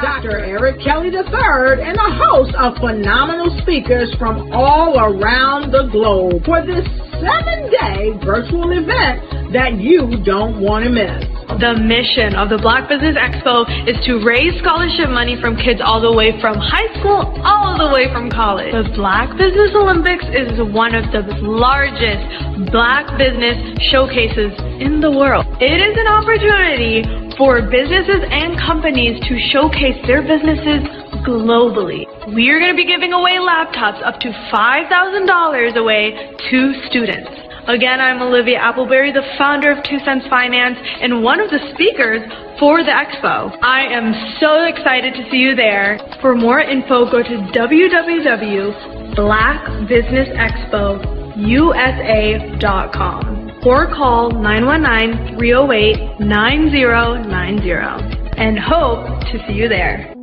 Dr. Eric Kelly III and a host of phenomenal speakers from all around the globe for this 7-day virtual event that you don't want to miss. The mission of the Black Business Expo is to raise scholarship money from kids all the way from high school, all the way from college. The Black Business Olympics is one of the largest Black business showcases in the world. It is an opportunity for businesses and companies to showcase their businesses globally. We are going to be giving away laptops up to $5,000 away to students. Again, I'm Olivia Appleberry, the founder of 2 Cents Finance and one of the speakers for the expo. I am so excited to see you there. For more info, go to www.blackbusinessexpousa.com or call 919-308-9090 and hope to see you there.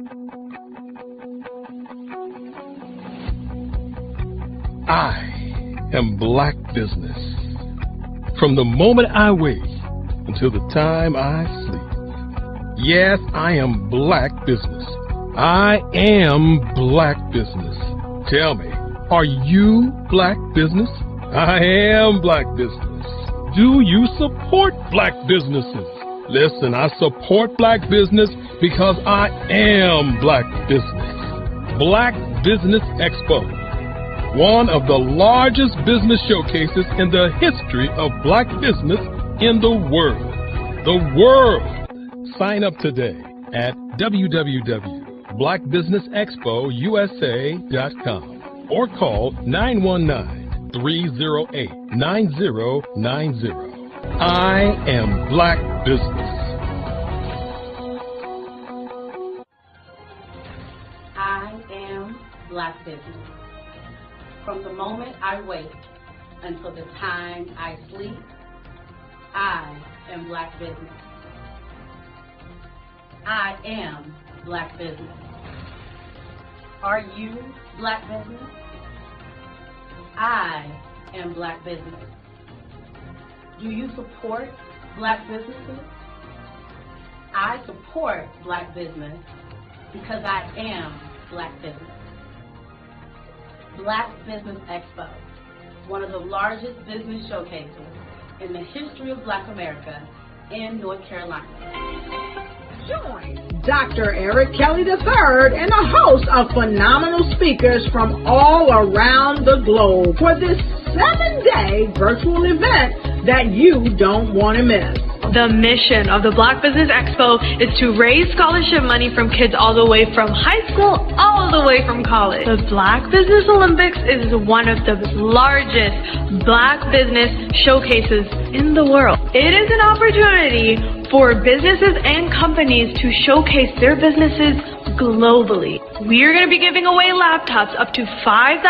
I am Black Business. From the moment I wake until the time I sleep. Yes, I am Black Business. I am Black Business. Tell me, are you Black Business? I am Black Business. Do you support Black businesses? Listen, I support Black business because I am Black Business. Black Business Expo, one of the largest business showcases in the history of Black business in the world. The world! Sign up today at www.blackbusinessexpousa.com or call 919-308-9090. I am Black Business. I am Black Business. From the moment I wake until the time I sleep, I am Black Business. I am Black Business. Are you Black Business? I am Black Business. Do you support Black businesses? I support Black business because I am Black Business. Black Business Expo, one of the largest business showcases in the history of Black America in North Carolina. Join Dr. Eric Kelly III and a host of phenomenal speakers from all around the globe for this 7-day virtual event that you don't want to miss. The mission of the Black Business Expo is to raise scholarship money from kids all the way from high school, all the way from college. The Black Business Olympics is one of the largest Black business showcases in the world. It is an opportunity for businesses and companies to showcase their businesses globally. We are going to be giving away laptops up to $5,000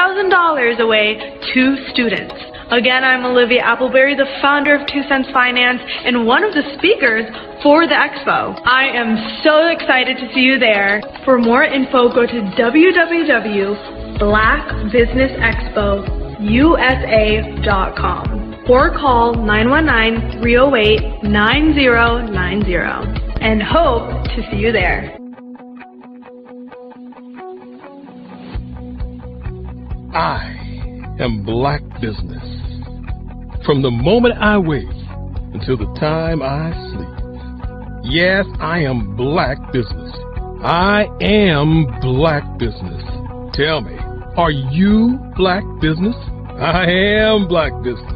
away to students. Again, I'm Olivia Appleberry, the founder of 2 Cents Finance and one of the speakers for the expo. I am so excited to see you there. For more info, go to www.blackbusinessexpousa.com or call 919-308-9090 and hope to see you there. I am Black Business. From the moment I wake until the time I sleep. Yes, I am Black Business. I am Black Business. Tell me, are you Black Business? I am Black Business.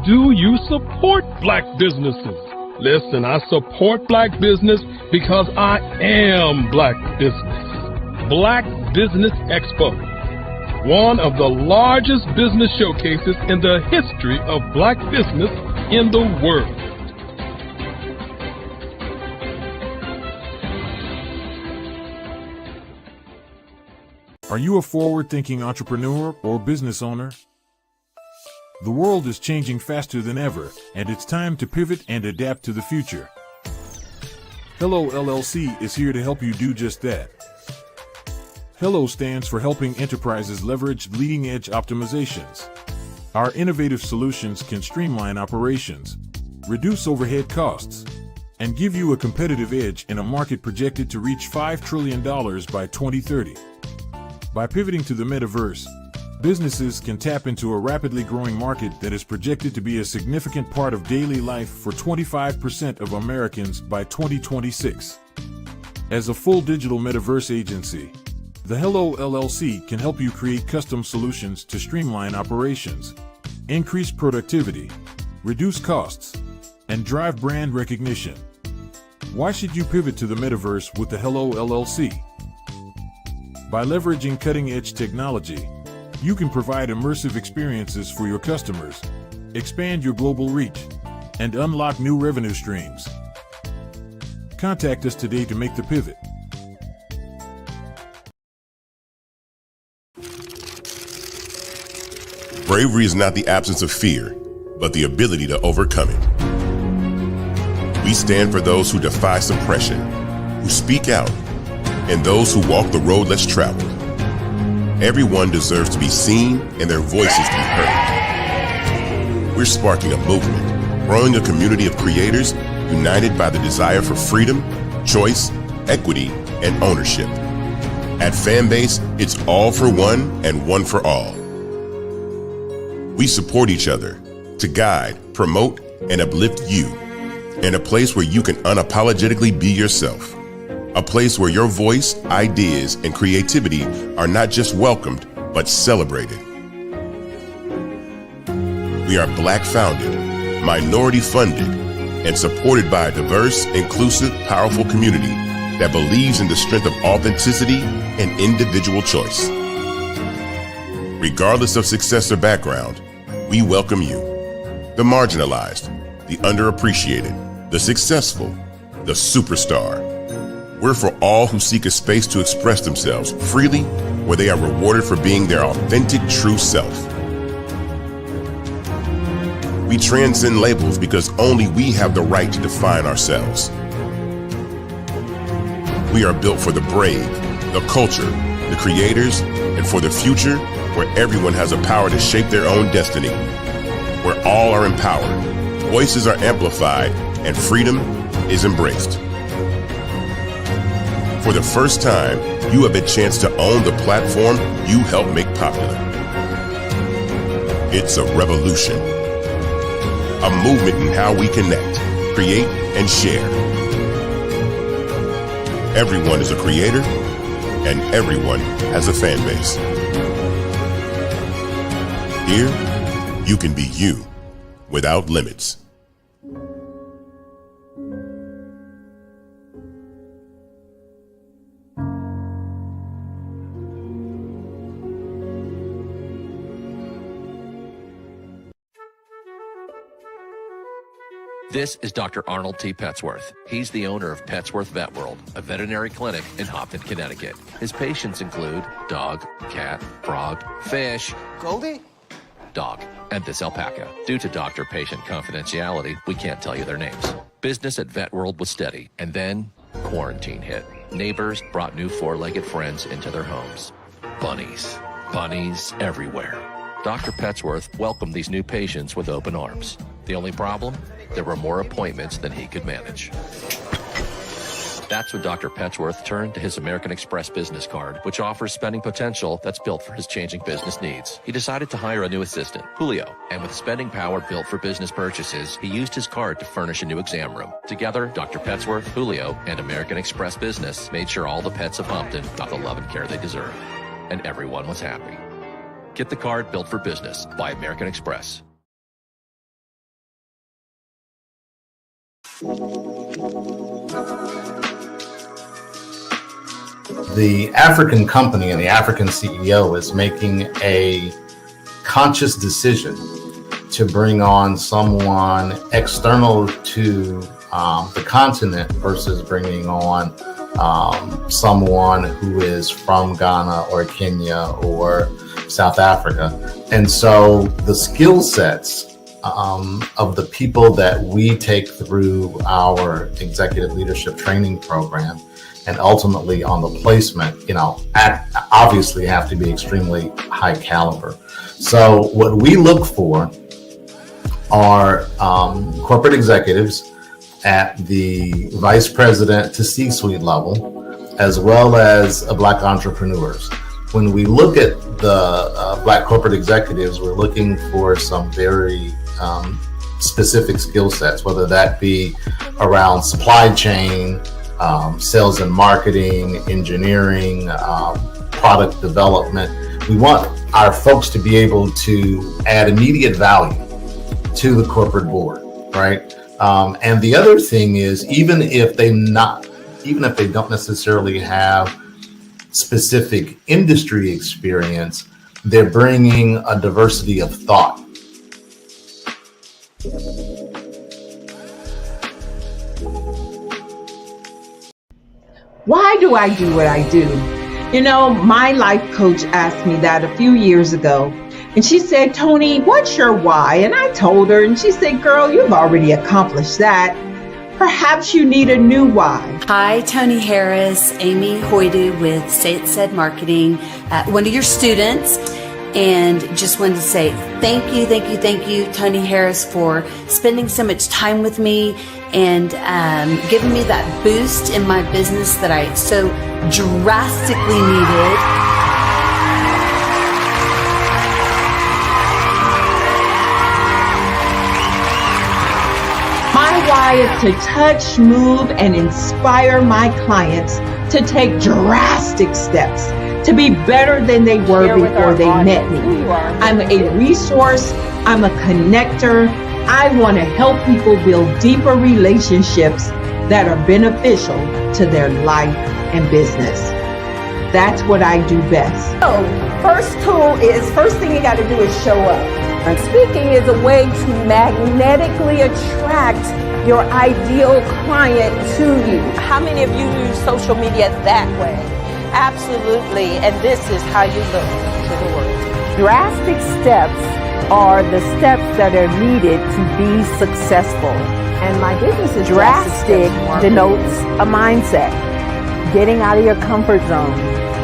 Do you support Black businesses? Listen, I support Black business because I am Black Business. Black Business Expo, one of the largest business showcases in the history of Black business in the world. Are you a forward-thinking entrepreneur or business owner? The world is changing faster than ever, and it's time to pivot and adapt to the future. Hello LLC is here to help you do just that. Hello stands for helping enterprises leverage leading-edge optimizations. Our innovative solutions can streamline operations, reduce overhead costs, and give you a competitive edge in a market projected to reach $5 trillion by 2030. By pivoting to the metaverse, businesses can tap into a rapidly growing market that is projected to be a significant part of daily life for 25% of Americans by 2026. As a full digital metaverse agency, the Hello LLC can help you create custom solutions to streamline operations, increase productivity, reduce costs, and drive brand recognition. Why should you pivot to the metaverse with the Hello LLC? By leveraging cutting-edge technology, you can provide immersive experiences for your customers, expand your global reach, and unlock new revenue streams. Contact us today to make the pivot. Bravery is not the absence of fear, but the ability to overcome it. We stand for those who defy suppression, who speak out, and those who walk the road less traveled. Everyone deserves to be seen and their voices to be heard. We're sparking a movement, growing a community of creators united by the desire for freedom, choice, equity, and ownership. At Fanbase, it's all for one and one for all. We support each other to guide, promote, and uplift you in a place where you can unapologetically be yourself. A place where your voice, ideas, and creativity are not just welcomed, but celebrated. We are Black founded, minority funded, and supported by a diverse, inclusive, powerful community that believes in the strength of authenticity and individual choice. Regardless of success or background, we welcome you. The marginalized, the underappreciated, the successful, the superstar. We're for all who seek a space to express themselves freely, where they are rewarded for being their authentic, true self. We transcend labels because only we have the right to define ourselves. We are built for the brave, the culture, the creators, and for the future where everyone has a power to shape their own destiny, where all are empowered, voices are amplified, and freedom is embraced. For the first time, you have a chance to own the platform you helped make popular. It's a revolution, a movement in how we connect, create, and share. Everyone is a creator, and everyone has a fan base. Here, you can be you without limits. This is Dr. Arnold T. Petsworth. He's the owner of Petsworth Vet World, a veterinary clinic in Hopton, Connecticut. His patients include dog, cat, frog, fish, Goldie? dog, and this alpaca. Due to doctor-patient confidentiality, we can't tell you their names. Business at Vet World was steady, and then quarantine hit. Neighbors brought new four-legged friends into their homes. Bunnies. Bunnies everywhere. Dr. Petsworth welcomed these new patients with open arms. The only problem? There were more appointments than he could manage. That's when Dr. Petsworth turned to his American Express business card, which offers spending potential that's built for his changing business needs. He decided to hire a new assistant, Julio, and with spending power built for business purchases, he used his card to furnish a new exam room. Together, Dr. Petsworth, Julio, and American Express Business made sure all the pets of Hopton got the love and care they deserved. And everyone was happy. Get the card built for business by American Express. The African company and the African CEO is making a conscious decision to bring on someone external to the continent versus bringing on someone who is from Ghana or Kenya or South Africa. And so the skill sets of the people that we take through our executive leadership training program and ultimately on the placement, obviously have to be extremely high caliber. So what we look for are corporate executives at the vice president to C-suite level, as well as Black entrepreneurs. When we look at the Black corporate executives, we're looking for some very specific skill sets, whether that be around supply chain, sales and marketing, engineering, product development. We want our folks to be able to add immediate value to the corporate board, right? And the other thing is, even if they don't necessarily have specific industry experience, they're bringing a diversity of thought. Why do I do what I do? You know, my life coach asked me that a few years ago, and she said, Tony, what's your why? And I told her, and she said, girl, you've already accomplished that. Perhaps you need a new why. Hi, Tony Harris, Amy Hoydu with Say It Said Marketing, one of your students. And just wanted to say thank you, Tony Harris, for spending so much time with me and giving me that boost in my business that I so drastically needed. My why is to touch, move, and inspire my clients to take drastic steps to be better than they were before they met me. I'm a resource. I'm a connector. I want to help people build deeper relationships that are beneficial to their life and business. That's what I do best. So, first thing you got to do is show up. And speaking is a way to magnetically attract your ideal client to you. How many of you use social media that way? Absolutely, and this is how you look to the world. Drastic steps are the steps that are needed to be successful. And my business is drastic denotes a mindset. Getting out of your comfort zone.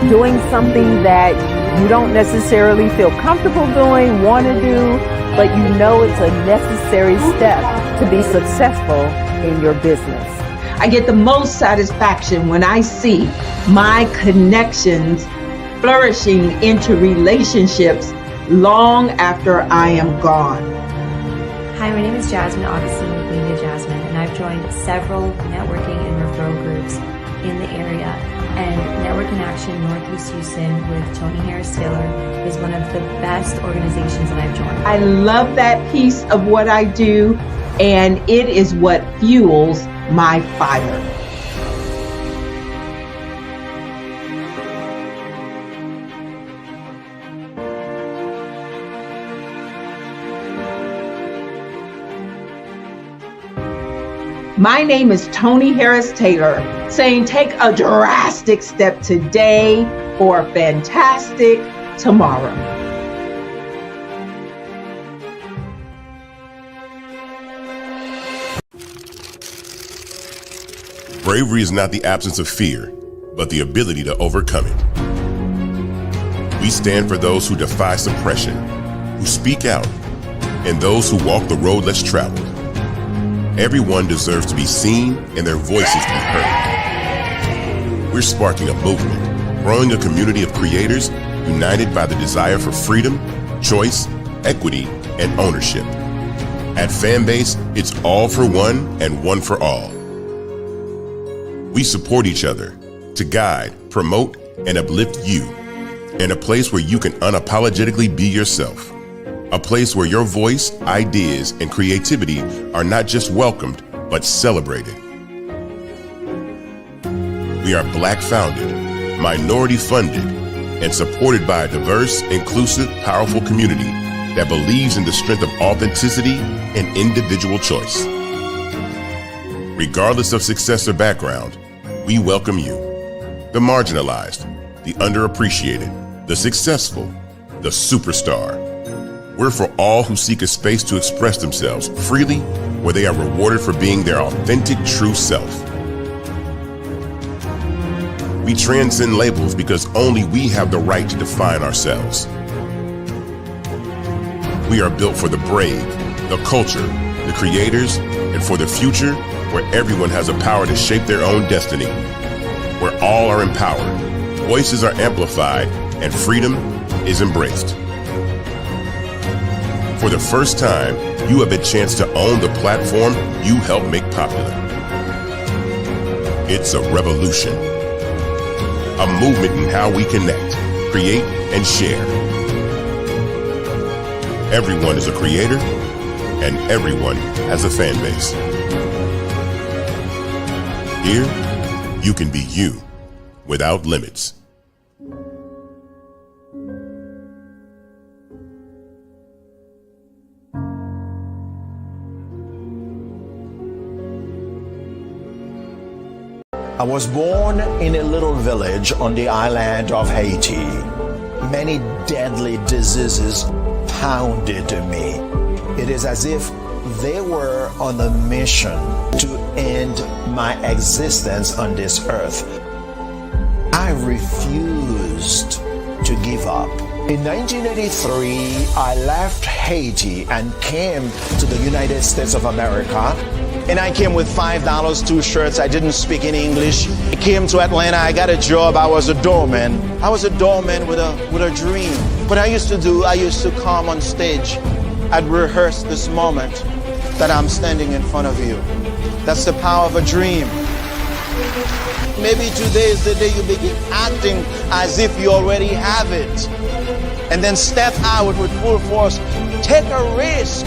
Doing something that you don't necessarily feel comfortable doing, want to do, but you know it's a necessary step to be successful in your business. I get the most satisfaction when I see my connections flourishing into relationships long after I am gone. Hi, my name is Jasmine Augustine with Media Jasmine, and I've joined several networking and referral groups in the area. And Network in Action Northeast Houston with Tony Harris Taylor is one of the best organizations that I've joined. I love that piece of what I do, and it is what fuels my fire. My name is Tony Harris Taylor, saying take a drastic step today for a fantastic tomorrow. Bravery is not the absence of fear, but the ability to overcome it. We stand for those who defy suppression, who speak out, and those who walk the road less traveled. Everyone deserves to be seen and their voices to be heard. We're sparking a movement, growing a community of creators united by the desire for freedom, choice, equity, and ownership. At Fanbase, it's all for one and one for all. We support each other to guide, promote, and uplift you in a place where you can unapologetically be yourself. A place where your voice, ideas, and creativity are not just welcomed, but celebrated. We are Black founded, minority funded, and supported by a diverse, inclusive, powerful community that believes in the strength of authenticity and individual choice. Regardless of success or background, we welcome you, the marginalized, the underappreciated, the successful, the superstar. We're for all who seek a space to express themselves freely, where they are rewarded for being their authentic, true self. We transcend labels because only we have the right to define ourselves. We are built for the brave, the culture, the creators, and for the future where everyone has the power to shape their own destiny, where all are empowered, voices are amplified, and freedom is embraced. For the first time, you have a chance to own the platform you helped make popular. It's a revolution, a movement in how we connect, create, and share. Everyone is a creator, and everyone has a fan base. Here, you can be you without limits. I was born in a little village on the island of Haiti. Many deadly diseases pounded me. It is as if they were on a mission to end my existence on this earth. I refused to give up. In 1983, I left Haiti and came to the United States of America. And I came with $5, 2 shirts. I didn't speak any English. I came to Atlanta. I got a job. I was a doorman. I was a doorman with a dream. What I used to come on stage. I'd rehearse this moment that I'm standing in front of you. That's the power of a dream. Maybe today is the day you begin acting as if you already have it. And then step out with full force. Take a risk.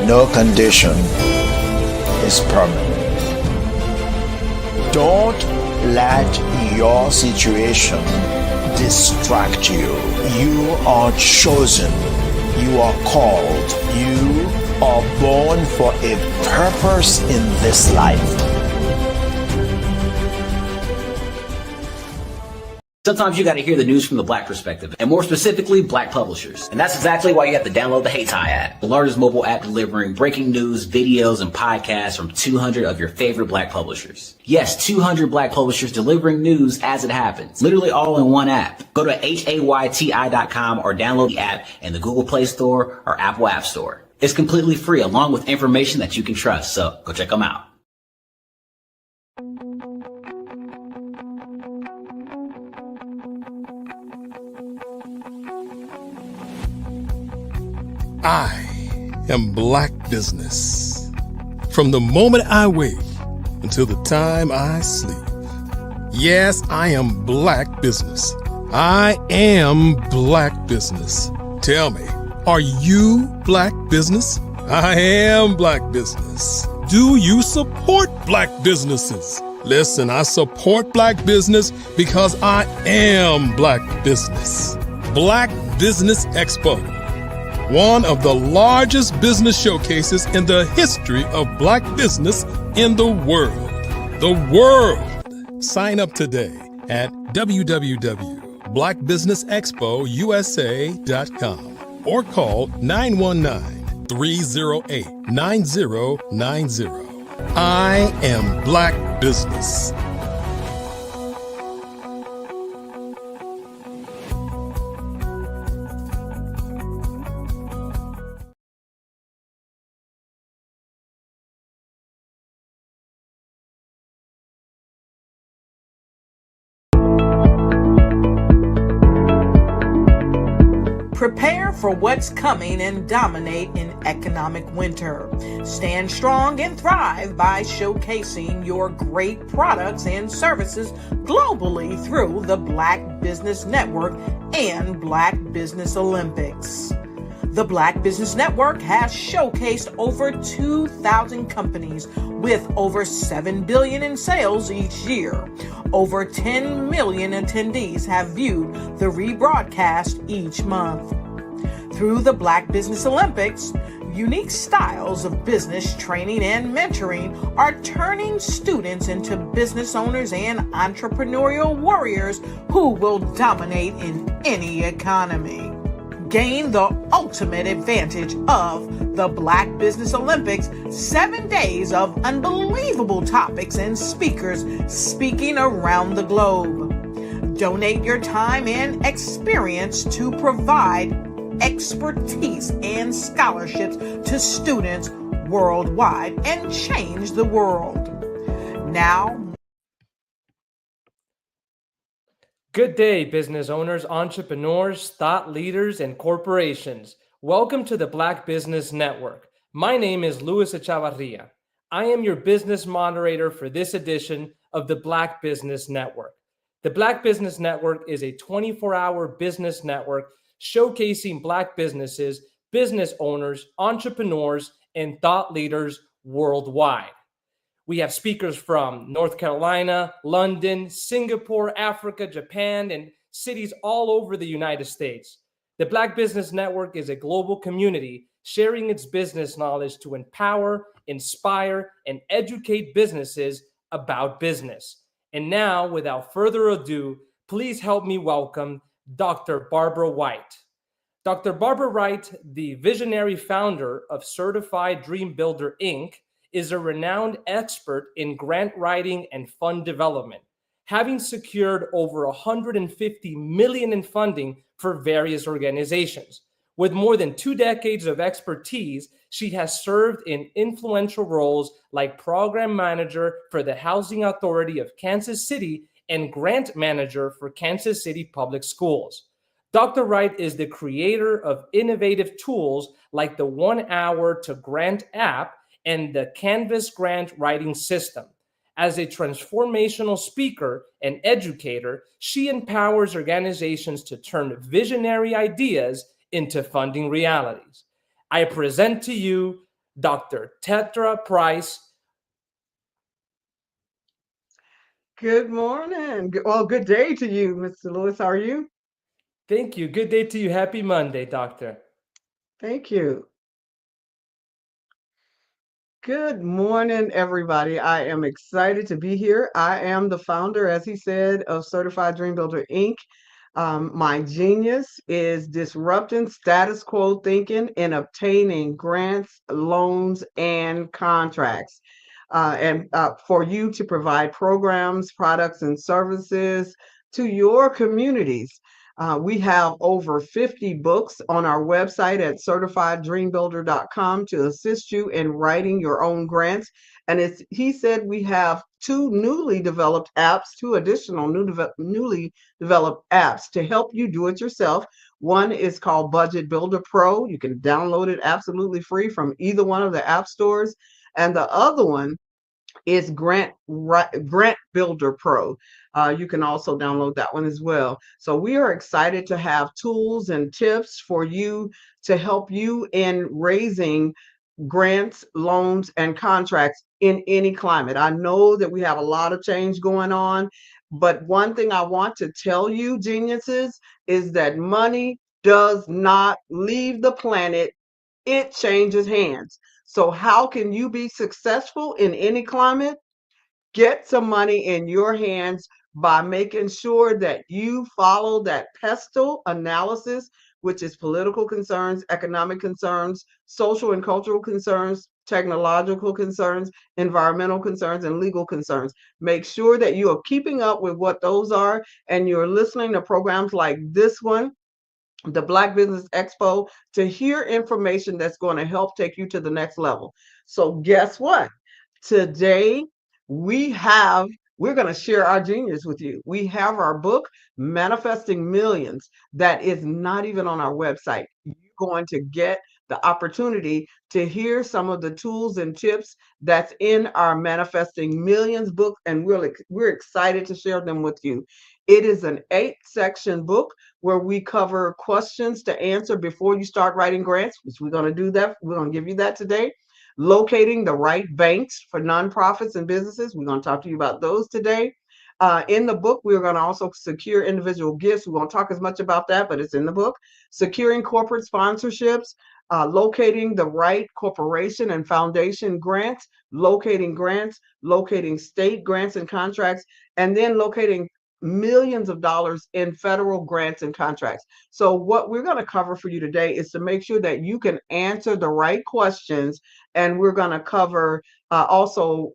No condition is permanent. Don't let your situation distract you. You are chosen. You are called. You are born for a purpose in this life. Sometimes you got to hear the news from the Black perspective, and more specifically, Black publishers. And that's exactly why you have to download the HeyTie app, the largest mobile app delivering breaking news, videos, and podcasts from 200 of your favorite Black publishers. Yes, 200 Black publishers delivering news as it happens, literally all in one app. Go to HAYTI.com or download the app in the Google Play Store or Apple App Store. It's completely free, along with information that you can trust, so go check them out. I am Black Business. From the moment I wake until the time I sleep. Yes, I am Black Business. I am Black Business. Tell me, are you Black Business? I am Black Business. Do you support Black businesses? Listen, I support Black business because I am Black Business. Black Business Expo. One of the largest business showcases in the history of Black business in the world. The world! Sign up today at www.blackbusinessexpousa.com or call 919-308-9090. I am Black Business. Prepare for what's coming and dominate in economic winter. Stand strong and thrive by showcasing your great products and services globally through the Black Business Network and Black Business Olympics. The Black Business Network has showcased over 2,000 companies with over $7 billion in sales each year. Over 10 million attendees have viewed the rebroadcast each month. Through the Black Business Olympics, unique styles of business training and mentoring are turning students into business owners and entrepreneurial warriors who will dominate in any economy. Gain the ultimate advantage of the Black Business Olympics, 7 days of unbelievable topics and speakers speaking around the globe. Donate your time and experience to provide expertise and scholarships to students worldwide and change the world. Now, good day, business owners, entrepreneurs, thought leaders, and corporations. Welcome to the Black Business Network. My name is Luis Echavarria. I am your business moderator for this edition of the Black Business Network. The Black Business Network is a 24-hour business network showcasing Black businesses, business owners, entrepreneurs, and thought leaders worldwide. We have speakers from North Carolina, London, Singapore, Africa, Japan, and cities all over the United States. The Black Business Network is a global community sharing its business knowledge to empower, inspire, and educate businesses about business. And now, without further ado, please help me welcome Dr. Barbara White. Dr. Barbara White, the visionary founder of Certified Dream Builder, Inc., is a renowned expert in grant writing and fund development, having secured over $150 million in funding for various organizations. With more than 2 decades of expertise, she has served in influential roles like program manager for the Housing Authority of Kansas City and grant manager for Kansas City Public Schools. Dr. Wright is the creator of innovative tools like the 1 Hour to Grant app and the Canvas grant writing system. As a transformational speaker and educator, she empowers organizations to turn visionary ideas into funding realities. I present to you Dr. Tetra Price. Good morning. Well, good day to you, Mr. Lewis. How are you? Thank you. Good day to you. Happy Monday, Doctor. Thank you. Good morning, everybody. I am excited to be here. I am the founder, as he said, of Certified Dream Builder, Inc. My genius is disrupting status quo thinking and obtaining grants, loans, and contracts. And for you to provide programs, products, and services to your communities. We have over 50 books on our website at certifieddreambuilder.com to assist you in writing your own grants. And he said we have 2 newly developed apps, 2 additional newly developed apps to help you do it yourself. One is called Budget Builder Pro. You can download it absolutely free from either one of the app stores. And the other one is Grant Builder Pro. You can also download that one as well. So we are excited to have tools and tips for you to help you in raising grants, loans, and contracts in any climate. I know that we have a lot of change going on, but one thing I want to tell you, geniuses, is that money does not leave the planet. It changes hands. So how can you be successful in any climate? Get some money in your hands by making sure that you follow that PESTLE analysis, which is political concerns, economic concerns, social and cultural concerns, technological concerns, environmental concerns, and legal concerns. Make sure that you are keeping up with what those are and you're listening to programs like this one, the Black Business Expo, to hear information that's going to help take you to the next level. So guess what? Today we're going to share our genius with you. We have our book, Manifesting Millions, that is not even on our website. You're going to get the opportunity to hear some of the tools and tips that's in our Manifesting Millions book, and we're excited to share them with you. It is an 8-section book where we cover questions to answer before you start writing grants, which we're going to do that. We're going to give you that today. Locating the right banks for nonprofits and businesses. We're going to talk to you about those today. In the book, we're going to also secure individual gifts. We won't talk as much about that, but it's in the book. Securing corporate sponsorships, locating the right corporation and foundation grants, locating state grants and contracts, and then locating millions of dollars in federal grants and contracts. So what we're going to cover for you today is to make sure that you can answer the right questions. And we're going to cover also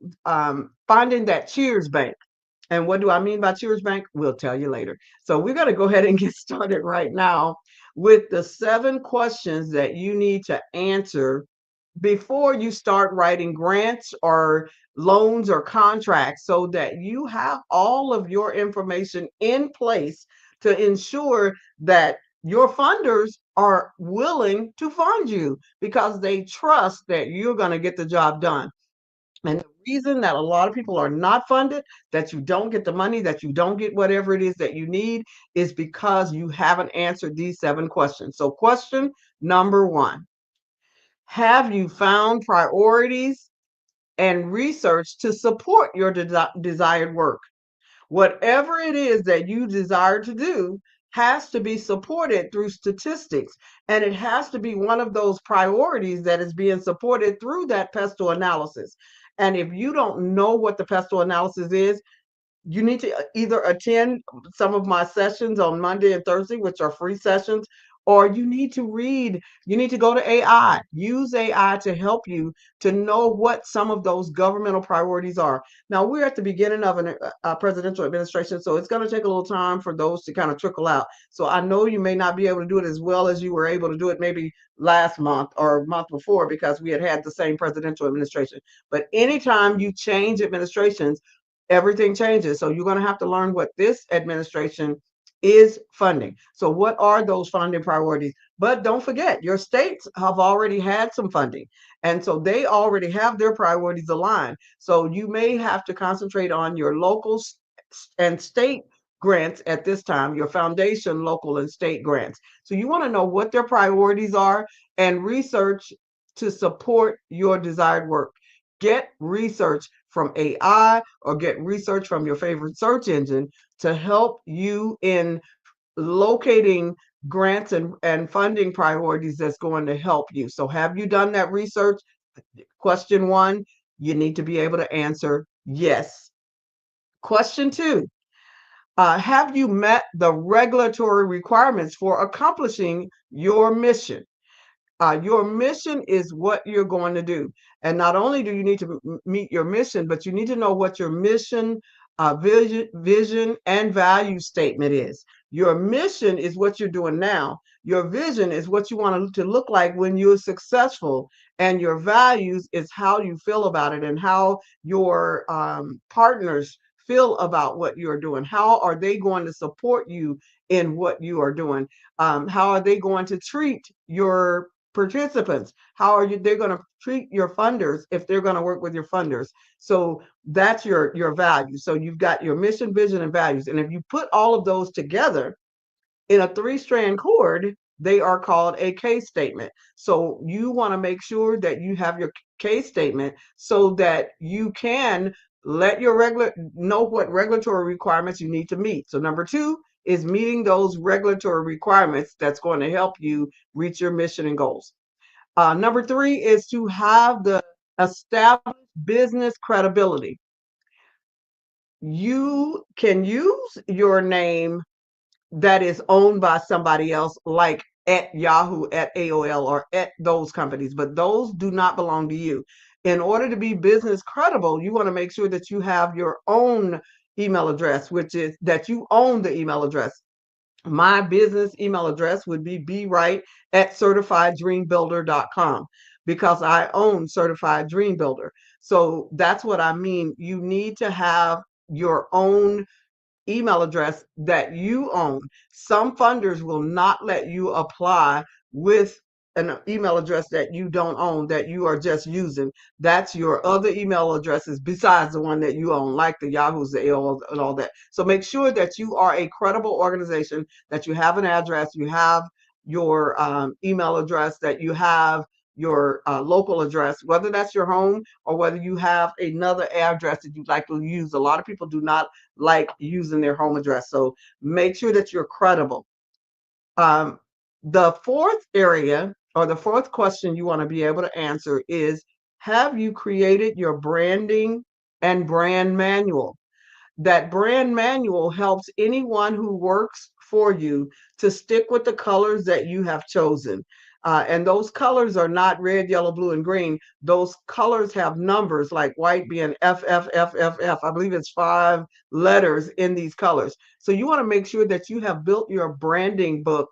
finding that Cheers Bank. And what do I mean by Cheers Bank? We'll tell you later. So we're going to go ahead and get started right now with the 7 questions that you need to answer before you start writing grants or loans or contracts, so that you have all of your information in place to ensure that your funders are willing to fund you because they trust that you're going to get the job done. And the reason that a lot of people are not funded, that you don't get the money, that you don't get whatever it is that you need, is because you haven't answered these 7 questions. So, question number 1: have you found priorities and research to support your desired work? Whatever it is that you desire to do has to be supported through statistics, and it has to be one of those priorities that is being supported through that pestle analysis. And if you don't know what the pestle analysis is, you need to either attend some of my sessions on Monday and Thursday, which are free sessions, or you need to read, you need to go to AI, use AI to help you to know what some of those governmental priorities are. Now, we're at the beginning of a presidential administration, so it's going to take a little time for those to kind of trickle out. So I know you may not be able to do it as well as you were able to do it maybe last month or month before, because we had the same presidential administration. But anytime you change administrations, everything changes. So you're going to have to learn what this administration is funding. So what are those funding priorities? But don't forget, your states have already had some funding. And so they already have their priorities aligned. So you may have to concentrate on your local and state grants at this time, your foundation, local, and state grants. So you want to know what their priorities are and research to support your desired work. Get research from AI or get research from your favorite search engine to help you in locating grants and funding priorities that's going to help you. So have you done that research? Question 1, you need to be able to answer yes. Question 2, have you met the regulatory requirements for accomplishing your mission? Your mission is what you're going to do. And not only do you need to meet your mission, but you need to know what your mission, vision, and value statement is. Your mission is what you're doing now. Your vision is what you want to look like when you're successful. And your values is how you feel about it and how your partners feel about what you're doing. How are they going to support you in what you are doing? How are they going to treat your participants? How are they're going to treat your funders if they're going to work with your funders? So that's your value. So you've got your mission, vision, and values. And if you put all of those together in a 3-strand cord, they are called a case statement. So you want to make sure that you have your case statement so that you can let your know what regulatory requirements you need to meet. So number 2 is meeting those regulatory requirements that's going to help you reach your mission and goals. Number 3 is to have the established business credibility. You can use your name that is owned by somebody else, like at Yahoo, at AOL, or at those companies, but those do not belong to you. In order to be business credible, you want to make sure that you have your own email address, which is that you own the email address. My business email address would be bright@certifieddreambuilder.com because I own Certified Dream Builder. So that's what I mean. You need to have your own email address that you own. Some funders will not let you apply with an email address that you don't own, that you are just using. That's your other email addresses besides the one that you own, like the Yahoos, the AOL, and all that. So make sure that you are a credible organization, that you have an address, you have your email address, that you have your local address, whether that's your home or whether you have another address that you'd like to use. A lot of people do not like using their home address. So make sure that you're credible. The 4th area, or the 4th question you want to be able to answer is, have you created your branding and brand manual? That brand manual helps anyone who works for you to stick with the colors that you have chosen. And those colors are not red, yellow, blue, and green. Those colors have numbers, like white being FFFFF. I believe it's 5 letters in these colors. So you want to make sure that you have built your branding book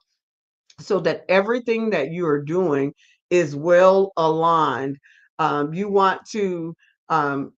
so that everything that you are doing is well aligned. You want to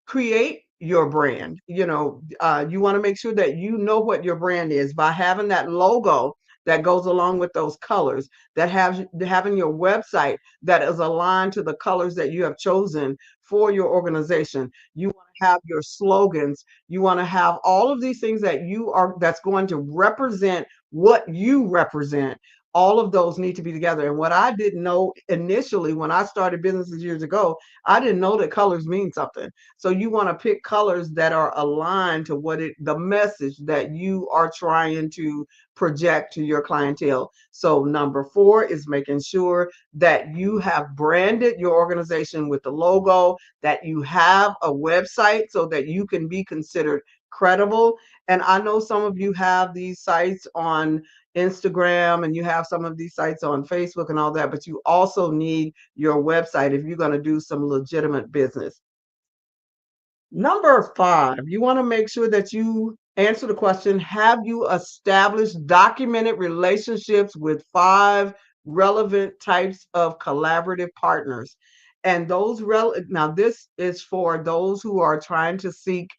create your brand. You know, you want to make sure that you know what your brand is by having that logo that goes along with those colors, that having your website that is aligned to the colors that you have chosen for your organization. You want to have your slogans. You want to have all of these things that's going to represent what you represent. All of those need to be together. And what I didn't know initially when I started businesses years ago, I didn't know that colors mean something. So you want to pick colors that are aligned to the message that you are trying to project to your clientele. So number 4 is making sure that you have branded your organization with the logo, that you have a website so that you can be considered credible. And I know some of you have these sites on Instagram and you have some of these sites on Facebook and all that, but you also need your website if you're going to do some legitimate business. Number 5, you want to make sure that you answer the question, have you established documented relationships with 5 relevant types of collaborative partners? And now this is for those who are trying to seek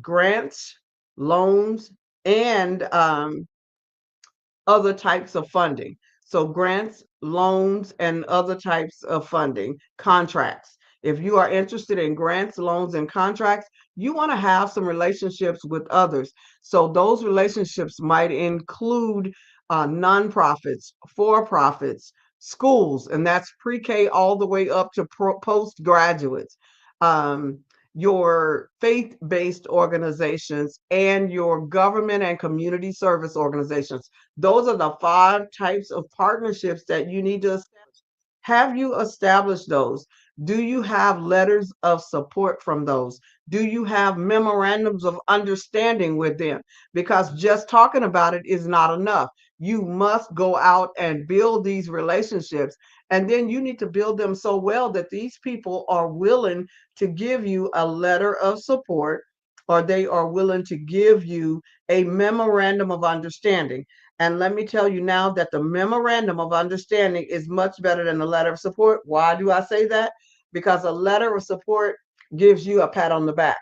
grants, loans, and other types of funding. So grants, loans, and other types of funding, contracts. If you are interested in grants, loans, and contracts, you want to have some relationships with others. So those relationships might include nonprofits, for-profits, schools, and that's pre-K all the way up to postgraduates. Your faith-based organizations, and your government and community service organizations. Those are the 5 types of partnerships that you need to establish. Have you established those? Do you have letters of support from those? Do you have memorandums of understanding with them? Because just talking about it is not enough. You must go out and build these relationships. And then you need to build them so well that these people are willing to give you a letter of support, or they are willing to give you a memorandum of understanding. And let me tell you now that the memorandum of understanding is much better than the letter of support. Why do I say that? Because a letter of support gives you a pat on the back,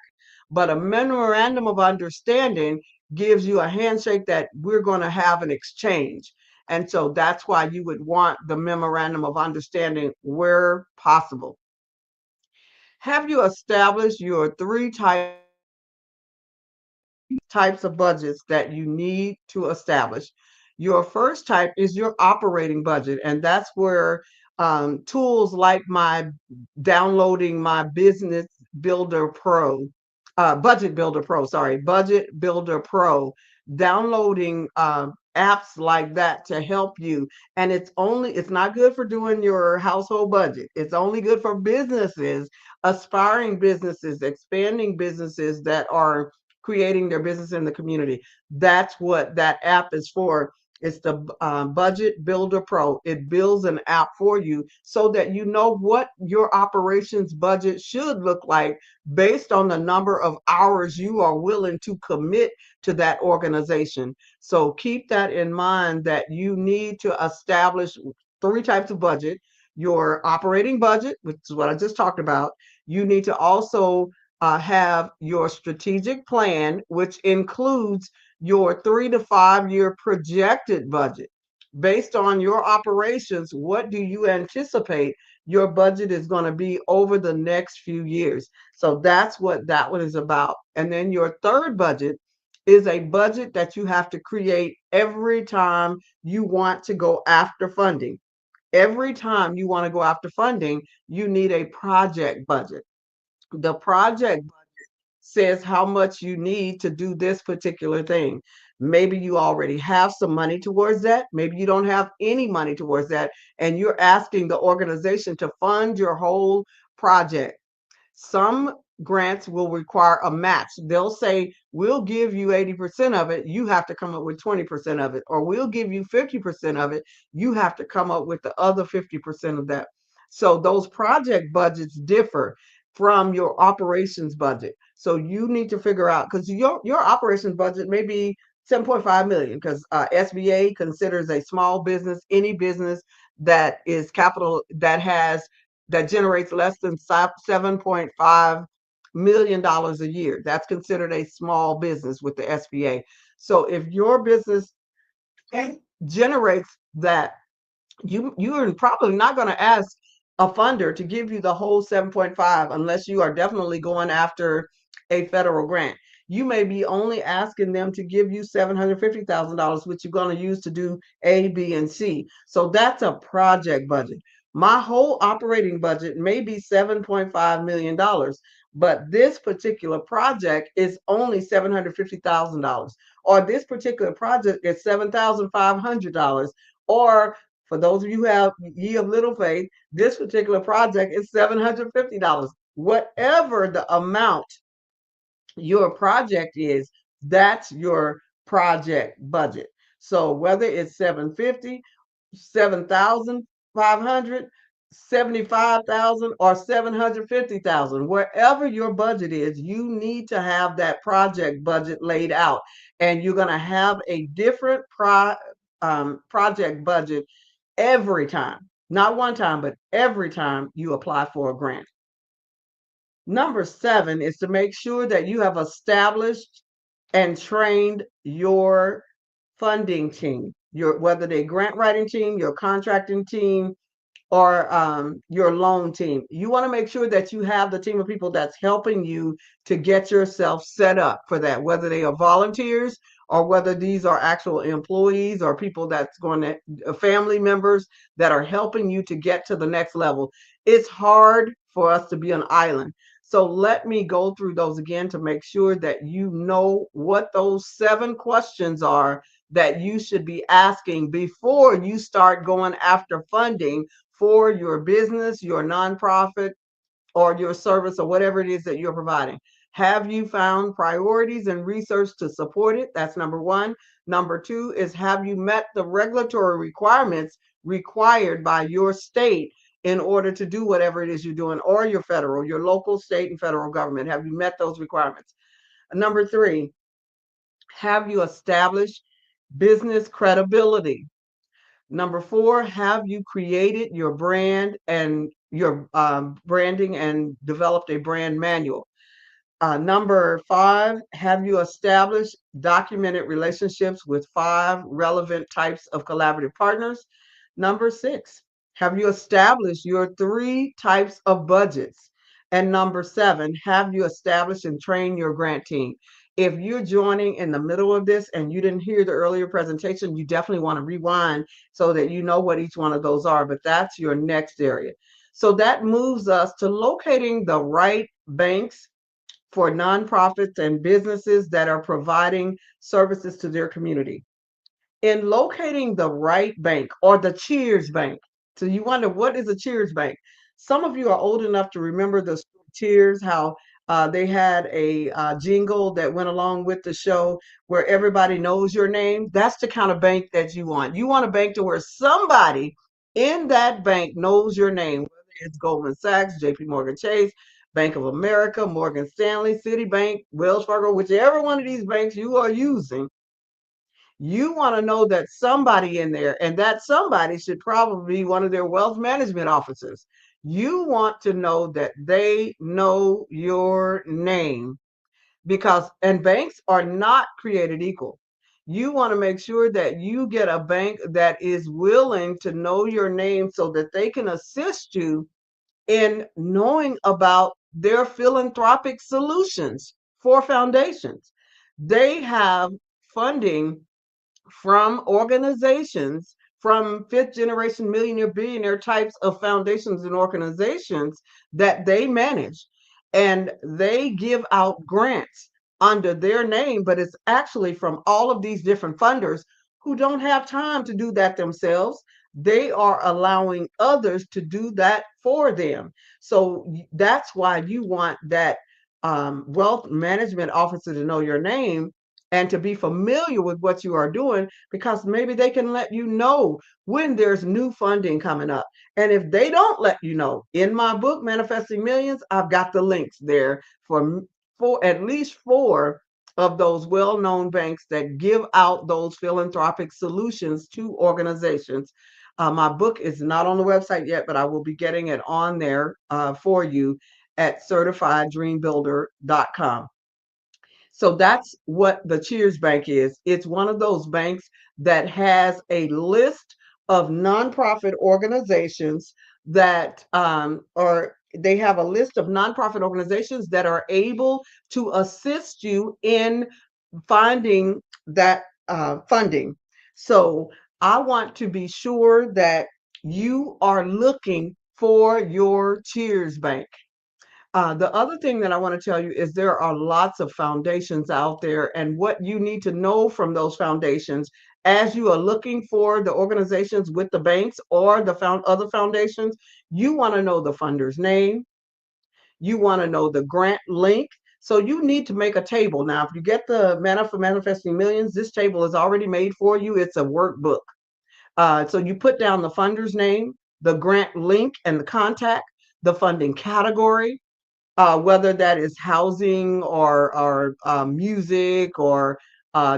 but a memorandum of understanding gives you a handshake that we're going to have an exchange. And so that's why you would want the memorandum of understanding where possible. Have you established your 3 types of budgets that you need to establish? Your first type is your operating budget, and that's where tools like downloading my Business Builder Pro, Budget Builder Pro, Budget Builder Pro, downloading apps like that to help you. And it's not good for doing your household budget. It's only good for businesses, aspiring businesses, expanding businesses that are creating their business in the community. That's what that app is for. It's the Budget Builder Pro. It builds an app for you so that you know what your operations budget should look like based on the number of hours you are willing to commit to that organization. So keep that in mind, that you need to establish 3 types of budget. Your operating budget, which is what I just talked about. You need to also have your strategic plan, which includes your 3 to 5 year projected budget. Based on your operations, what do you anticipate your budget is going to be over the next few years? So that's what that one is about. And then your third budget is a budget that you have to create every time you want to go after funding. Every time you want to go after funding, you need a project budget. The project says how much you need to do this particular thing. Maybe you already have some money towards that. Maybe you don't have any money towards that. And you're asking the organization to fund your whole project. Some grants will require a match. They'll say, we'll give you 80% of it. You have to come up with 20% of it. Or we'll give you 50% of it. You have to come up with the other 50% of that. So those project budgets differ from your operations budget. So you need to figure out, because your operations budget may be 7.5 million, because SBA considers a small business any business that is capital that generates less than $7.5 million a year. That's considered a small business with the SBA. So if your business generates that, you are probably not going to ask a funder to give you the whole 7.5 unless you are definitely going after a federal grant. You may be only asking them to give you $750,000, which you're going to use to do A, B, and C. So that's a project budget. My whole operating budget may be $7.5 million, but this particular project is only $750,000, or this particular project is $7,500, or for those of you who have ye of little faith, this particular project is $750. Whatever the amount your project is, that's your project budget. So whether it's 750, 7,500, 75,000, or 750,000, wherever your budget is, you need to have that project budget laid out, and you're going to have a different project budget every time, not one time, but every time you apply for a grant. Number 7 is to make sure that you have established and trained your funding team, whether they grant writing team, your contracting team, or your loan team. You want to make sure that you have the team of people that's helping you to get yourself set up for that, whether they are volunteers or whether these are actual employees or people that's going to family members that are helping you to get to the next level. It's hard for us to be an island. So let me go through those again to make sure that you know what those 7 questions are that you should be asking before you start going after funding for your business, your nonprofit, or your service, or whatever it is that you're providing. Have you found priorities and research to support it? That's number 1. Number 2 is, have you met the regulatory requirements required by your state in order to do whatever it is you're doing, or your federal, your local, state, and federal government? Have you met those requirements? Number 3, have you established business credibility? Number 4, have you created your brand and your branding and developed a brand manual? Number 5, have you established documented relationships with 5 relevant types of collaborative partners? Number 6, have you established your 3 types of budgets? And number 7, have you established and trained your grant team? If you're joining in the middle of this and you didn't hear the earlier presentation, you definitely want to rewind so that you know what each one of those are, but that's your next area. So that moves us to locating the right banks for nonprofits and businesses that are providing services to their community. In locating the right bank, or the Cheers Bank. So you wonder, what is a Cheers Bank? Some of you are old enough to remember the Cheers, how they had a jingle that went along with the show where everybody knows your name. That's the kind of bank that you want. You want a bank to where somebody in that bank knows your name, whether it's Goldman Sachs, JP Morgan Chase, Bank of America, Morgan Stanley, Citibank, Wells Fargo, whichever one of these banks you are using. You want to know that somebody in there, and that somebody should probably be one of their wealth management officers. You want to know that they know your name, because, and banks are not created equal. You want to make sure that you get a bank that is willing to know your name so that they can assist you in knowing about their philanthropic solutions for foundations. They have funding from organizations, from 5th generation millionaire, billionaire types of foundations and organizations that they manage. And they give out grants under their name, but it's actually from all of these different funders who don't have time to do that themselves. They are allowing others to do that for them. So that's why you want that wealth management officer to know your name and to be familiar with what you are doing, because maybe they can let you know when there's new funding coming up. And if they don't let you know, in my book, Manifesting Millions, I've got the links there for at least 4 of those well-known banks that give out those philanthropic solutions to organizations. My book is not on the website yet, but I will be getting it on there for you at certifieddreambuilder.com. So that's what the Cheers Bank is. It's one of those banks that has a list of nonprofit organizations that they have a list of nonprofit organizations that are able to assist you in finding that funding. So I want to be sure that you are looking for your Cheers Bank. The other thing that I want to tell you is there are lots of foundations out there, and what you need to know from those foundations as you are looking for the organizations with the banks or the other foundations, you want to know the funder's name, you want to know the grant link. So you need to make a table. Now, if you get the Manna for Manifesting Millions, this table is already made for you. It's a workbook. So you put down the funder's name, the grant link and the contact, the funding category, whether that is housing or music or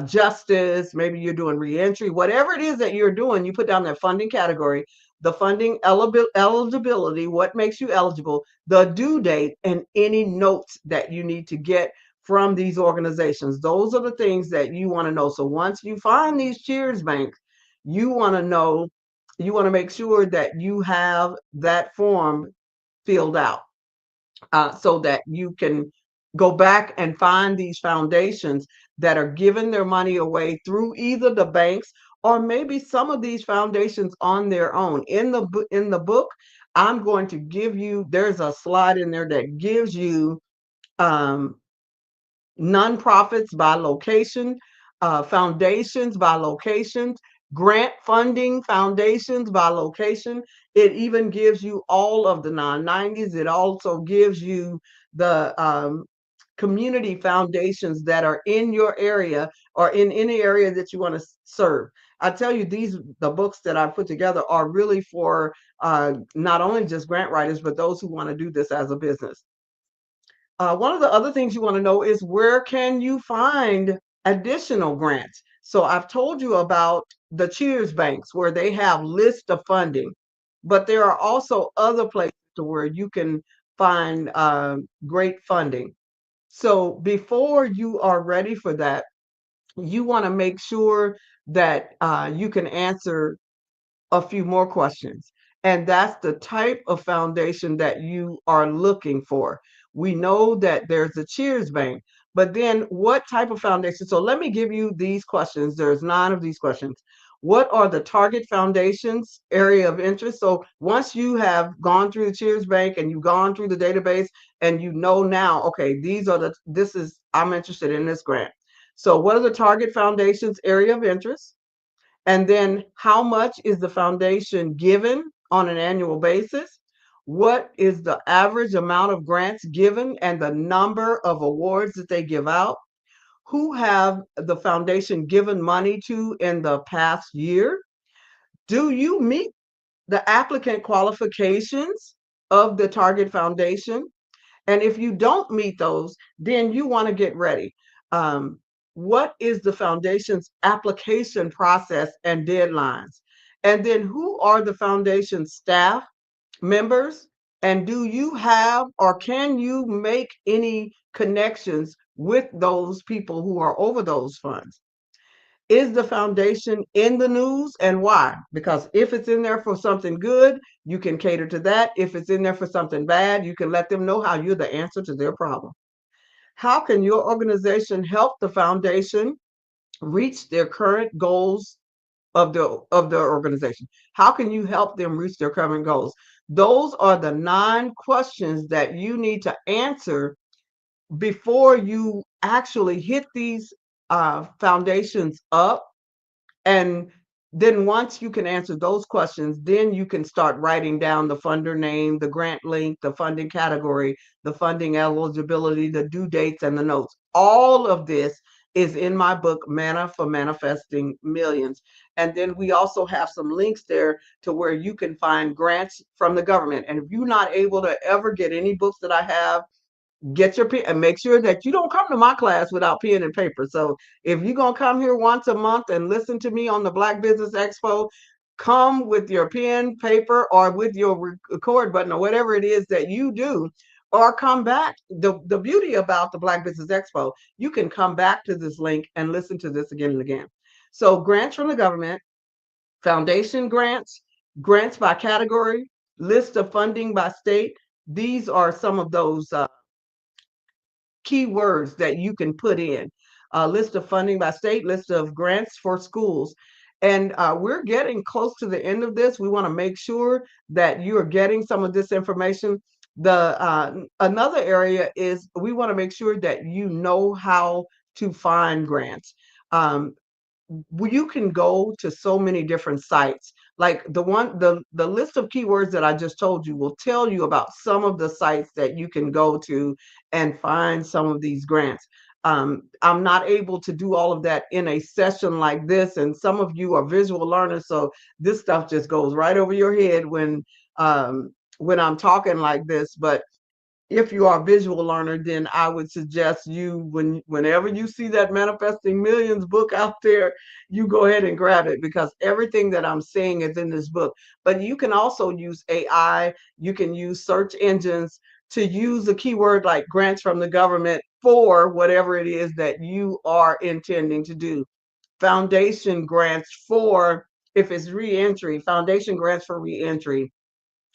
justice, maybe you're doing reentry, whatever it is that you're doing, you put down that funding category, the funding eligibility, what makes you eligible, the due date, and any notes that you need to get from these organizations. Those are the things that you want to know. So once you find these Cheers banks, you want to know, you want to make sure that you have that form filled out. So that you can go back and find these foundations that are giving their money away through either the banks or maybe some of these foundations on their own. In the book, I'm going to give you, there's a slide in there that gives you nonprofits by location, foundations by locations, grant funding foundations by location. It even gives you all of the non-90s. It also gives you the community foundations that are in your area or in any area that you want to serve. I tell you, the books that I put together are really for not only just grant writers, but those who want to do this as a business. One of the other things you want to know is where can you find additional grants? So I've told you about the Cheers banks where they have lists of funding, but there are also other places where you can find great funding. So before you are ready for that, you want to make sure that you can answer a few more questions. And that's the type of foundation that you are looking for. We know that there's a Cheers Bank, but then what type of foundation? So let me give you these questions. There's 9 of these questions. What are the target foundations area of interest? So once you have gone through the Cheers Bank and you've gone through the database and you know now, okay, I'm interested in this grant. So what are the target foundations area of interest? And then how much is the foundation given on an annual basis? What is the average amount of grants given and the number of awards that they give out? Who have the foundation given money to in the past year? Do you meet the applicant qualifications of the target foundation? And if you don't meet those, then you want to get ready. What is the foundation's application process and deadlines? And then who are the foundation staff members? And do you have or can you make any connections with those people who are over those funds? Is the foundation in the news and why? Because if it's in there for something good, you can cater to that. If it's in there for something bad, you can let them know how you're the answer to their problem. How can your organization help the foundation reach their current goals of the organization? How can you help them reach their current goals? Those are the 9 questions that you need to answer before you actually hit these foundations up. And then once you can answer those questions, then you can start writing down the funder name, the grant link, the funding category, the funding eligibility, the due dates, and the notes. All of this is in my book, Manna for Manifesting Millions. And then we also have some links there to where you can find grants from the government. And if you're not able to ever get any books that I have get your pen and make sure that you don't come to my class without pen and paper. So if you're going to come here once a month and listen to me on the Black Business Expo, come with your pen, paper, or with your record button or whatever it is that you do, or come back. The beauty about the Black Business Expo, you can come back to this link and listen to this again and again. So grants from the government, foundation grants, grants by category, list of funding by state. These are some of those keywords that you can put in. List of funding by state, list of grants for schools. And we're getting close to the end of this. We want to make sure that you are getting some of this information. Another area is we want to make sure that you know how to find grants. You can go to so many different sites. Like the list of keywords that I just told you will tell you about some of the sites that you can go to and find some of these grants. I'm not able to do all of that in a session like this, and some of you are visual learners, so this stuff just goes right over your head when I'm talking like this. But if you are a visual learner, then I would suggest you, whenever you see that Manifesting Millions book out there, you go ahead and grab it, because everything that I'm saying is in this book. But you can also use AI, you can use search engines to use a keyword like grants from the government for whatever it is that you are intending to do. Foundation grants for, if it's reentry, foundation grants for reentry.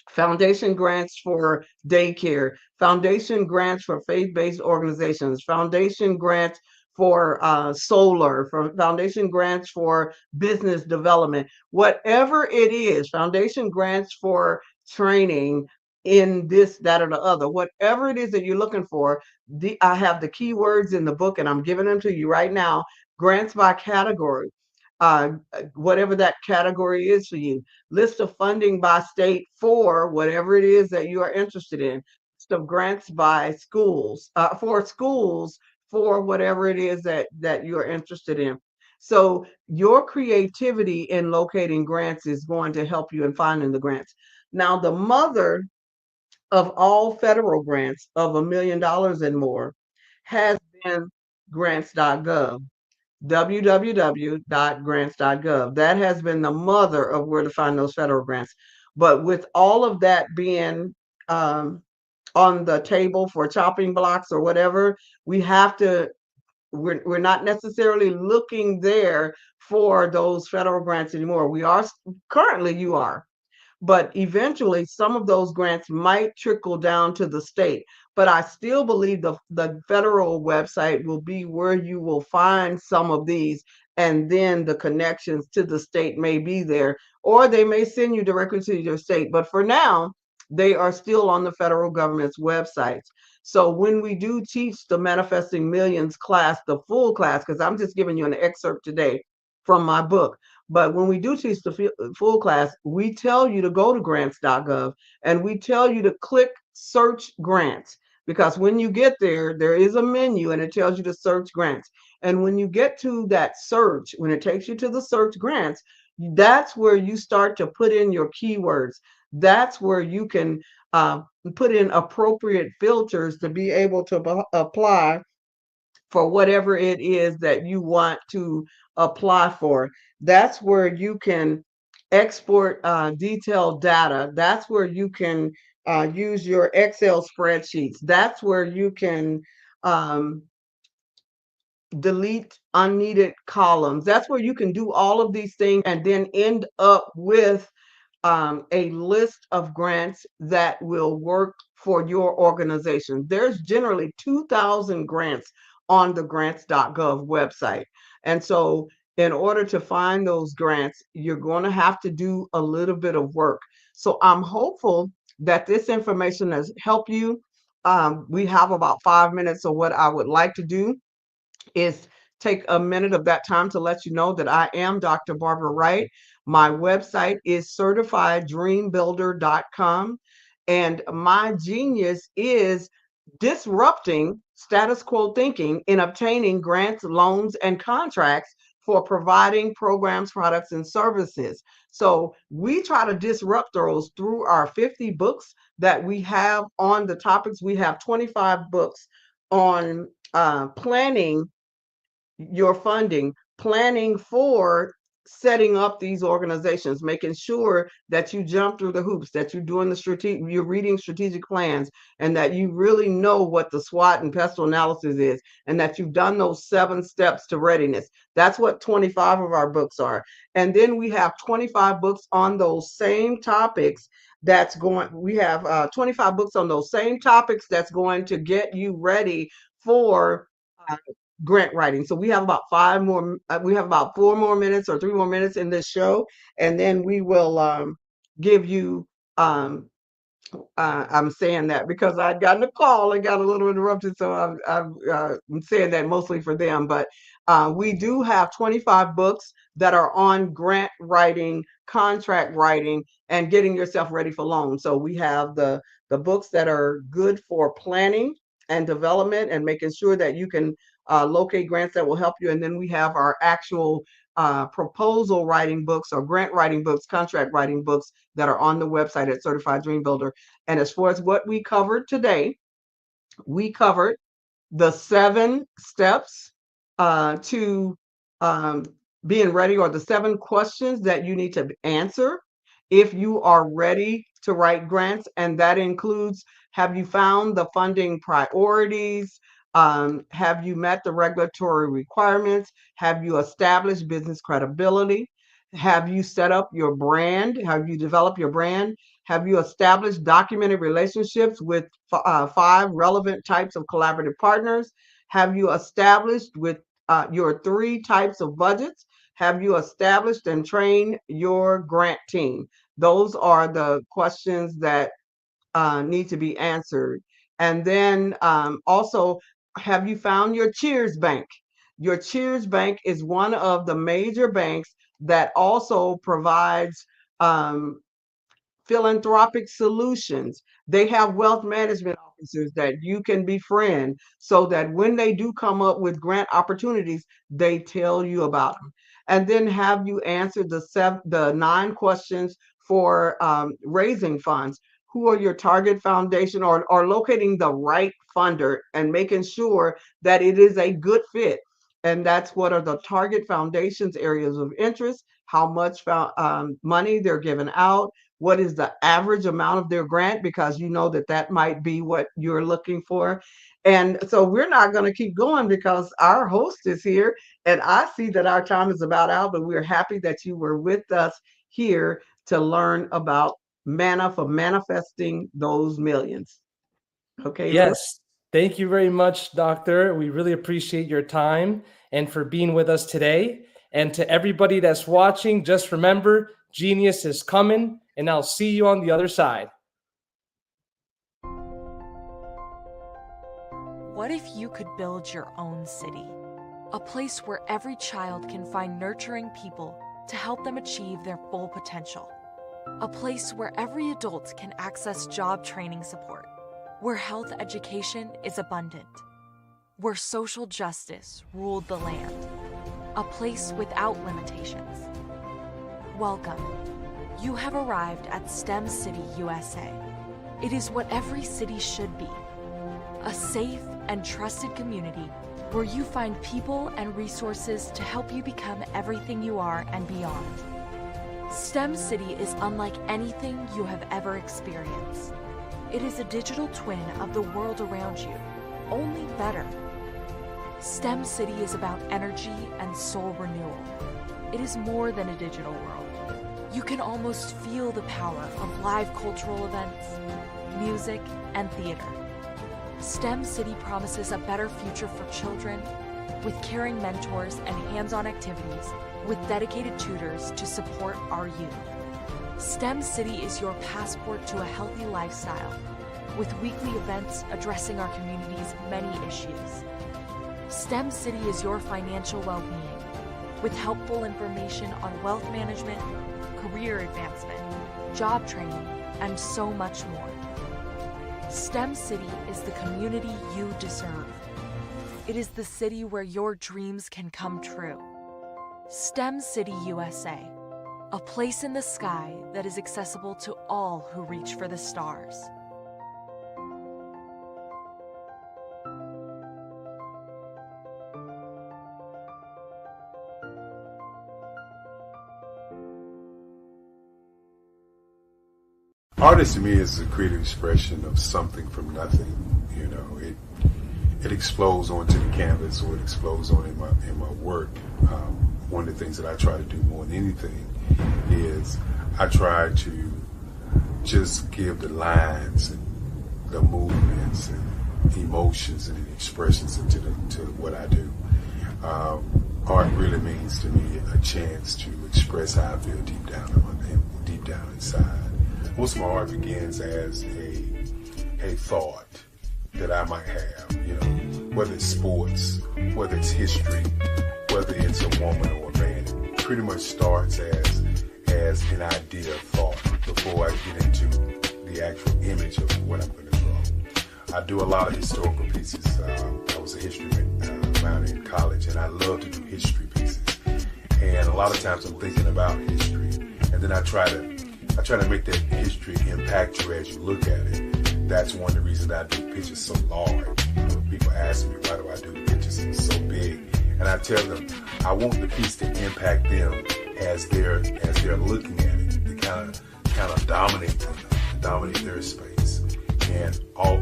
Foundation grants for daycare, foundation grants for faith-based organizations, foundation grants for solar, for foundation grants for business development, whatever it is, foundation grants for training in this, that, or the other, whatever it is that you're looking for. I have the keywords in the book and I'm giving them to you right now. Grants by category, whatever that category is for you. List of funding by state for whatever it is that you are interested in. List of grants by schools, for schools, for whatever it is that you are interested in. So your creativity in locating grants is going to help you in finding the grants. Now, the mother of all federal grants of $1 million and more has been grants.gov. www.grants.gov. That has been the mother of where to find those federal grants. But with all of that being on the table for chopping blocks or whatever, we're not necessarily looking there for those federal grants anymore. We are currently, you are. But eventually, some of those grants might trickle down to the state. But I still believe the federal website will be where you will find some of these, and then the connections to the state may be there, or they may send you directly to your state. But for now, they are still on the federal government's websites. So when we do teach the Manifesting Millions class, the full class, because I'm just giving you an excerpt today from my book, but when we do teach the full class, we tell you to go to grants.gov and we tell you to click search grants, because when you get there, there is a menu and it tells you to search grants. And when you get to that search, when it takes you to the search grants, that's where you start to put in your keywords. That's where you can put in appropriate filters to be able to apply for whatever it is that you want to apply for. That's where you can export detailed data. That's where you can use your Excel spreadsheets. That's where you can delete unneeded columns. That's where you can do all of these things and then end up with a list of grants that will work for your organization. There's generally 2,000 grants on the grants.gov website. And so in order to find those grants, you're going to have to do a little bit of work. So I'm hopeful that this information has helped you. We have about 5 minutes. So what I would like to do is take a minute of that time to let you know that I am Dr. Barbara Wright. My website is certifieddreambuilder.com, and my genius is disrupting status quo thinking in obtaining grants, loans, and contracts for providing programs, products, and services. So we try to disrupt those through our 50 books that we have on the topics. We have 25 books on planning your funding, planning for setting up these organizations, making sure that you jump through the hoops, that you're doing you're reading strategic plans, and that you really know what the SWOT and pestle analysis is, and that you've done those 7 steps to readiness. That's what 25 of our books are. And then we have 25 books on those same topics we have 25 books on those same topics that's going to get you ready for grant writing. So we have about 4 more minutes or 3 more minutes in this show, and then we will give you I'm saying that because I'd gotten a call and got a little interrupted, so I'm saying that mostly for them. But we do have 25 books that are on grant writing, contract writing, and getting yourself ready for loans. So we have the books that are good for planning and development and making sure that you can locate grants that will help you. And then we have our actual proposal writing books or grant writing books, contract writing books that are on the website at Certified Dream Builder. And as far as what we covered today, we covered the 7 steps to being ready, or the 7 questions that you need to answer if you are ready to write grants. And that includes, have you found the funding priorities? Have you met the regulatory requirements? Have you established business credibility? Have you set up your brand? Have you developed your brand? Have you established documented relationships with 5 relevant types of collaborative partners? Have you established with your 3 types of budgets? Have you established and trained your grant team? Those are the questions that need to be answered. And then also, have you found your Cheers Bank? Your Cheers Bank is one of the major banks that also provides philanthropic solutions. They have wealth management officers that you can befriend so that when they do come up with grant opportunities, they tell you about them. And then have you answered the 9 questions for raising funds? Who are your target foundation, or locating the right funder and making sure that it is a good fit. And that's what are the target foundations areas of interest, how much money they're giving out, what is the average amount of their grant, because you know that might be what you're looking for. And so we're not going to keep going because our host is here, and I see that our time is about out, but we're happy that you were with us here to learn about manna for manifesting those millions. Okay. Yes. Lewis? Thank you very much, Doctor. We really appreciate your time and for being with us today. And to everybody that's watching, just remember, genius is coming, and I'll see you on the other side. What if you could build your own city? A place where every child can find nurturing people to help them achieve their full potential. A place where every adult can access job training support, where health education is abundant, where social justice ruled the land. A place without limitations. Welcome. You have arrived at STEM City USA. It is what every city should be. A safe and trusted community where you find people and resources to help you become everything you are and beyond. STEM City is unlike anything you have ever experienced. It is a digital twin of the world around you, only better. STEM City is about energy and soul renewal. It is more than a digital world. You can almost feel the power of live cultural events, music, and theater. STEM City promises a better future for children with caring mentors and hands-on activities with dedicated tutors to support our youth. STEM City is your passport to a healthy lifestyle with weekly events addressing our community's many issues. STEM City is your financial well-being with helpful information on wealth management, career advancement, job training, and so much more. STEM City is the community you deserve. It is the city where your dreams can come true. STEM City USA, a place in the sky that is accessible to all who reach for the stars. Artist to me is a creative expression of something from nothing. You know, it explodes onto the canvas, or it explodes on in my work. One of the things that I try to do more than anything is I try to just give the lines and the movements and emotions and the expressions to what I do. Art really means to me a chance to express how I feel deep down inside. Most of my art begins as a thought that I might have, you know, whether it's sports, whether it's history, whether it's a woman or a man. It pretty much starts as an idea of thought before I get into the actual image of what I'm going to draw. I do a lot of historical pieces. I was a history minor in college, and I love to do history pieces. And a lot of times I'm thinking about history, and then I try to make that history impact you as you look at it. That's one of the reasons I do pictures so large. People ask me, why do I do pictures so big? And I tell them, I want the piece to impact them as they're looking at it, to kind of dominate them, dominate their space. And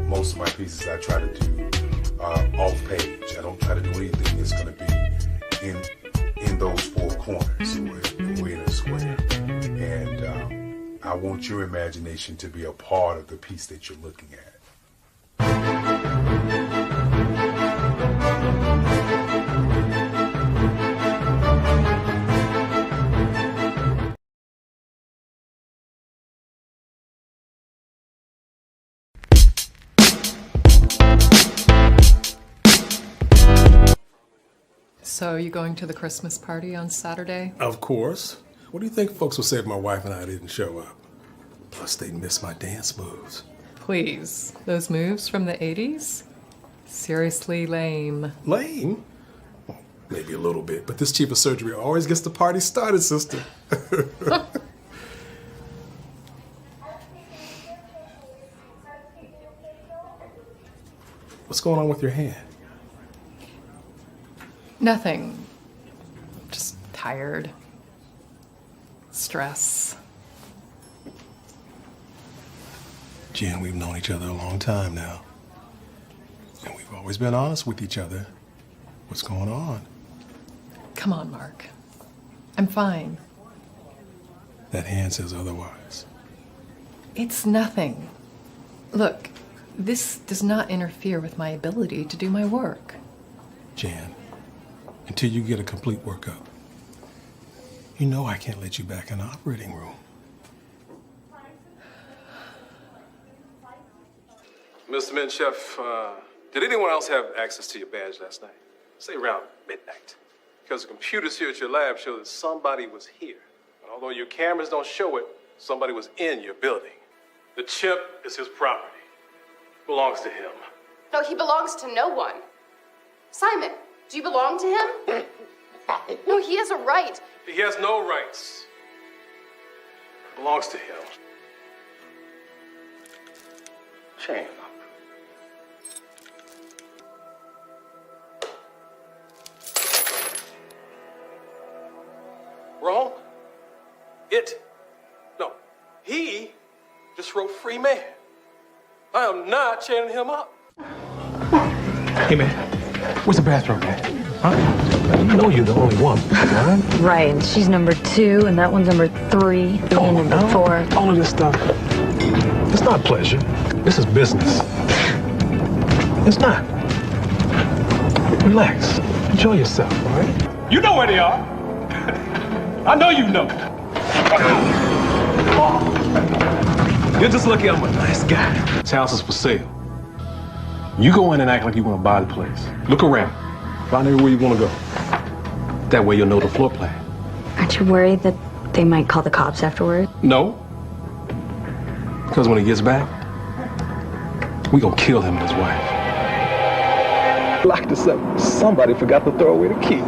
most of my pieces I try to do off page. I don't try to do anything that's going to be in those four corners or in a square. And I want your imagination to be a part of the piece that you're looking at. So, you going to the Christmas party on Saturday? Of course. What do you think folks will say if my wife and I didn't show up? Plus, they'd miss my dance moves. Please. Those moves from the 80s? Seriously lame. Lame? Well, maybe a little bit, but this chief of surgery always gets the party started, sister. What's going on with your hand? Nothing. Just tired. Stress. Jen, we've known each other a long time now. And we've always been honest with each other. What's going on? Come on, Mark. I'm fine. That hand says otherwise. It's nothing. Look, this does not interfere with my ability to do my work. Jan, until you get a complete workup, you know I can't let you back in the operating room. Mr. Menchef, did anyone else have access to your badge last night? Say around midnight. Because the computers here at your lab show that somebody was here. And although your cameras don't show it, somebody was in your building. The chip is his property. Belongs to him. No, he belongs to no one. Simon, do you belong to him? No, he has a right. He has no rights. It belongs to him. Shame. Wrong? He just wrote free man. I am not chaining him up. Hey, man, where's the bathroom, man? Huh? You know you're the only one, right? Right, and she's number 2, and that one's number 3, and number 4. All of this stuff, it's not pleasure. This is business. It's not. Relax. Enjoy yourself, all right? You know where they are. I know you know. You're just lucky I'm a nice guy. This house is for sale. You go in and act like you want to buy the place. Look around. Find out where you want to go. That way you'll know the floor plan. Aren't you worried that they might call the cops afterward? No. Because when he gets back, we gonna kill him and his wife. Locked us up. Somebody forgot to throw away the key.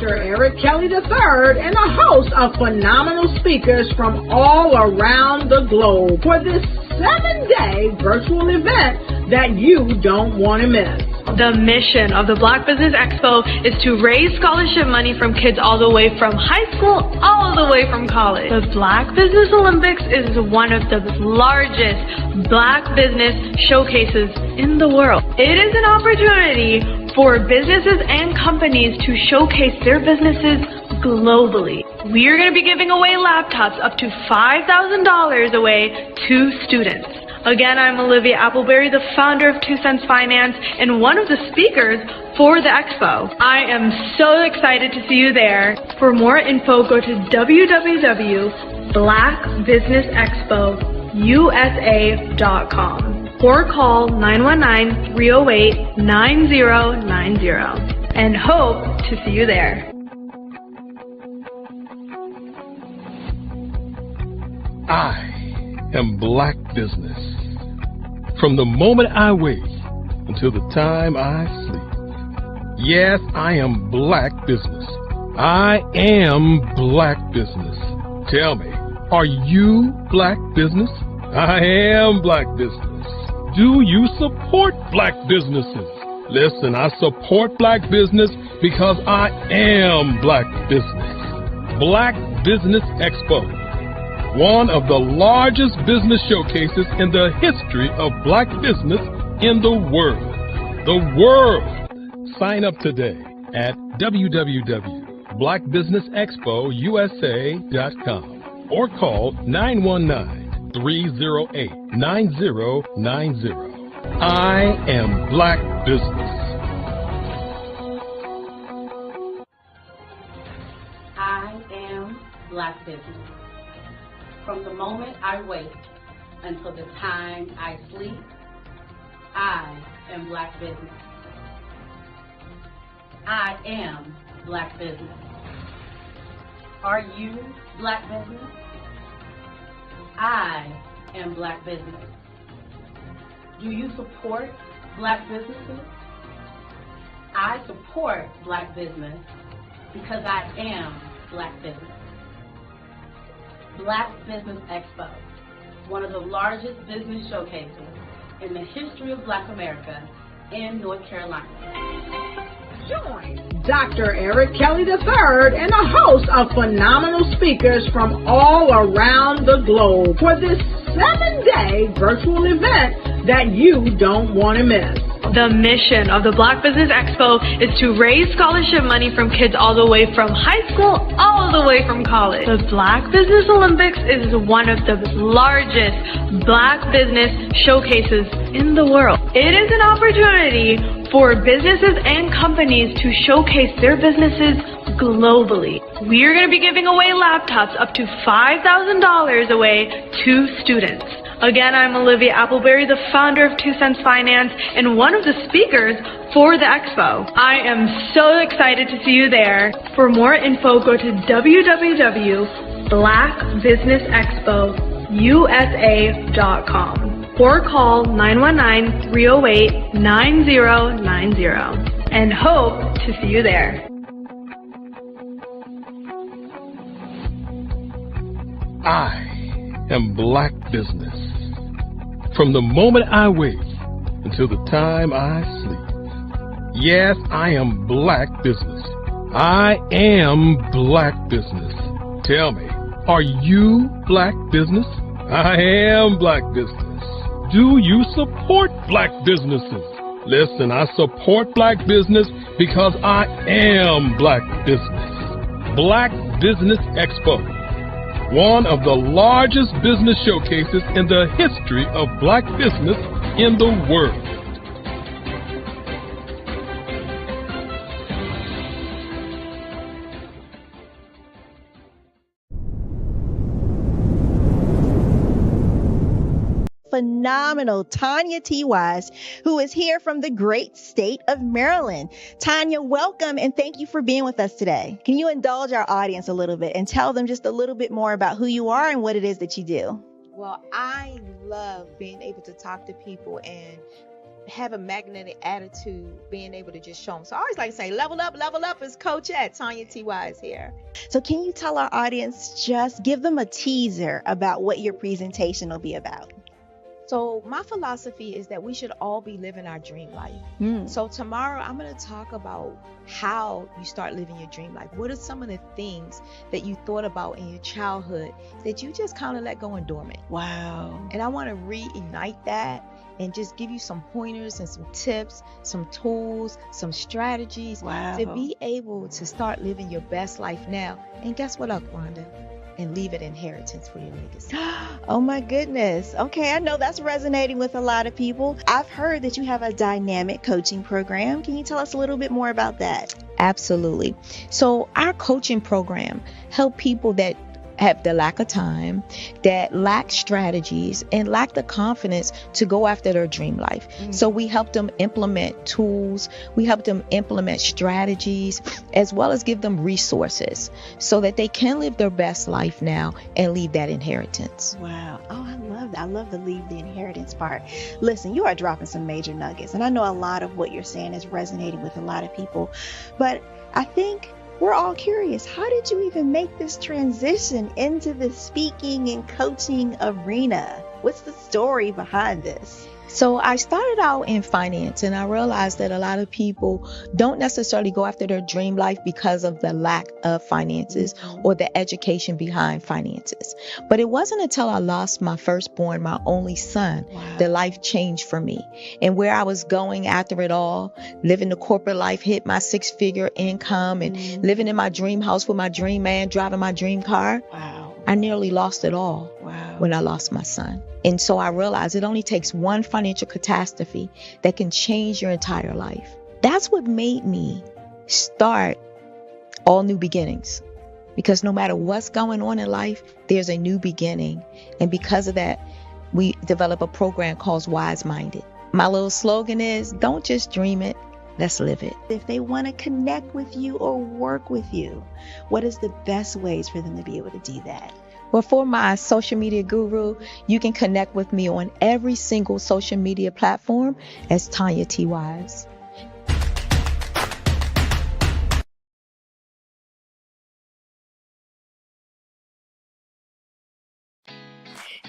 Dr. Eric Kelly III and a host of phenomenal speakers from all around the globe for this 7-day virtual event that you don't want to miss. The mission of the Black Business Expo is to raise scholarship money from kids all the way from high school, all the way from college. The Black Business Olympics is one of the largest Black business showcases in the world. It is an opportunity for businesses and companies to showcase their businesses globally. We are going to be giving away laptops up to $5,000 away to students. Again, I'm Olivia Appleberry, the founder of 2 Cents Finance and one of the speakers for the expo. I am so excited to see you there. For more info, go to www.blackbusinessexpousa.com or call 919-308-9090 and hope to see you there. I am Black Business. From the moment I wake until the time I sleep. Yes, I am Black Business. I am Black Business. Tell me, are you Black Business? I am Black Business. Do you support Black businesses? Listen, I support Black business because I am Black Business. Black Business Expo. One of the largest business showcases in the history of Black business in the world. The world! Sign up today at www.blackbusinessexpousa.com or call 919-308-9090. I am Black Business. I am Black Business. From the moment I wake until the time I sleep, I am Black Business. I am Black Business. Are you Black Business? I am Black Business. Do you support Black businesses? I support Black business because I am Black Business. Black Business Expo, one of the largest business showcases in the history of Black America in North Carolina. Join Dr. Eric Kelly III and a host of phenomenal speakers from all around the globe for this 7-day virtual event that you don't want to miss. The mission of the Black Business Expo is to raise scholarship money from kids all the way from high school, all the way from college. The Black Business Olympics is one of the largest Black business showcases in the world. It is an opportunity for businesses and companies to showcase their businesses globally. We are going to be giving away laptops up to $5,000 away to students. Again, I'm Olivia Appleberry, the founder of 2 Cents Finance and one of the speakers for the expo. I am so excited to see you there. For more info, go to www.blackbusinessexpousa.com or call 919-308-9090 and hope to see you there. I am Black Business. From the moment I wake until the time I sleep. Yes, I am Black Business. I am Black Business. Tell me, are you Black Business? I am Black Business. Do you support Black businesses? Listen, I support Black business because I am Black Business. Black Business Expo. One of the largest business showcases in the history of Black business in the world. Phenomenal Tanya T. Wise, who is here from the great state of Maryland. Tanya, welcome and thank you for being with us today. Can you indulge our audience a little bit and tell them just a little bit more about who you are and what it is that you do? Well, I love being able to talk to people and have a magnetic attitude, being able to just show them. So I always like to say, level up is Coach at Tanya T.Y. is here. So can you tell our audience, just give them a teaser about what your presentation will be about? So my philosophy is that we should all be living our dream life. So tomorrow I'm going to talk about how you start living your dream life. What are some of the things that you thought about in your childhood that you just kind of let go and dormant? Wow. And I want to reignite that and just give you some pointers and some tips, some tools, some strategies to be able to start living your best life now. And guess what, Rhonda? And leave it inheritance for your legacy. Oh my goodness. Okay, I know that's resonating with a lot of people. I've heard that you have a dynamic coaching program. Can you tell us a little bit more about that? Absolutely. So our coaching program help people that have the lack of time, that lack strategies, and lack the confidence to go after their dream life. So we help them implement tools, we help them implement strategies, as well as give them resources so that they can live their best life now and leave that inheritance. Wow. Oh, I love that. I love the leave the inheritance part. Listen, you are dropping some major nuggets, and I know a lot of what you're saying is resonating with a lot of people, but I think we're all curious. How did you even make this transition into the speaking and coaching arena? What's the story behind this? So I started out in finance, and I realized that a lot of people don't necessarily go after their dream life because of the lack of finances or the education behind finances. But it wasn't until I lost my firstborn, my only son, that life changed for me. And where I was going after it all, living the corporate life, hit my 6-figure income and living in my dream house with my dream man, driving my dream car. I nearly lost it all when I lost my son. And so I realized it only takes one financial catastrophe that can change your entire life. That's what made me start All New Beginnings. Because no matter what's going on in life, there's a new beginning. And because of that, we develop a program called Wise Minded. My little slogan is, don't just dream it, let's live it. If they want to connect with you or work with you, what is the best ways for them to be able to do that? Well, for my social media guru, you can connect with me on every single social media platform as Tanya T. Wise.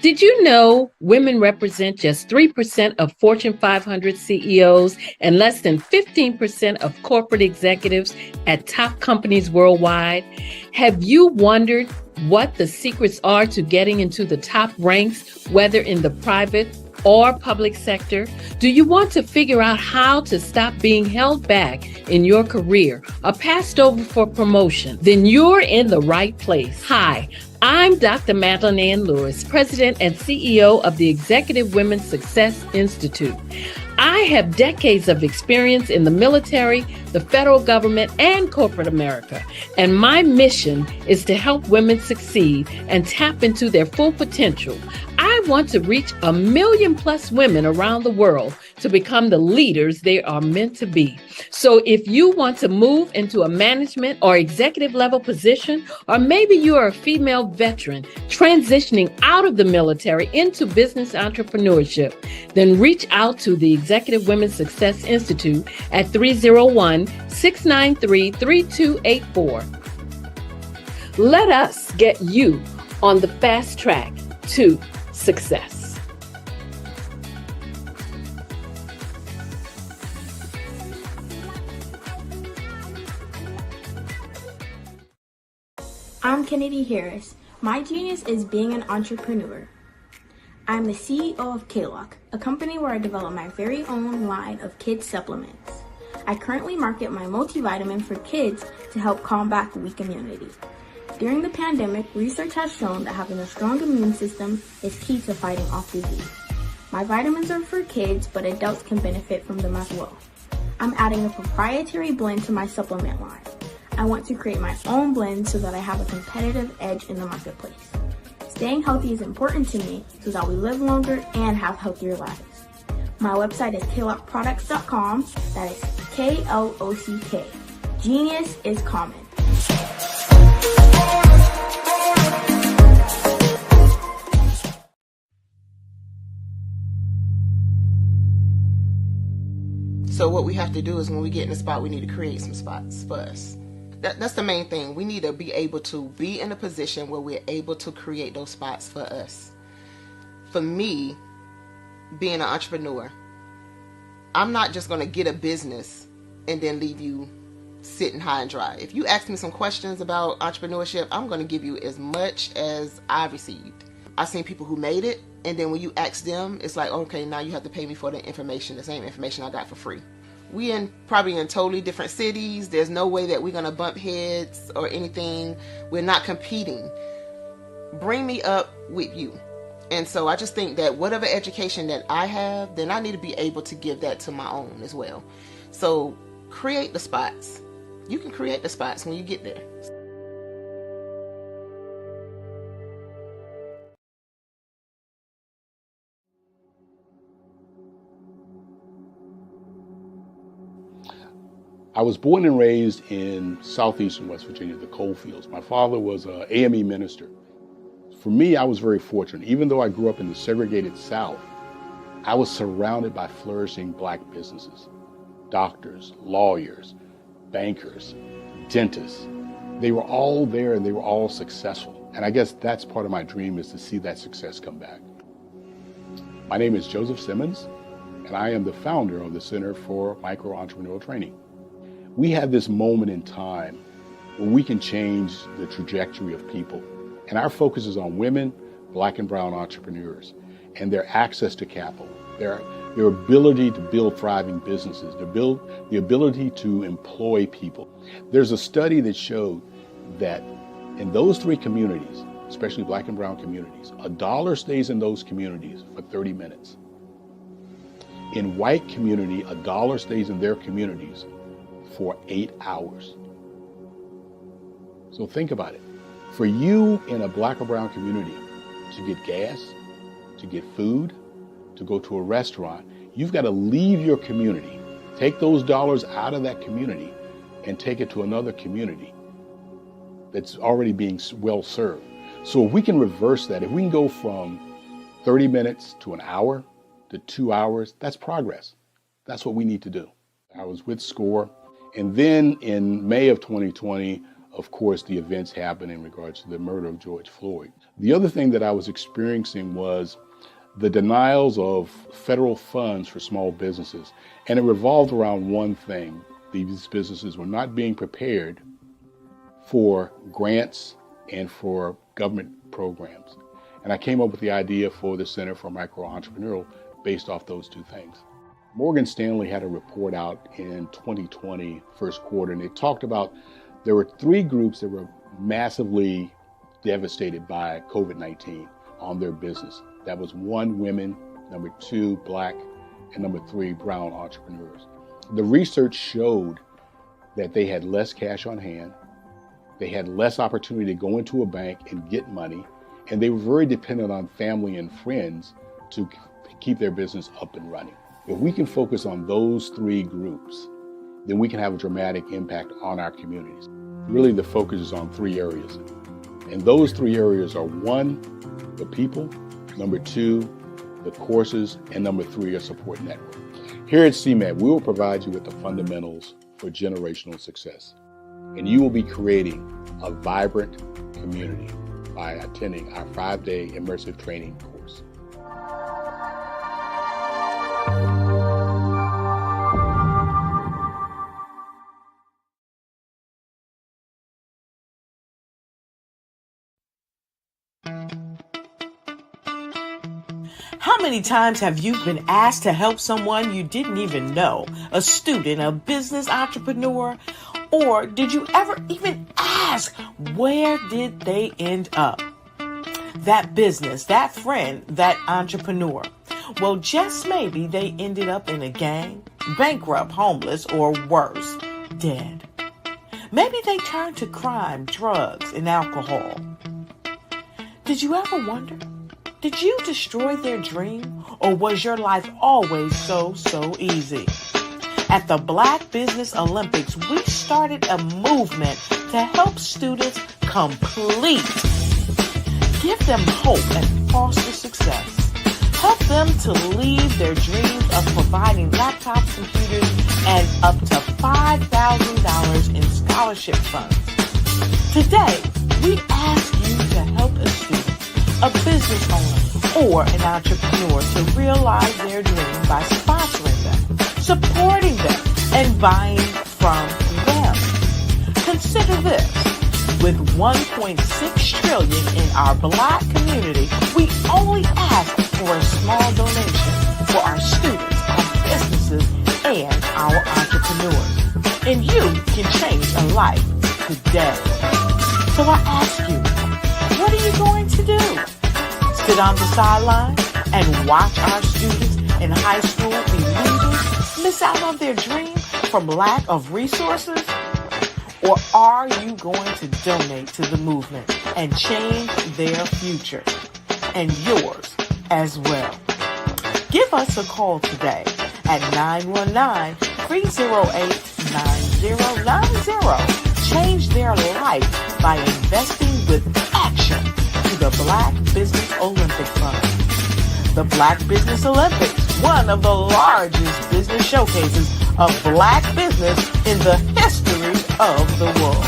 Did you know women represent just 3% of Fortune 500 CEOs and less than 15% of corporate executives at top companies worldwide? Have you wondered what the secrets are to getting into the top ranks, whether in the private or public sector? Do you want to figure out how to stop being held back in your career or passed over for promotion? Then you're in the right place. Hi, I'm Dr. Madeline Ann Lewis, President and CEO of the Executive Women's Success Institute. I have decades of experience in the military, the federal government, and corporate America. And my mission is to help women succeed and tap into their full potential. I want to reach 1 million+ women around the world to become the leaders they are meant to be. So if you want to move into a management or executive level position, or maybe you are a female veteran transitioning out of the military into business entrepreneurship, then reach out to the Executive Women's Success Institute at 301-693-3284. Let us get you on the fast track to success. I'm Kennedy Harris. My genius is being an entrepreneur. I'm the CEO of K-Lock, a company where I develop my very own line of kids supplements. I currently market my multivitamin for kids to help combat weak immunity. During the pandemic, research has shown that having a strong immune system is key to fighting off disease. My vitamins are for kids, but adults can benefit from them as well. I'm adding a proprietary blend to my supplement line. I want to create my own blend so that I have a competitive edge in the marketplace. Staying healthy is important to me so that we live longer and have healthier lives. My website is klockproducts.com. That is K-L-O-C-K. Genius is common. So what we have to do is when we get in the spot, we need to create some spots for us. That's the main thing. We need to be able to be in a position where we're able to create those spots for us. For me, being an entrepreneur, I'm not just going to get a business and then leave you sitting high and dry. If you ask me some questions about entrepreneurship, I'm going to give you as much as I received. I've seen people who made it, and then when you ask them, it's like, okay, now you have to pay me for the information, the same information I got for free. We probably in totally different cities. There's no way that we're going to bump heads or anything. We're not competing. Bring me up with you. And so I just think that whatever education that I have, then I need to be able to give that to my own as well. So create the spots. You can create the spots when you get there. I was born and raised in southeastern West Virginia, the coal fields. My father was an AME minister. For me, I was very fortunate. Even though I grew up in the segregated South, I was surrounded by flourishing Black businesses, doctors, lawyers, bankers, dentists. They were all there and they were all successful. And I guess that's part of my dream, is to see that success come back. My name is Joseph Simmons, and I am the founder of the Center for Micro-Entrepreneurial Training. We have this moment in time where we can change the trajectory of people. And our focus is on women, Black and brown entrepreneurs, and their access to capital, their ability to build thriving businesses, the ability to employ people. There's a study that showed that in those three communities, especially Black and brown communities, $1 stays in those communities for 30 minutes. In white community, $1 stays in their communities for 8 hours. So think about it. For you in a Black or brown community to get gas, to get food, to go to a restaurant, you've got to leave your community, take those dollars out of that community and take it to another community that's already being well served. So if we can reverse that, if we can go from 30 minutes to an hour to 2 hours, that's progress. That's what we need to do. I was with SCORE. And then in May of 2020, of course, the events happened in regards to the murder of George Floyd. The other thing that I was experiencing was the denials of federal funds for small businesses. And it revolved around one thing. These businesses were not being prepared for grants and for government programs. And I came up with the idea for the Center for Micro-Entrepreneurial based off those two things. Morgan Stanley had a report out in 2020, first quarter, and it talked about there were 3 groups that were massively devastated by COVID-19 on their business. That was 1, women, number 2, Black, and number 3, brown entrepreneurs. The research showed that they had less cash on hand, they had less opportunity to go into a bank and get money, and they were very dependent on family and friends to keep their business up and running. If we can focus on those 3 groups, then we can have a dramatic impact on our communities. Really, the focus is on 3 areas. And those 3 areas are 1, the people, number 2, the courses, and number 3, a support network. Here at CMAT, we will provide you with the fundamentals for generational success. And you will be creating a vibrant community by attending our 5-day immersive training course. How many times have you been asked to help someone you didn't even know, a student, a business entrepreneur, or did you ever even ask, where did they end up? That business, that friend, that entrepreneur. Well, just maybe they ended up in a gang, bankrupt, homeless, or worse, dead. Maybe they turned to crime, drugs, and alcohol. Did you ever wonder? Did you destroy their dream, or was your life always so easy? At the Black Business Olympics, we started a movement to help students complete. Give them hope and foster success. Help them to leave their dreams of providing laptops, computers, and up to $5,000 in scholarship funds. Today, we ask you to help a student, a business owner, or an entrepreneur to realize their dream by sponsoring them, supporting them, and buying from them. Consider this. With $1.6 trillion in our Black community, we only ask for a small donation for our students, our businesses, and our entrepreneurs. And you can change a life today. So I ask you, what are you going to do? Sit on the sideline and watch our students in high school be losers, miss out on their dream from lack of resources? Or are you going to donate to the movement and change their future and yours as well? Give us a call today at 919-308-9090. Change their life by investing with action to the Black Business Olympic Fund. The Black Business Olympics, one of the largest business showcases of Black business in the history of the world.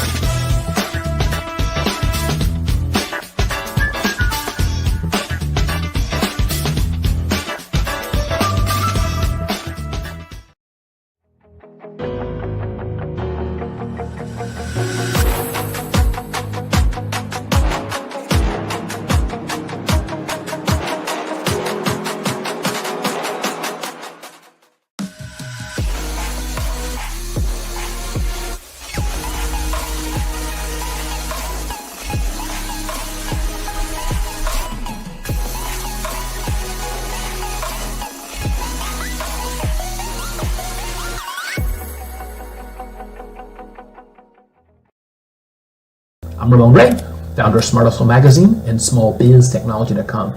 I'm Ramon Ray, founder of Smart Hustle Magazine and smallbiztechnology.com.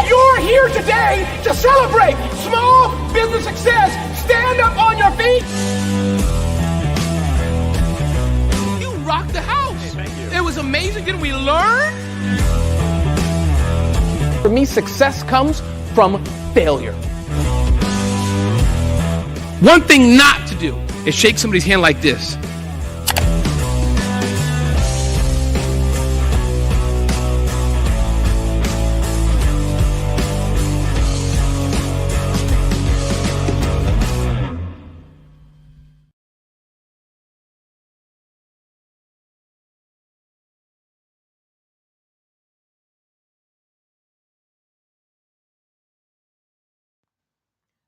You're here today to celebrate small business success. Stand up on your feet. You rocked the house. It was amazing. Didn't we learn? For me, success comes from failure. One thing not to do is shake somebody's hand like this.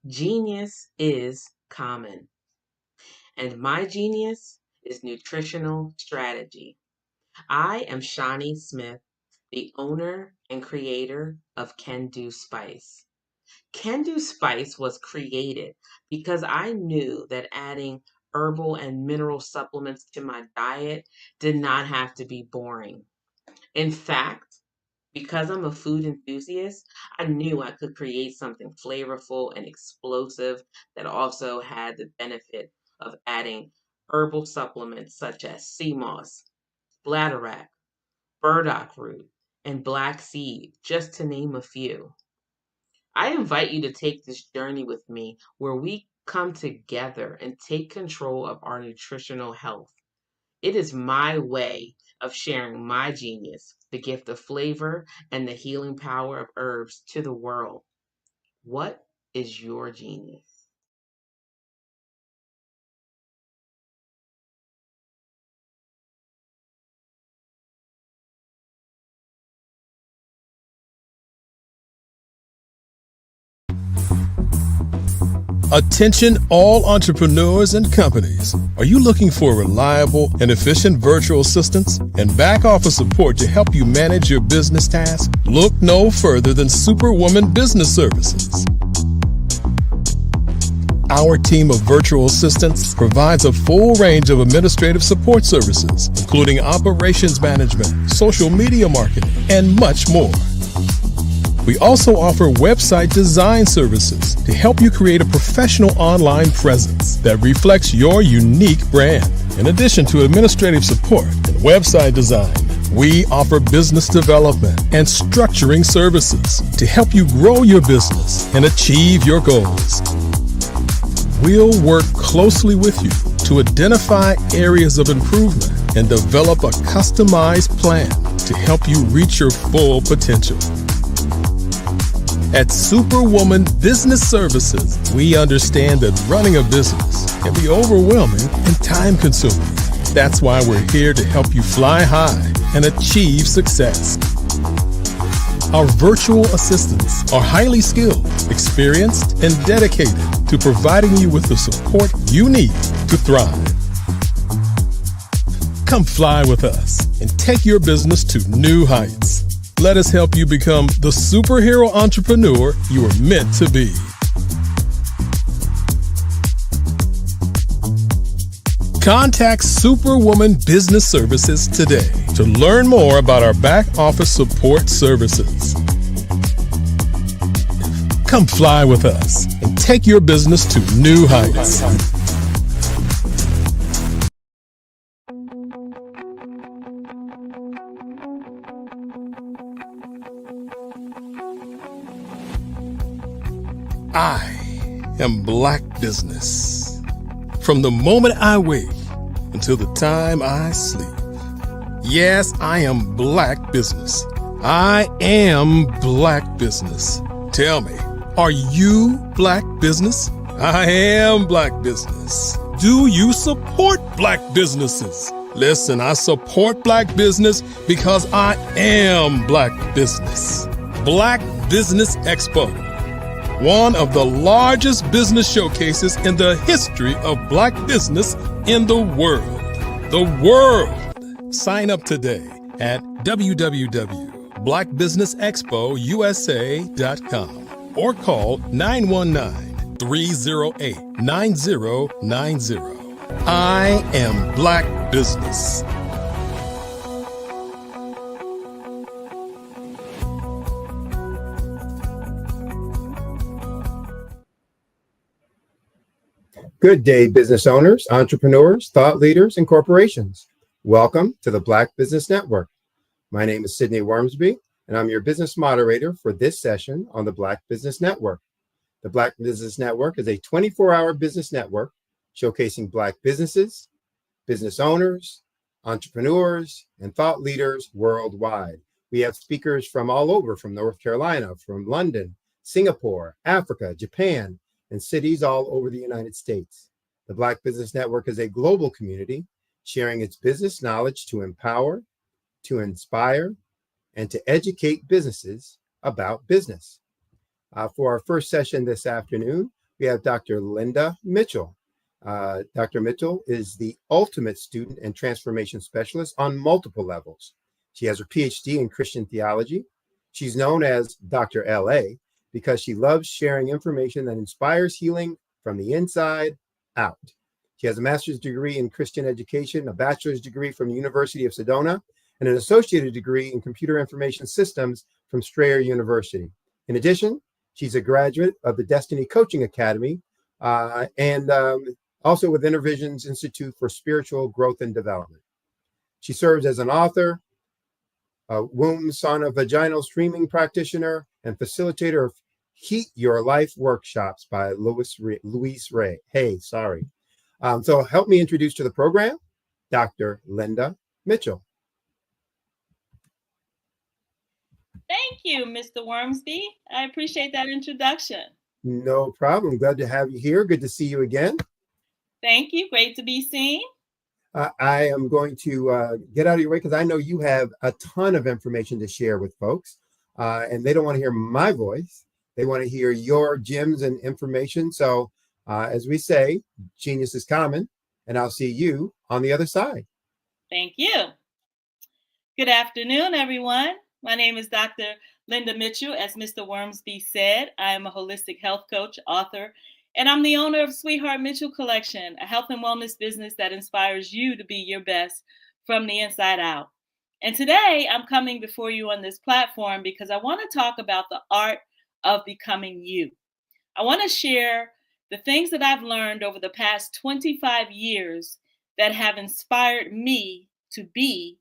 Genius is common, and my genius is nutritional strategy. I am Shawnee Smith, the owner and creator of Can Do Spice. Can Do Spice was created because I knew that adding herbal and mineral supplements to my diet did not have to be boring. In fact, because I'm a food enthusiast, I knew I could create something flavorful and explosive that also had the benefit of adding herbal supplements such as sea moss, bladderwrack, burdock root, and black seed, just to name a few. I invite you to take this journey with me where we come together and take control of our nutritional health. It is my way of sharing my genius, the gift of flavor and the healing power of herbs to the world. What is your genius? Attention all entrepreneurs and companies. Are you looking for reliable and efficient virtual assistants and back office support to help you manage your business tasks? Look no further than Superwoman Business Services. Our team of virtual assistants provides a full range of administrative support services, including operations management, social media marketing, and much more. We also offer website design services to help you create a professional online presence that reflects your unique brand. In addition to administrative support and website design, we offer business development and structuring services to help you grow your business and achieve your goals. We'll work closely with you to identify areas of improvement and develop a customized plan to help you reach your full potential. At Superwoman Business Services, we understand that running a business can be overwhelming and time-consuming. That's why we're here to help you fly high and achieve success. Our virtual assistants are highly skilled, experienced, and dedicated to providing you with the support you need to thrive. Come fly with us and take your business to new heights. Let us help you become the superhero entrepreneur you are meant to be. Contact Superwoman Business Services today to learn more about our back office support services. Come fly with us and take your business to new heights. I am Black Business. From the moment I wake until the time I sleep. Yes, I am Black Business. I am Black Business. Tell me, are you Black Business? I am Black Business. Do you support Black businesses? Listen, I support Black business because I am Black Business. Black Business Expo. One of the largest business showcases in the history of Black business in the world. The world! Sign up today at www.blackbusinessexpousa.com or call 919-308-9090. I am Black Business. Good day, business owners, entrepreneurs, thought leaders, and corporations. Welcome to the Black Business Network. My name is Sidney Wormsby, and I'm your business moderator for this session on the Black Business Network. The Black Business Network is a 24-hour business network showcasing Black businesses, business owners, entrepreneurs, and thought leaders worldwide. We have speakers from all over, from North Carolina, from London, Singapore, Africa, Japan, and cities all over the United States. The Black Business Network is a global community sharing its business knowledge to empower, to inspire, and to educate businesses about business. For our first session this afternoon, we have Dr. Linda Mitchell. Dr. Mitchell is the ultimate student and transformation specialist on multiple levels. She has her PhD in Christian theology. She's known as Dr. LA because she loves sharing information that inspires healing from the inside out. She has a master's degree in Christian education, a bachelor's degree from the University of Sedona, and an associated degree in computer information systems from Strayer University. In addition, she's a graduate of the Destiny Coaching Academy and also with Intervision's Institute for Spiritual Growth and Development. She serves as an author, a womb, sauna, vaginal streaming practitioner, and facilitator of Heat Your Life workshops by Louise Ray. So help me introduce to the program, Dr. Linda Mitchell. Thank you, Mr. Wormsby. I appreciate that introduction. No problem. Glad to have you here. Good to see you again. Thank you. Great to be seen. I am going to get out of your way because I know you have a ton of information to share with folks, and they don't want to hear my voice. They want to hear your gems and information. So as we say, genius is common, and I'll see you on the other side. Thank you. Good afternoon, everyone. My name is Dr. Linda Mitchell. As Mr. Wormsby said, I am a holistic health coach, author, and I'm the owner of Sweetheart Mitchell Collection, a health and wellness business that inspires you to be your best from the inside out. And today I'm coming before you on this platform because I want to talk about the art of becoming you. I want to share the things that I've learned over the past 25 years that have inspired me to be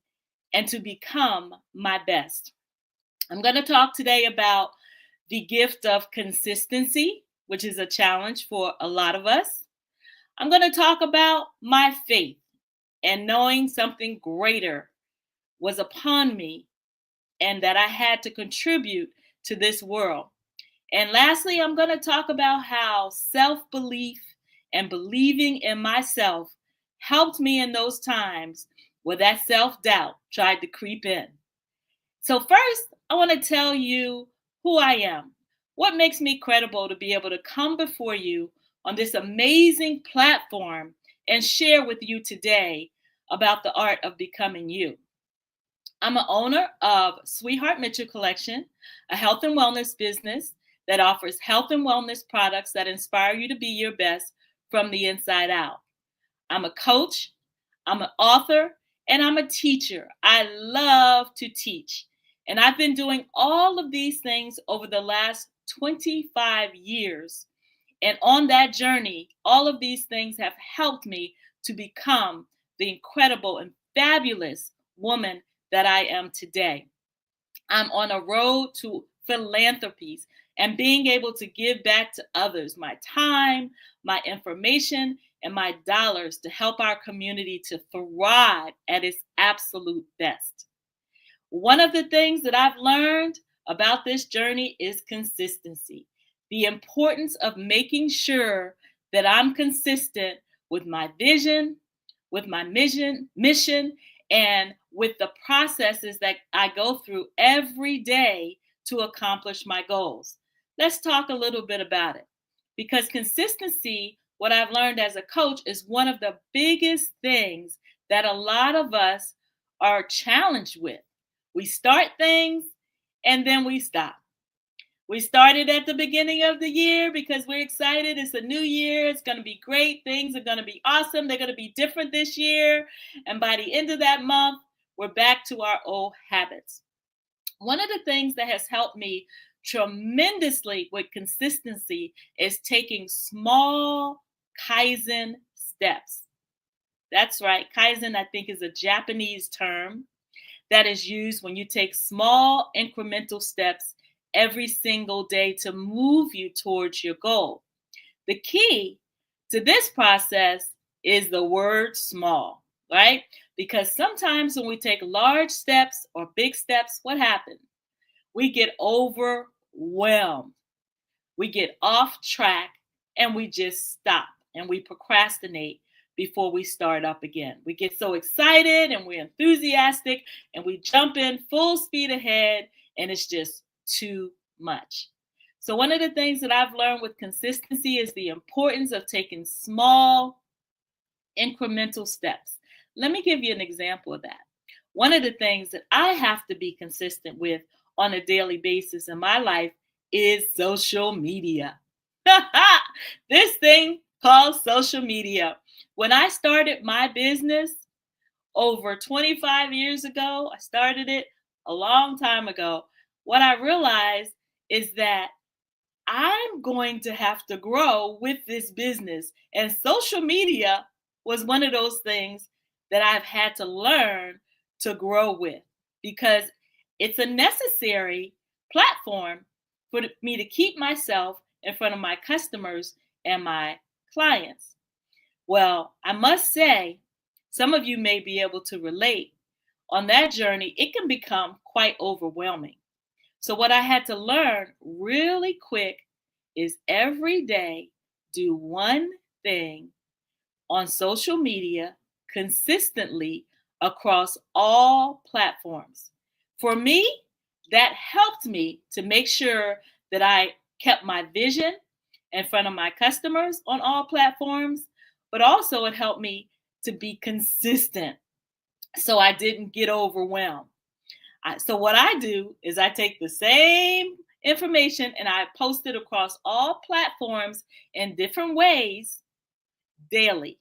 and to become my best. I'm going to talk today about the gift of consistency, which is a challenge for a lot of us. I'm going to talk about my faith and knowing something greater was upon me and that I had to contribute to this world. And lastly, I'm going to talk about how self-belief and believing in myself helped me in those times where that self-doubt tried to creep in. So first, I want to tell you who I am, what makes me credible to be able to come before you on this amazing platform and share with you today about the art of becoming you. I'm an owner of Sweetheart Mitchell Collection, a health and wellness business that offers health and wellness products that inspire you to be your best from the inside out. I'm a coach, I'm an author, and I'm a teacher. I love to teach. And I've been doing all of these things over the last 25 years. And on that journey, all of these things have helped me to become the incredible and fabulous woman that I am today. I'm on a road to philanthropies and being able to give back to others my time, my information, and my dollars to help our community to thrive at its absolute best. One of the things that I've learned about this journey is consistency. The importance of making sure that I'm consistent with my vision, with my mission, and with the processes that I go through every day to accomplish my goals. Let's talk a little bit about it. Because consistency, what I've learned as a coach, is one of the biggest things that a lot of us are challenged with. We start things and then we stop. We started at the beginning of the year because we're excited. It's a new year. It's going to be great. Things are going to be awesome. They're going to be different this year. And by the end of that month, we're back to our old habits. One of the things that has helped me tremendously with consistency is taking small Kaizen steps. That's right. Kaizen, I think, is a Japanese term that is used when you take small incremental steps every single day to move you towards your goal. The key to this process is the word small, right? Because sometimes when we take large steps or big steps, what happens? We get overwhelmed. We get off track and we just stop and we procrastinate before we start up again. We get so excited and we're enthusiastic and we jump in full speed ahead and it's just too much. So one of the things that I've learned with consistency is the importance of taking small incremental steps. Let me give you an example of that. One of the things that I have to be consistent with on a daily basis in my life is social media. This thing called social media. When I started my business over 25 years ago, I started it a long time ago. What I realized is that I'm going to have to grow with this business. And social media was one of those things that I've had to learn to grow with because it's a necessary platform for me to keep myself in front of my customers and my clients. Well, I must say, some of you may be able to relate. On that journey, it can become quite overwhelming. So what I had to learn really quick is every day do one thing on social media consistently across all platforms. For me, that helped me to make sure that I kept my vision in front of my customers on all platforms, but also it helped me to be consistent so I didn't get overwhelmed. So what I do is I take the same information and I post it across all platforms in different ways daily.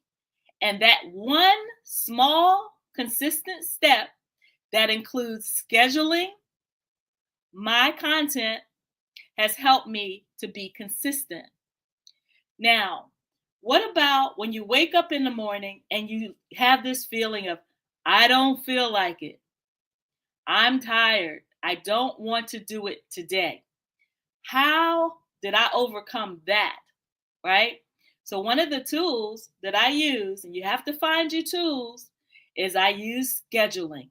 And that one small, consistent step that includes scheduling my content has helped me to be consistent. Now, what about when you wake up in the morning and you have this feeling of, I don't feel like it. I'm tired. I don't want to do it today. How did I overcome that? Right? So one of the tools that I use, and you have to find your tools, is I use scheduling.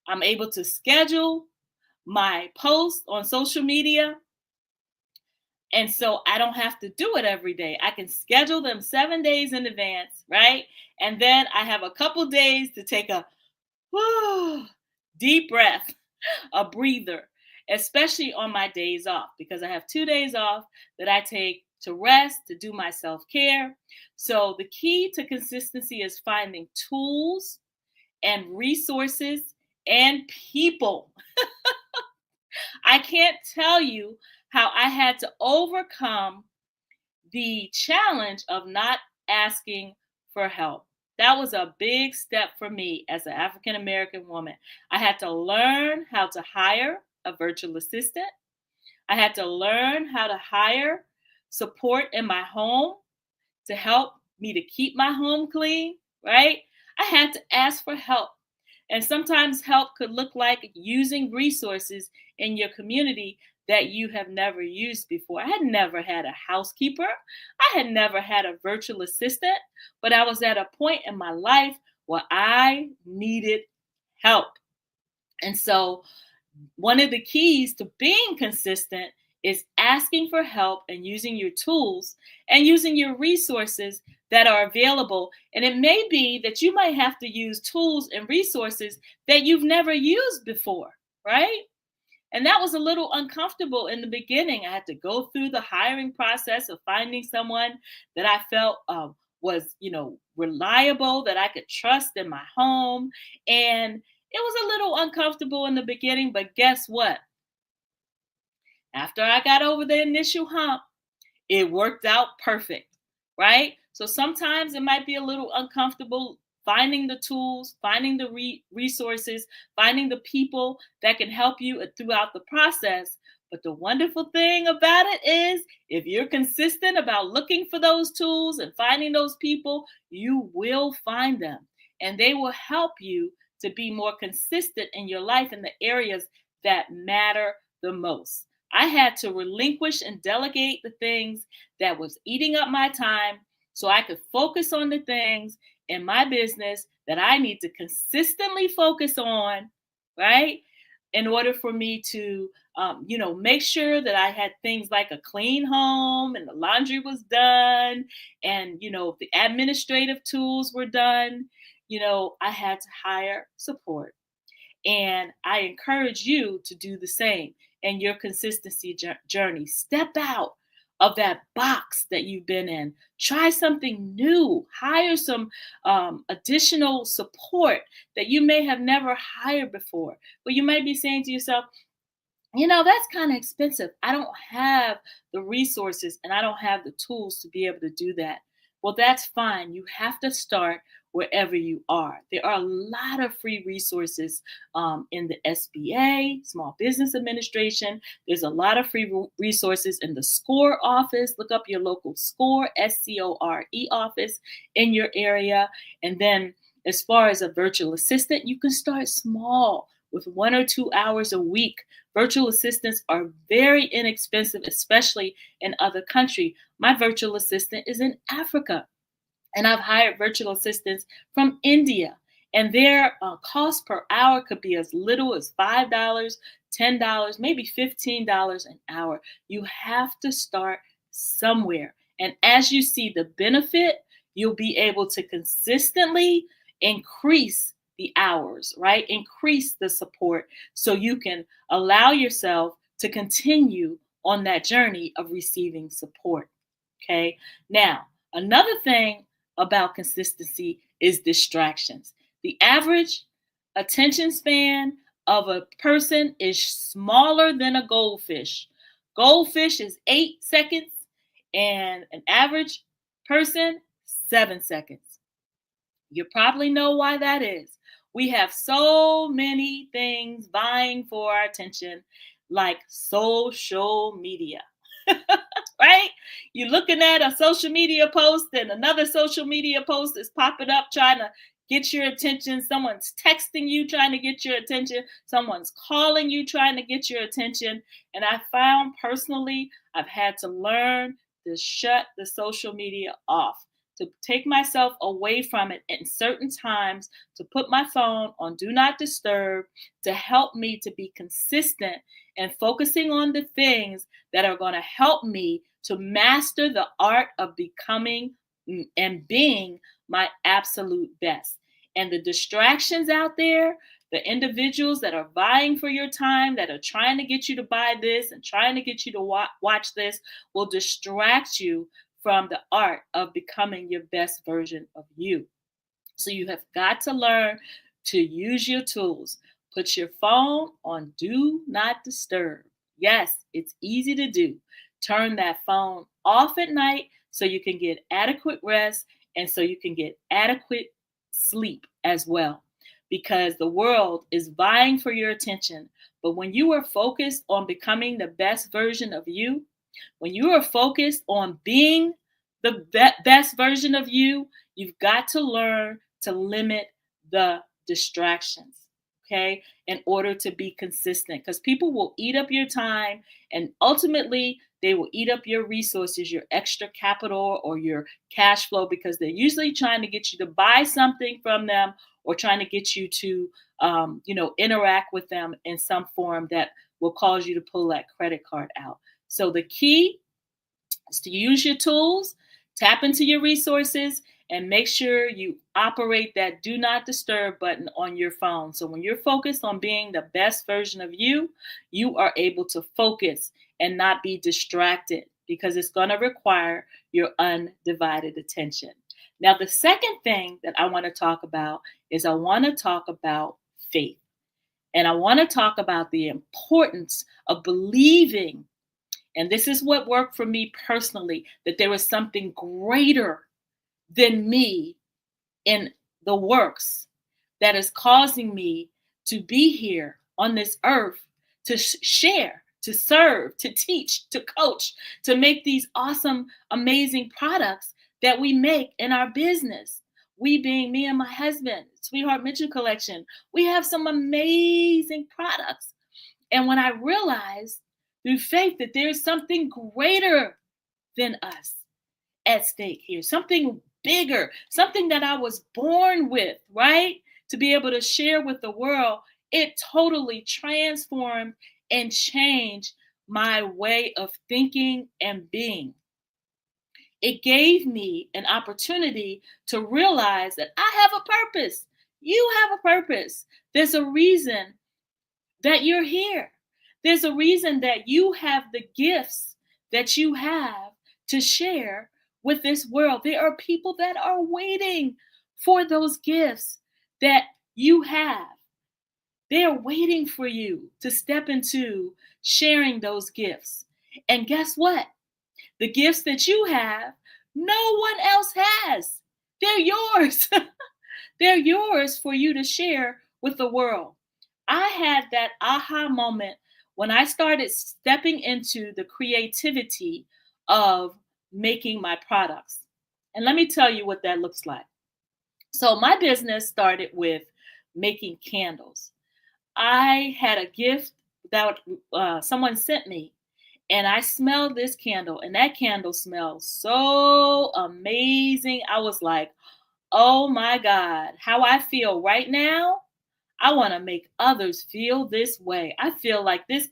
I'm able to schedule my posts on social media. And so I don't have to do it every day. I can schedule them 7 days in advance, right? And then I have a couple days to take a deep breath, a breather, especially on my days off, because I have 2 days off that I take to rest, to do my self-care. So the key to consistency is finding tools and resources and people. I can't tell you how I had to overcome the challenge of not asking for help. That was a big step for me as an African American woman. I had to learn how to hire a virtual assistant. I had to learn how to hire support in my home to help me to keep my home clean, right? I had to ask for help. And sometimes help could look like using resources in your community that you have never used before. I had never had a housekeeper. I had never had a virtual assistant, but I was at a point in my life where I needed help. And so one of the keys to being consistent is asking for help and using your tools and using your resources that are available. And it may be that you might have to use tools and resources that you've never used before, right? And that was a little uncomfortable in the beginning. I had to go through the hiring process of finding someone that I felt was, reliable, that I could trust in my home. And it was a little uncomfortable in the beginning, but guess what? After I got over the initial hump, it worked out perfect, right? So sometimes it might be a little uncomfortable finding the tools, finding the resources, finding the people that can help you throughout the process. But the wonderful thing about it is if you're consistent about looking for those tools and finding those people, you will find them. And they will help you to be more consistent in your life in the areas that matter the most. I had to relinquish and delegate the things that was eating up my time so I could focus on the things in my business that I need to consistently focus on, right? In order for me to, make sure that I had things like a clean home and the laundry was done and, the administrative tools were done. I had to hire support. And I encourage you to do the same in your consistency journey. Step out of that box that you've been in. Try something new. Hire some additional support that you may have never hired before. But you might be saying to yourself, that's kind of expensive. I don't have the resources and I don't have the tools to be able to do that. Well, that's fine. You have to start wherever you are. There are a lot of free resources in the SBA, Small Business Administration. There's a lot of free resources in the SCORE office. Look up your local SCORE, SCORE office in your area. And then as far as a virtual assistant, you can start small with 1 or 2 hours a week. Virtual assistants are very inexpensive, especially in other countries. My virtual assistant is in Africa. And I've hired virtual assistants from India. And their cost per hour could be as little as $5, $10, maybe $15 an hour. You have to start somewhere. And as you see the benefit, you'll be able to consistently increase the hours, right? Increase the support so you can allow yourself to continue on that journey of receiving support. Okay. Now, another thing about consistency is distractions. The average attention span of a person is smaller than a goldfish. Goldfish is 8 seconds and an average person, 7 seconds. You probably know why that is. We have so many things vying for our attention, like social media, right? You're looking at a social media post and another social media post is popping up trying to get your attention. Someone's texting you trying to get your attention. Someone's calling you trying to get your attention. And I found personally, I've had to learn to shut the social media off, to take myself away from it at certain times, to put my phone on do not disturb, to help me to be consistent and focusing on the things that are going to help me to master the art of becoming and being my absolute best. And the distractions out there, the individuals that are vying for your time, that are trying to get you to buy this and trying to get you to watch this, will distract you from the art of becoming your best version of you. So you have got to learn to use your tools. Put your phone on do not disturb. Yes, it's easy to do. Turn that phone off at night so you can get adequate rest and so you can get adequate sleep as well. Because the world is vying for your attention. But when you are focused on becoming the best version of you, when you are focused on being the best version of you, you've got to learn to limit the distractions, okay, in order to be consistent. Because people will eat up your time and ultimately they will eat up your resources, your extra capital or your cash flow, because they're usually trying to get you to buy something from them or trying to get you to, interact with them in some form that will cause you to pull that credit card out. So the key is to use your tools, tap into your resources, and make sure you operate that do not disturb button on your phone. So when you're focused on being the best version of you, you are able to focus and not be distracted, because it's going to require your undivided attention. Now, the second thing that I want to talk about is I want to talk about faith. And I want to talk about the importance of believing, and this is what worked for me personally, that there is something greater than me in the works that is causing me to be here on this earth to share, to serve, to teach, to coach, to make these awesome, amazing products that we make in our business. We being me and my husband, Sweetheart Mitchell Collection, we have some amazing products. And when I realized through faith that there's something greater than us at stake here, something bigger, something that I was born with, right? To be able to share with the world, it totally transformed and changed my way of thinking and being. It gave me an opportunity to realize that I have a purpose. You have a purpose. There's a reason that you're here. There's a reason that you have the gifts that you have to share with this world. There are people that are waiting for those gifts that you have. They are waiting for you to step into sharing those gifts. And guess what? The gifts that you have, no one else has. They're yours. They're yours for you to share with the world. I had that aha moment when I started stepping into the creativity of making my products. And let me tell you what that looks like. So my business started with making candles. I had a gift that someone sent me, and I smelled this candle, and that candle smelled so amazing. I was like, oh my God, how I feel right now. I want to make others feel this way. I feel like this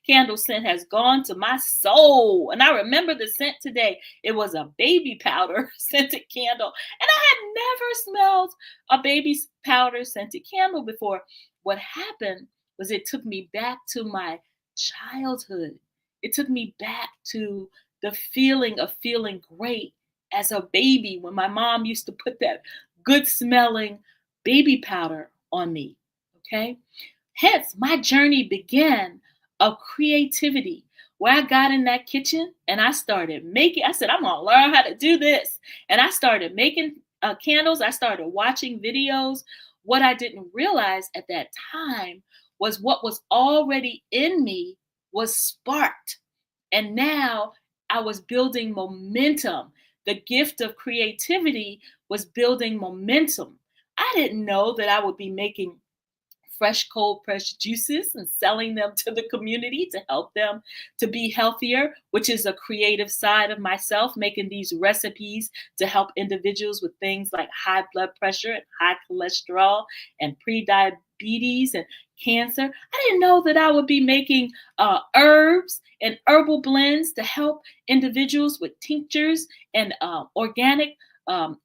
candle scent has gone to my soul. And I remember the scent today. It was a baby powder scented candle. And I had never smelled a baby powder scented candle before. What happened was it took me back to my childhood. It took me back to the feeling of feeling great as a baby when my mom used to put that good smelling baby powder on me. Okay. Hence, my journey began of creativity, where I got in that kitchen and I started making. I said, I'm going to learn how to do this. And I started making candles. I started watching videos what I didn't realize at that time was what was already in me was sparked. And now I was building momentum. The gift of creativity was building momentum. I didn't know that I would be making fresh cold pressed juices and selling them to the community to help them to be healthier, which is a creative side of myself, making these recipes to help individuals with things like high blood pressure and high cholesterol and pre-diabetes and cancer. I didn't know that I would be making herbs and herbal blends to help individuals with tinctures and organic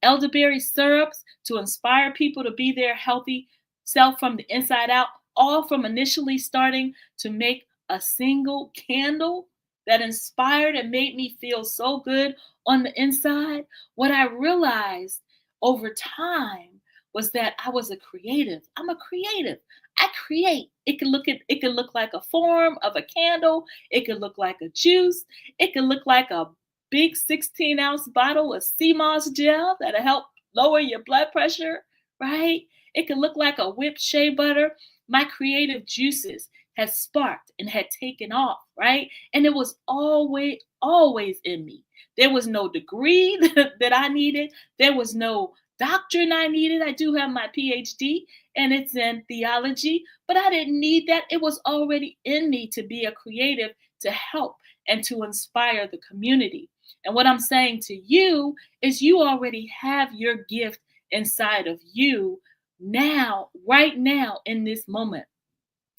elderberry syrups to inspire people to be their healthy self from the inside out, all from initially starting to make a single candle that inspired and made me feel so good on the inside. What I realized over time was that I was a creative. I'm a creative. I create. It can look like a form of a candle. It could look like a juice. It could look like a big 16-ounce bottle of sea moss gel that'll help lower your blood pressure, right? It could look like a whipped shea butter. My creative juices had sparked and had taken off, right? And it was always in me. There was no degree that I needed. There was no doctrine I needed. I do have my PhD and it's in theology, but I didn't need that. It was already in me to be a creative, to help and to inspire the community. And what I'm saying to you is you already have your gift inside of you now, right now, in this moment.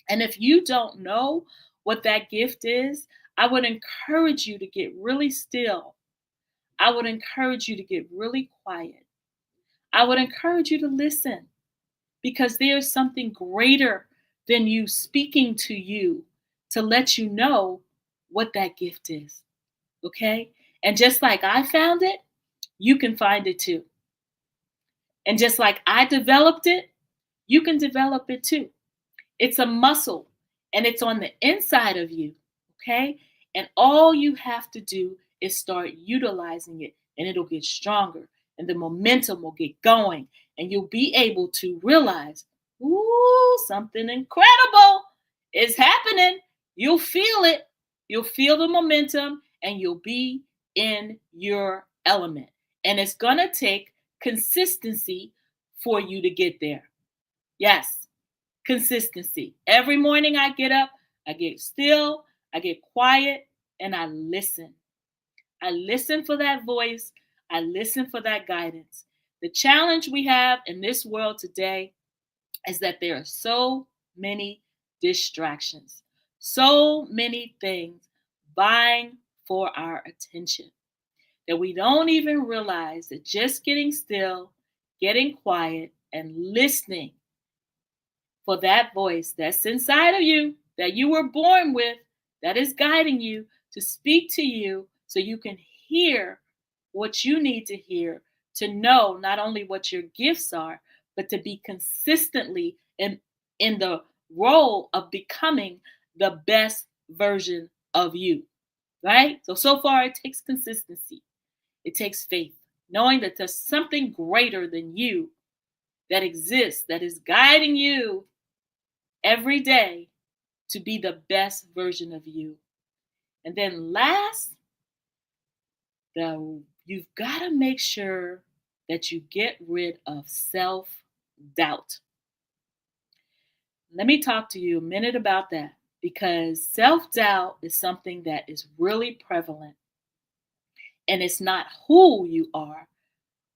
And if you don't know what that gift is, I would encourage you to get really still. I would encourage you to get really quiet. I would encourage you to listen, because there's something greater than you speaking to you to let you know what that gift is. Okay? And just like I found it, you can find it too. And just like I developed it, you can develop it too. It's a muscle and it's on the inside of you, okay? And all you have to do is start utilizing it and it'll get stronger and the momentum will get going and you'll be able to realize, ooh, something incredible is happening. You'll feel it. You'll feel the momentum and you'll be in your element. And it's going to take consistency for you to get there. Yes, consistency. Every morning I get up, I get still, I get quiet, and I listen. I listen for that voice. I listen for that guidance. The challenge we have in this world today is that there are so many distractions, so many things vying for our attention that we don't even realize that just getting still, getting quiet, and listening for that voice that's inside of you, that you were born with, that is guiding you to speak to you so you can hear what you need to hear to know not only what your gifts are, but to be consistently in the role of becoming the best version of you, right? So far it takes consistency. It takes faith, knowing that there's something greater than you that exists, that is guiding you every day to be the best version of you. And then last, you've got to make sure that you get rid of self-doubt. Let me talk to you a minute about that, because self-doubt is something that is really prevalent. And it's not who you are,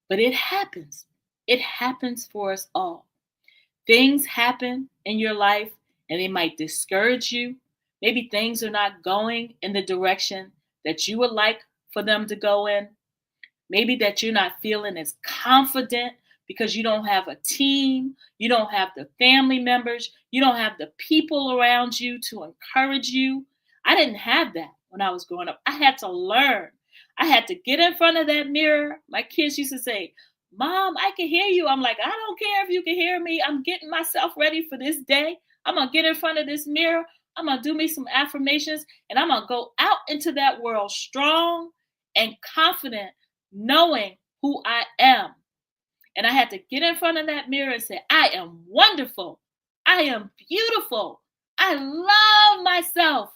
but it happens. It happens for us all. Things happen in your life and they might discourage you. Maybe things are not going in the direction that you would like for them to go in. Maybe that you're not feeling as confident because you don't have a team, you don't have the family members, you don't have the people around you to encourage you. I didn't have that when I was growing up. I had to learn. I had to get in front of that mirror. My kids used to say, "Mom, I can hear you." I'm like, I don't care if you can hear me. I'm getting myself ready for this day. I'm going to get in front of this mirror. I'm going to do me some affirmations and I'm going to go out into that world strong and confident, knowing who I am. And I had to get in front of that mirror and say, I am wonderful. I am beautiful. I love myself.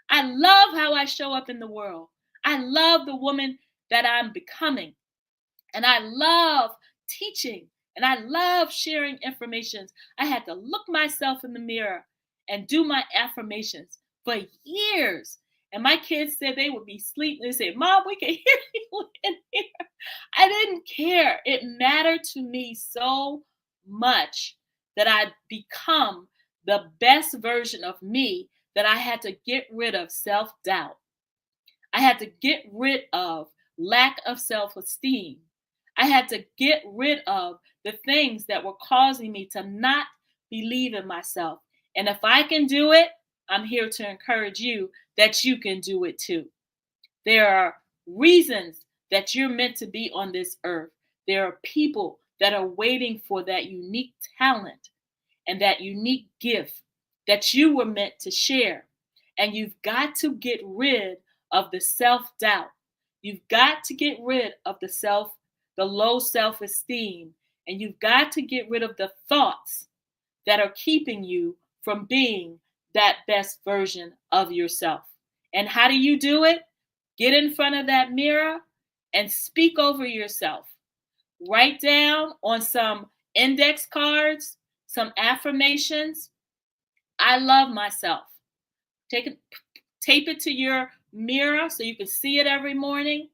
I love how I show up in the world. I love the woman that I'm becoming. And I love teaching. And I love sharing information. I had to look myself in the mirror and do my affirmations for years. And my kids said they would be sleeping. They said, Mom, we can hear you in here. I didn't care. It mattered to me so much that I become the best version of me that I had to get rid of self-doubt. I had to get rid of lack of self-esteem. I had to get rid of the things that were causing me to not believe in myself. And if I can do it, I'm here to encourage you that you can do it too. There are reasons that you're meant to be on this earth. There are people that are waiting for that unique talent and that unique gift that you were meant to share. And you've got to get rid of the self-doubt. You've got to get rid of the low self-esteem. And you've got to get rid of the thoughts that are keeping you from being that best version of yourself. And how do you do it? Get in front of that mirror and speak over yourself. Write down on some index cards, some affirmations. I love myself. Tape it to your mirror so you can see it every morning.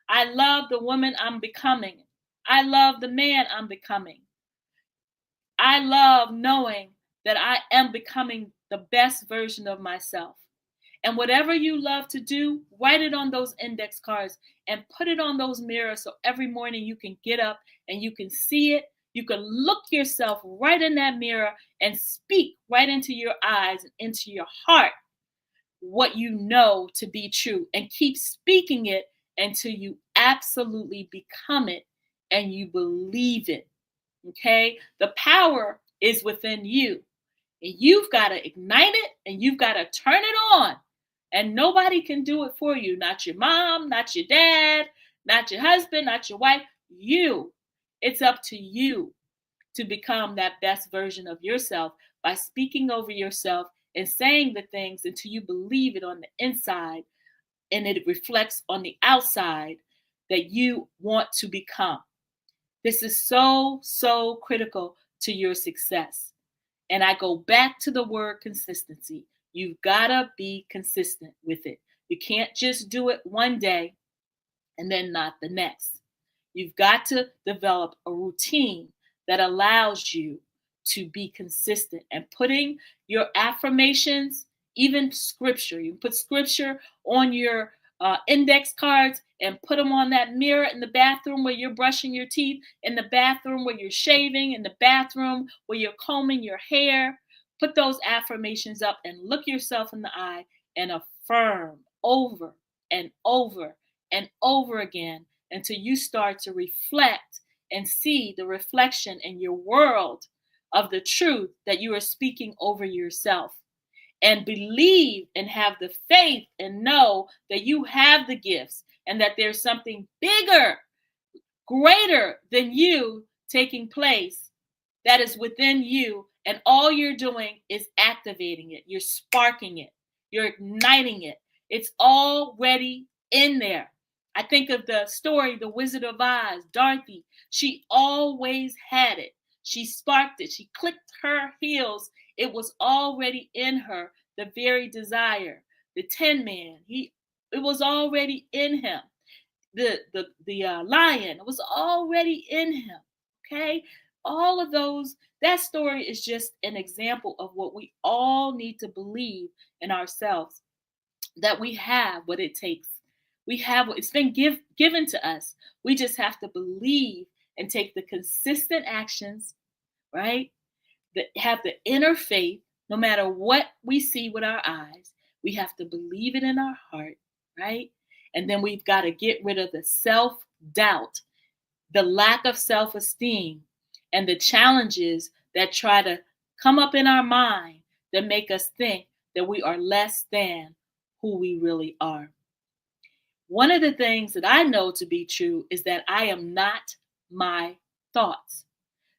I love the woman I'm becoming. I love the man I'm becoming. I love knowing that I am becoming the best version of myself. And whatever you love to do, write it on those index cards and put it on those mirrors so every morning you can get up and you can see it. You can look yourself right in that mirror and speak right into your eyes and into your heart what you know to be true, and keep speaking it until you absolutely become it and you believe it. Okay? The power is within you. And you've got to ignite it and you've got to turn it on. And nobody can do it for you. Not your mom, not your dad, not your husband, not your wife. You. It's up to you to become that best version of yourself by speaking over yourself and saying the things until you believe it on the inside and it reflects on the outside that you want to become. This is so, so critical to your success. And I go back to the word consistency. You've got to be consistent with it. You can't just do it one day and then not the next. You've got to develop a routine that allows you to be consistent and putting your affirmations, even scripture. You can put scripture on your index cards and put them on that mirror in the bathroom where you're brushing your teeth, in the bathroom where you're shaving, in the bathroom where you're combing your hair. Put those affirmations up and look yourself in the eye and affirm over and over and over again until you start to reflect and see the reflection in your world of the truth that you are speaking over yourself. And believe and have the faith and know that you have the gifts and that there's something bigger, greater than you taking place that is within you. And all you're doing is activating it. You're sparking it. You're igniting it. It's already in there. I think of the story, The Wizard of Oz, Dorothy. She always had it. She sparked it. She clicked her heels. It was already in her, the very desire. The Tin Man, it was already in him. The lion, it was already in him. Okay? All of those, that story is just an example of what we all need to believe in ourselves, that we have what it takes. We have what it's been given to us. We just have to believe and take the consistent actions, right? That have the inner faith, no matter what we see with our eyes. We have to believe it in our heart, right? And then we've got to get rid of the self-doubt, the lack of self-esteem, and the challenges that try to come up in our mind that make us think that we are less than who we really are. One of the things that I know to be true is that I am not my thoughts.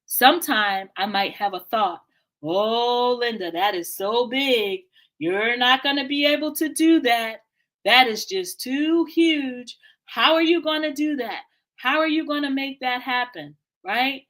Sometime I might have a thought, oh, Linda, that is so big. You're not going to be able to do that. That is just too huge. How are you going to do that? How are you going to make that happen? Right?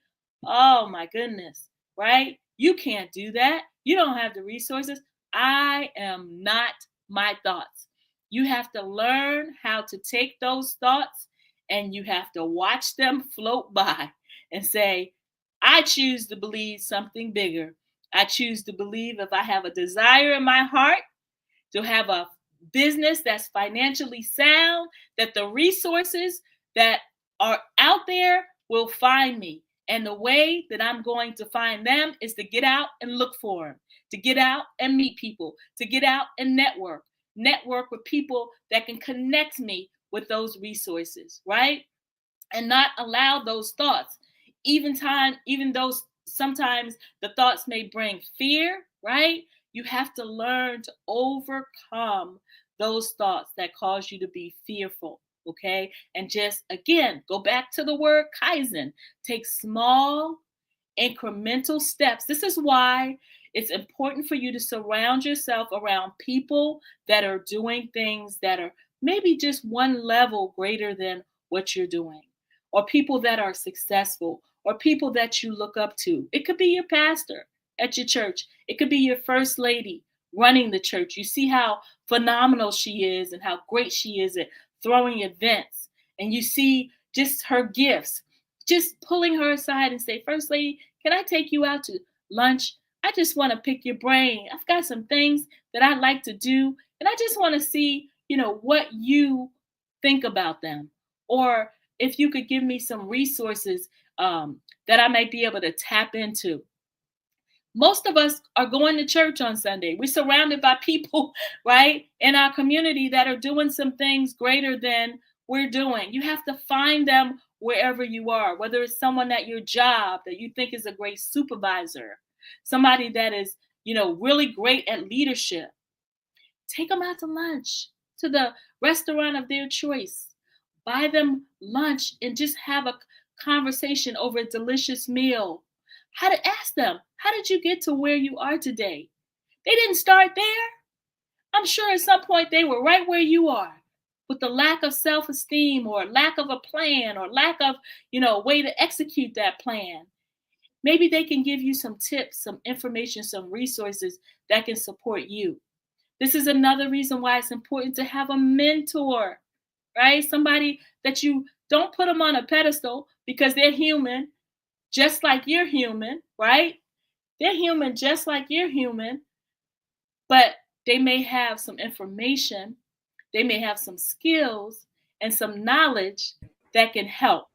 Oh, my goodness. Right? You can't do that. You don't have the resources. I am not my thoughts. You have to learn how to take those thoughts and you have to watch them float by and say, I choose to believe something bigger. I choose to believe if I have a desire in my heart to have a business that's financially sound, that the resources that are out there will find me. And the way that I'm going to find them is to get out and look for them, to get out and meet people, to get out and network with people that can connect me with those resources, right? And not allow those thoughts, even though sometimes the thoughts may bring fear, right? You have to learn to overcome those thoughts that cause you to be fearful, okay? And just, again, go back to the word Kaizen. Take small, incremental steps. This is why it's important for you to surround yourself around people that are doing things that are maybe just one level greater than what you're doing, or people that are successful, or people that you look up to. It could be your pastor at your church. It could be your first lady running the church. You see how phenomenal she is and how great she is at throwing events. And you see just her gifts. Just pulling her aside and say, First Lady, can I take you out to lunch? I just want to pick your brain. I've got some things that I'd like to do. And I just want to see, what you think about them. Or if you could give me some resources that I might be able to tap into. Most of us are going to church on Sunday. We're surrounded by people, right, in our community that are doing some things greater than we're doing. You have to find them wherever you are, whether it's someone at your job that you think is a great supervisor, somebody that is, really great at leadership. Take them out to lunch, to the restaurant of their choice. Buy them lunch and just have a conversation over a delicious meal. Ask them, how did you get to where you are today? They didn't start there. I'm sure at some point they were right where you are, with the lack of self-esteem or lack of a plan or lack of, a way to execute that plan. Maybe they can give you some tips, some information, some resources that can support you. This is another reason why it's important to have a mentor, right? Somebody that you don't put them on a pedestal because they're human, just like you're human, right? They're human just like you're human, but they may have some information, they may have some skills and some knowledge that can help,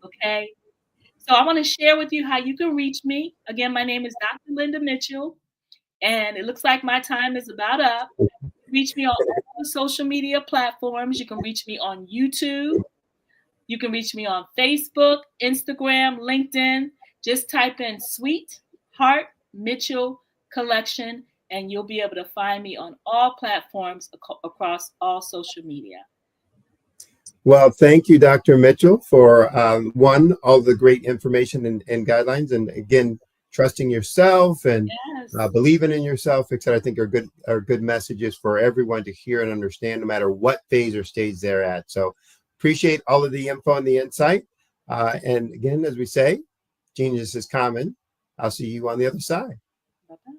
okay? So I want to share with you how you can reach me. Again, my name is Dr. Linda Mitchell, and it looks like my time is about up. Reach me on all the social media platforms. You can reach me on YouTube. You can reach me on Facebook, Instagram, LinkedIn. Just type in Sweetheart Mitchell Collection, and you'll be able to find me on all platforms across all social media. Well, thank you, Dr. Mitchell, for all the great information and guidelines, and again, trusting yourself and believing in yourself, etc. I think are good messages for everyone to hear and understand, no matter what phase or stage they're at. So, appreciate all of the info and the insight. And again, as we say, genius is common. I'll see you on the other side. Bye-bye.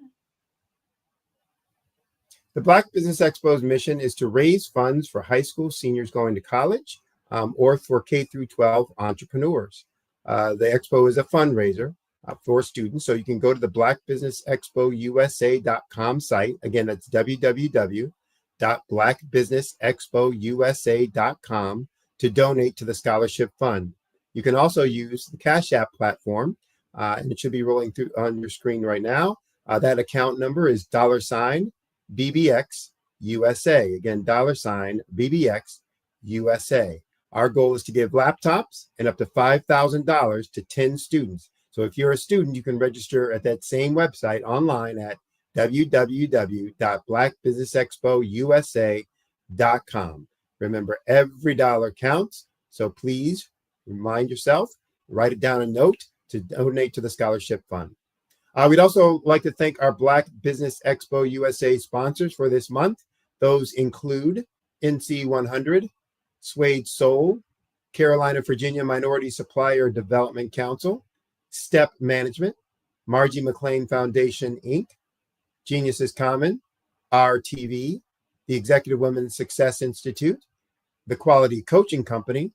The Black Business Expo's mission is to raise funds for high school seniors going to college or for K through 12 entrepreneurs. The expo is a fundraiser for students, so you can go to the blackbusinessexpousa.com site. Again, that's www.blackbusinessexpousa.com to donate to the scholarship fund. You can also use the Cash App platform, and it should be rolling through on your screen right now. That account number is $BBX USA. Again, $BBX USA. Our goal is to give laptops and up to $5,000 to 10 students. So if you're a student, you can register at that same website online at www.blackbusinessexpousa.com. Remember, every dollar counts. So please remind yourself, write it down a note, to donate to the scholarship fund. We'd also like to thank our Black Business Expo USA sponsors for this month. Those include NC 100, Suede Soul, Carolina, Virginia Minority Supplier Development Council, Step Management, Margie McLean Foundation, Inc., Genius is Common, RTV, the Executive Women Success Institute, the Quality Coaching Company,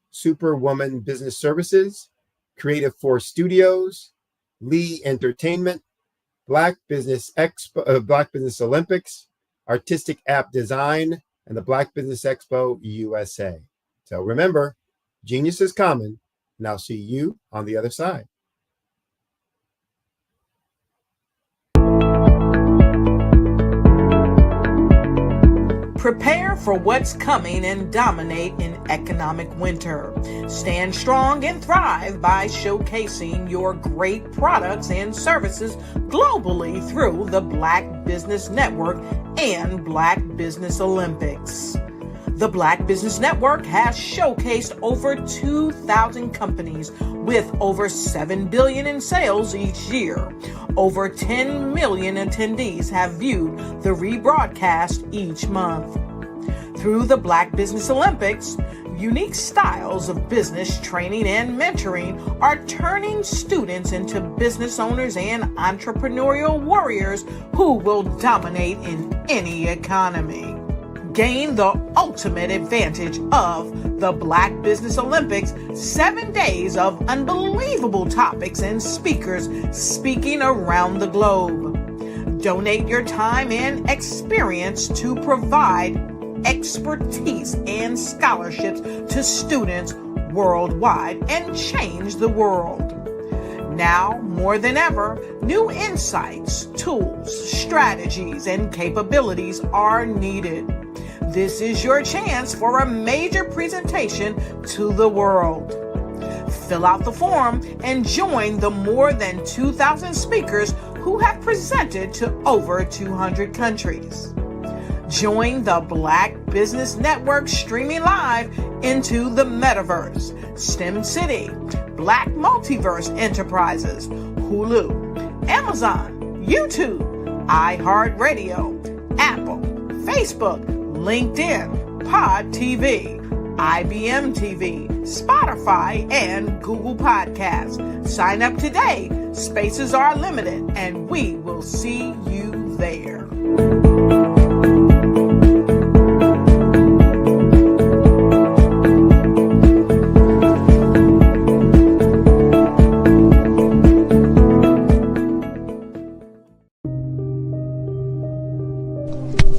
Superwoman Business Services, Creative Force Studios, Lee Entertainment, Black Business Olympics, Artistic App Design, and the Black Business Expo USA. So remember, genius is common, and I'll see you on the other side. Prepare for what's coming and dominate in economic winter. Stand strong and thrive by showcasing your great products and services globally through the Black Business Network and Black Business Olympics. The Black Business Network has showcased over 2,000 companies with over $7 billion in sales each year. Over 10 million attendees have viewed the rebroadcast each month. Through the Black Business Olympics, unique styles of business training and mentoring are turning students into business owners and entrepreneurial warriors who will dominate in any economy. Gain the ultimate advantage of the Black Business Olympics, 7 days of unbelievable topics and speakers speaking around the globe. Donate your time and experience to provide expertise and scholarships to students worldwide and change the world. Now, more than ever, new insights, tools, strategies, and capabilities are needed. This is your chance for a major presentation to the world. Fill out the form and join the more than 2,000 speakers who have presented to over 200 countries. Join the Black Business Network streaming live into the Metaverse, STEM City, Black Multiverse Enterprises, Hulu, Amazon, YouTube, iHeartRadio, Apple, Facebook, LinkedIn, Pod TV, IBM TV, Spotify, and Google Podcasts. Sign up today. Spaces are limited, and we will see you there.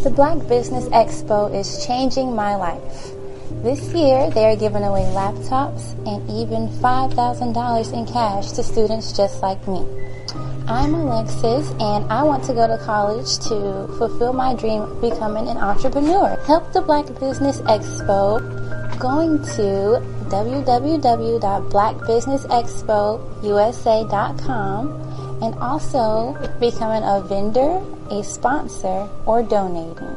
The Black Business Expo is changing my life. This year, they are giving away laptops and even $5,000 in cash to students just like me. I'm Alexis, and I want to go to college to fulfill my dream of becoming an entrepreneur. Help the Black Business Expo going to www.blackbusinessexpousa.com and also becoming a vendor, a sponsor, or donating.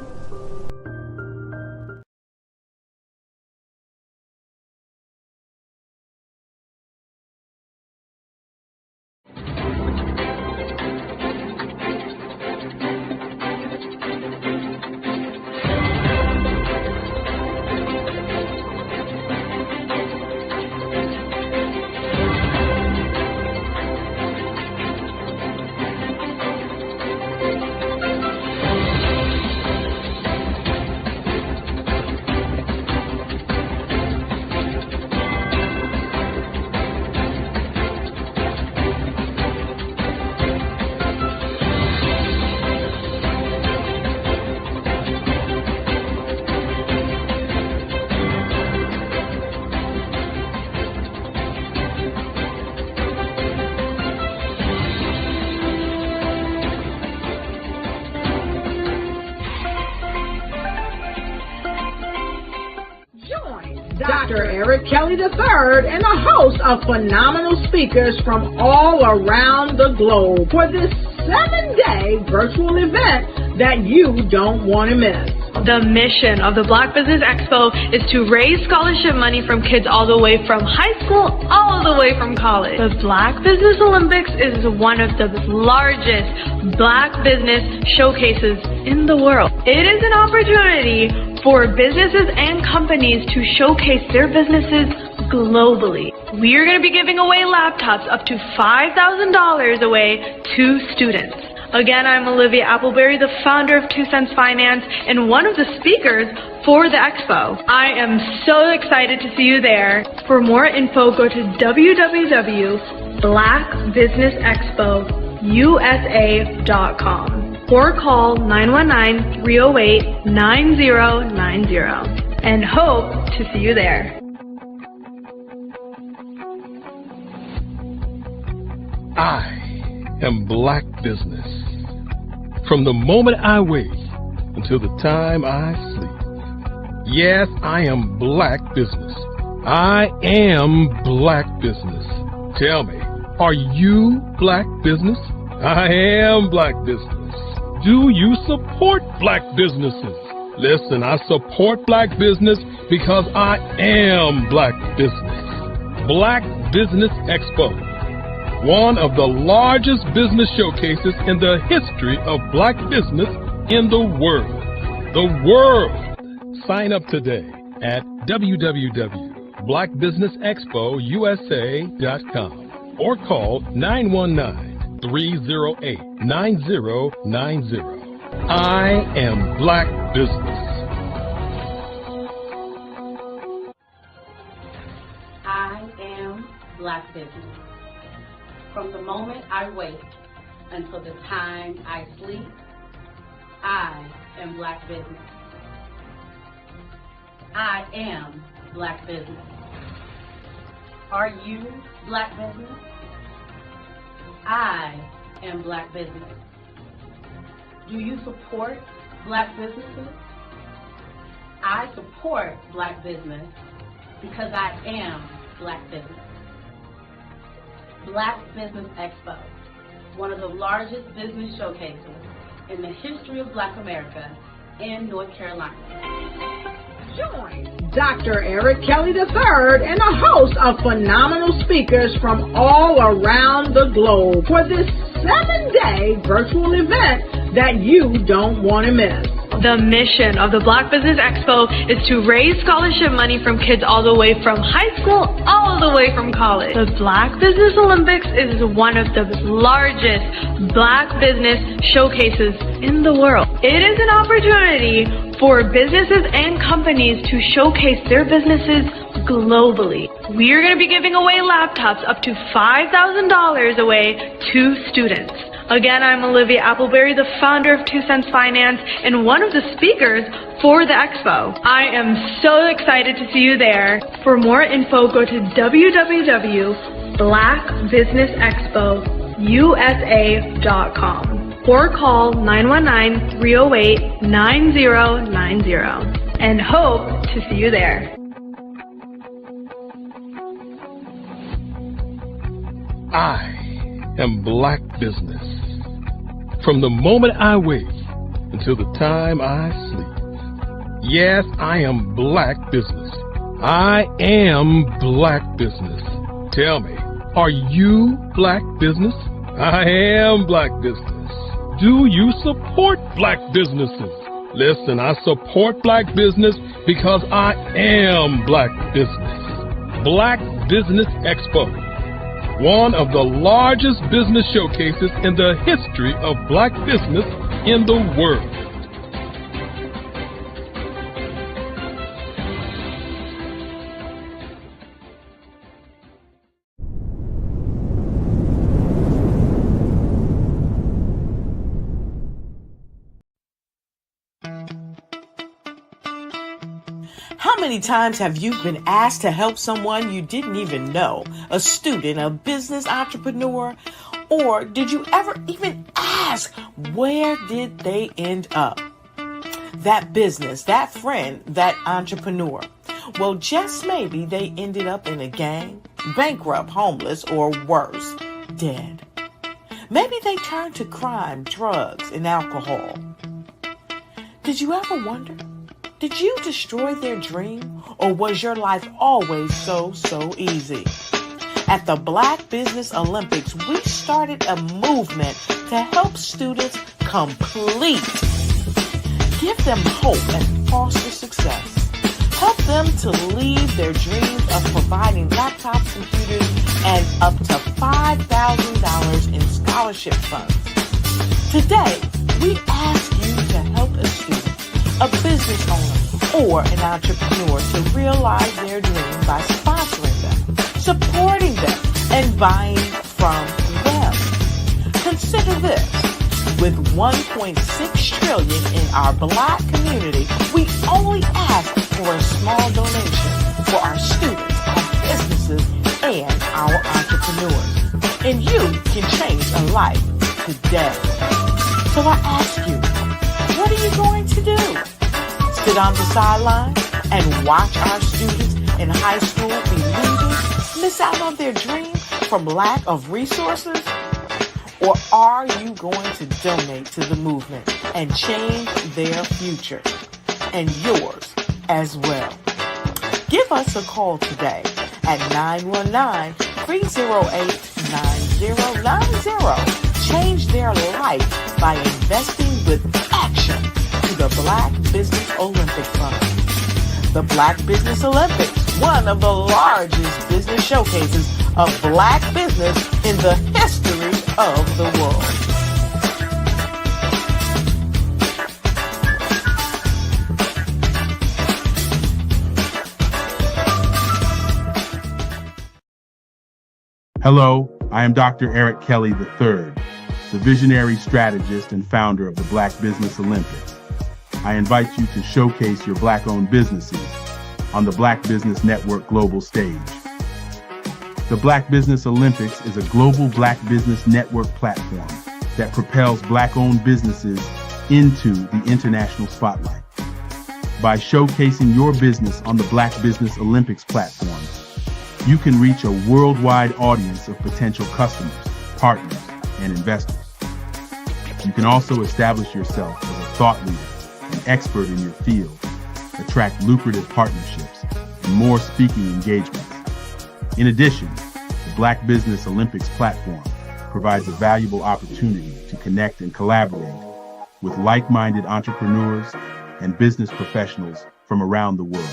Dr. Eric Kelly III and a host of phenomenal speakers from all around the globe for this 7-day virtual event that you don't want to miss. The mission of the Black Business Expo is to raise scholarship money from kids all the way from high school, all the way from college. The Black Business Olympics is one of the largest Black business showcases in the world. It is an opportunity for businesses and companies to showcase their businesses globally. We are going to be giving away laptops up to $5,000 away to students. Again, I'm Olivia Appleberry, the founder of 2 Cents Finance and one of the speakers for the expo. I am so excited to see you there. For more info, go to www.blackbusinessexpousa.com or call 919-308-9090 and hope to see you there. I am Black Business. From the moment I wake until the time I sleep. Yes, I am Black Business. I am Black Business. Tell me, are you Black Business? I am Black Business. Do you support Black businesses? Listen, I support Black business because I am Black Business. Black Business Expo, one of the largest business showcases in the history of Black business in the world. The world! Sign up today at www.blackbusinessexpousa.com or call 919-308-9090. I am Black Business. I am Black Business. From the moment I wake until the time I sleep, I am Black Business. I am Black Business. Are you Black Business? I am Black Business. Do you support Black businesses? I support Black business because I am Black Business. Black Business Expo, one of the largest business showcases in the history of Black America in North Carolina. Join Dr. Eric Kelly III and a host of phenomenal speakers from all around the globe for this 7-day virtual event that you don't want to miss. The mission of the Black Business Expo is to raise scholarship money from kids all the way from high school, all the way from college. The Black Business Olympics is one of the largest Black business showcases in the world. It is an opportunity for businesses and companies to showcase their businesses globally. We are going to be giving away laptops up to $5,000 away to students. Again, I'm Olivia Appleberry, the founder of 2 Cents Finance and one of the speakers for the expo. I am so excited to see you there. For more info, go to www.blackbusinessexpousa.com or call 919-308-9090 and hope to see you there. I am Black Business. From the moment I wake until the time I sleep. Yes, I am Black Business. I am Black Business. Tell me, are you Black Business? I am Black Business. Do you support Black businesses? Listen, I support Black business because I am Black Business. Black Business Expo, one of the largest business showcases in the history of Black business in the world. How many times have you been asked to help someone you didn't even know? A student, a business entrepreneur? Or did you ever even ask, where did they end up? That business, that friend, that entrepreneur. Well, just maybe they ended up in a gang, bankrupt, homeless, or worse, dead. Maybe they turned to crime, drugs, and alcohol. Did you ever wonder Did you destroy their dream, or was your life always so easy? At the Black Business Olympics, we started a movement to help students complete. Give them hope and foster success. Help them to leave their dreams of providing laptops, computers, and up to $5,000 in scholarship funds. Today, we ask you to help a student, a business owner, or an entrepreneur to realize their dream by sponsoring them, supporting them, and buying from them. Consider this. With $1.6 trillion in our Black community, we only ask for a small donation for our students, our businesses, and our entrepreneurs. And you can change a life today. So I ask you, what are you going to do? Sit on the sidelines and watch our students in high school be leaders, miss out on their dream from lack of resources? Or are you going to donate to the movement and change their future and yours as well? Give us a call today at 919-308-9090. Change their life by investing with action to the Black Business Olympic Fund. The Black Business Olympics, one of the largest business showcases of Black business in the history of the world. Hello, I am Dr. Eric Kelly III, the visionary strategist and founder of the Black Business Olympics. I invite you to showcase your Black-owned businesses on the Black Business Network global stage. The Black Business Olympics is a global Black Business Network platform that propels Black-owned businesses into the international spotlight. By showcasing your business on the Black Business Olympics platform, you can reach a worldwide audience of potential customers, partners, and investors. You can also establish yourself as a thought leader, an expert in your field, attract lucrative partnerships, and more speaking engagements. In addition, the Black Business Olympics platform provides a valuable opportunity to connect and collaborate with like-minded entrepreneurs and business professionals from around the world.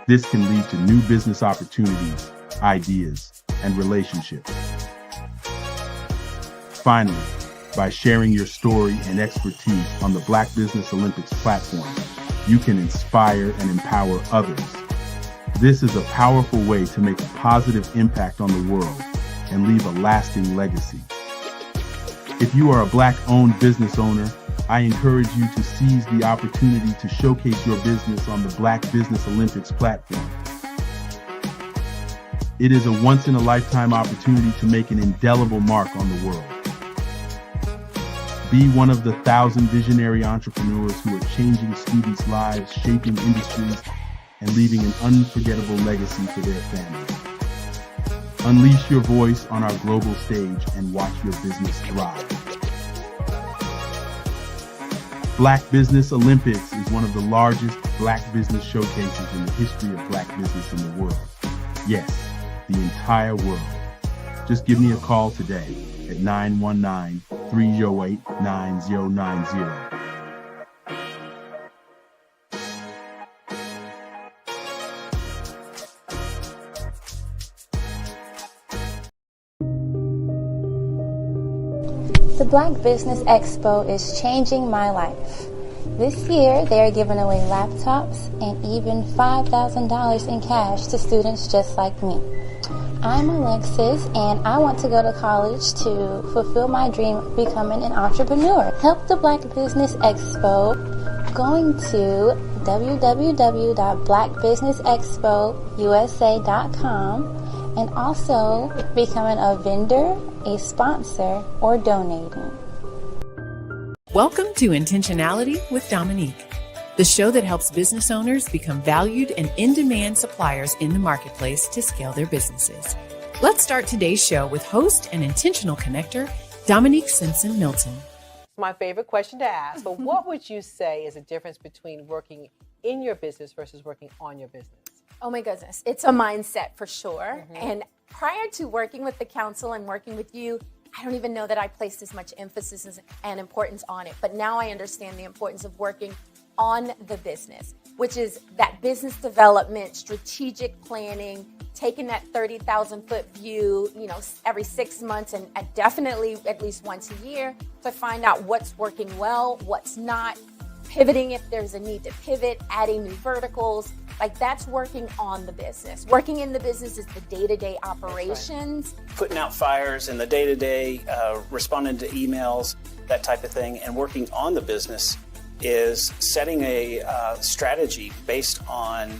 This can lead to new business opportunities, ideas, and relationships. Finally, by sharing your story and expertise on the Black Business Olympics platform, you can inspire and empower others. This is a powerful way to make a positive impact on the world and leave a lasting legacy. If you are a Black-owned business owner, I encourage you to seize the opportunity to showcase your business on the Black Business Olympics platform. It is a once-in-a-lifetime opportunity to make an indelible mark on the world. Be one of the 1,000 visionary entrepreneurs who are changing students' lives, shaping industries, and leaving an unforgettable legacy for their families. Unleash your voice on our global stage and watch your business thrive. Black Business Olympics is one of the largest Black business showcases in the history of Black business in the world. Yes, the entire world. Just give me a call today at 919-308-9090. The Black Business Expo is changing my life. This year, they are giving away laptops and even $5,000 in cash to students just like me. I'm Alexis, and I want to go to college to fulfill my dream of becoming an entrepreneur. Help the Black Business Expo going to www.blackbusinessexpousa.com and also becoming a vendor, a sponsor, or donating. Welcome to Intentionality with Dominique, the show that helps business owners become valued and in-demand suppliers in the marketplace to scale their businesses. Let's start today's show with host and intentional connector, Dominique Simpson-Milton. my favorite question to ask, but what would you say is the difference between working in your business versus working on your business? Oh my goodness, it's a mindset for sure. And prior to working with the council and working with you, I don't even know that I placed as much emphasis and importance on it. But now I understand the importance of working on the business, which is that business development, strategic planning, taking that 30,000 foot view, every 6 months and definitely at least once a year to find out what's working well, what's not, pivoting if there's a need to pivot, adding new verticals. Like that's working on the business. Working in the business is the day-to-day operations. Putting out fires in the day-to-day, responding to emails, that type of thing. And working on the business is setting a strategy based on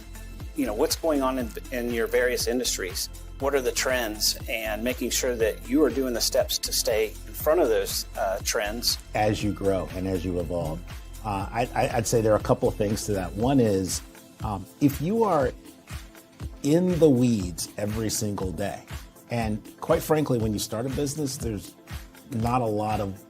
what's going on in your various industries. What are the trends, and making sure that you are doing the steps to stay in front of those trends. As you grow and as you evolve, I'd say there are a couple of things to that. One is if you are in the weeds every single day, and quite frankly, when you start a business, there's not a lot of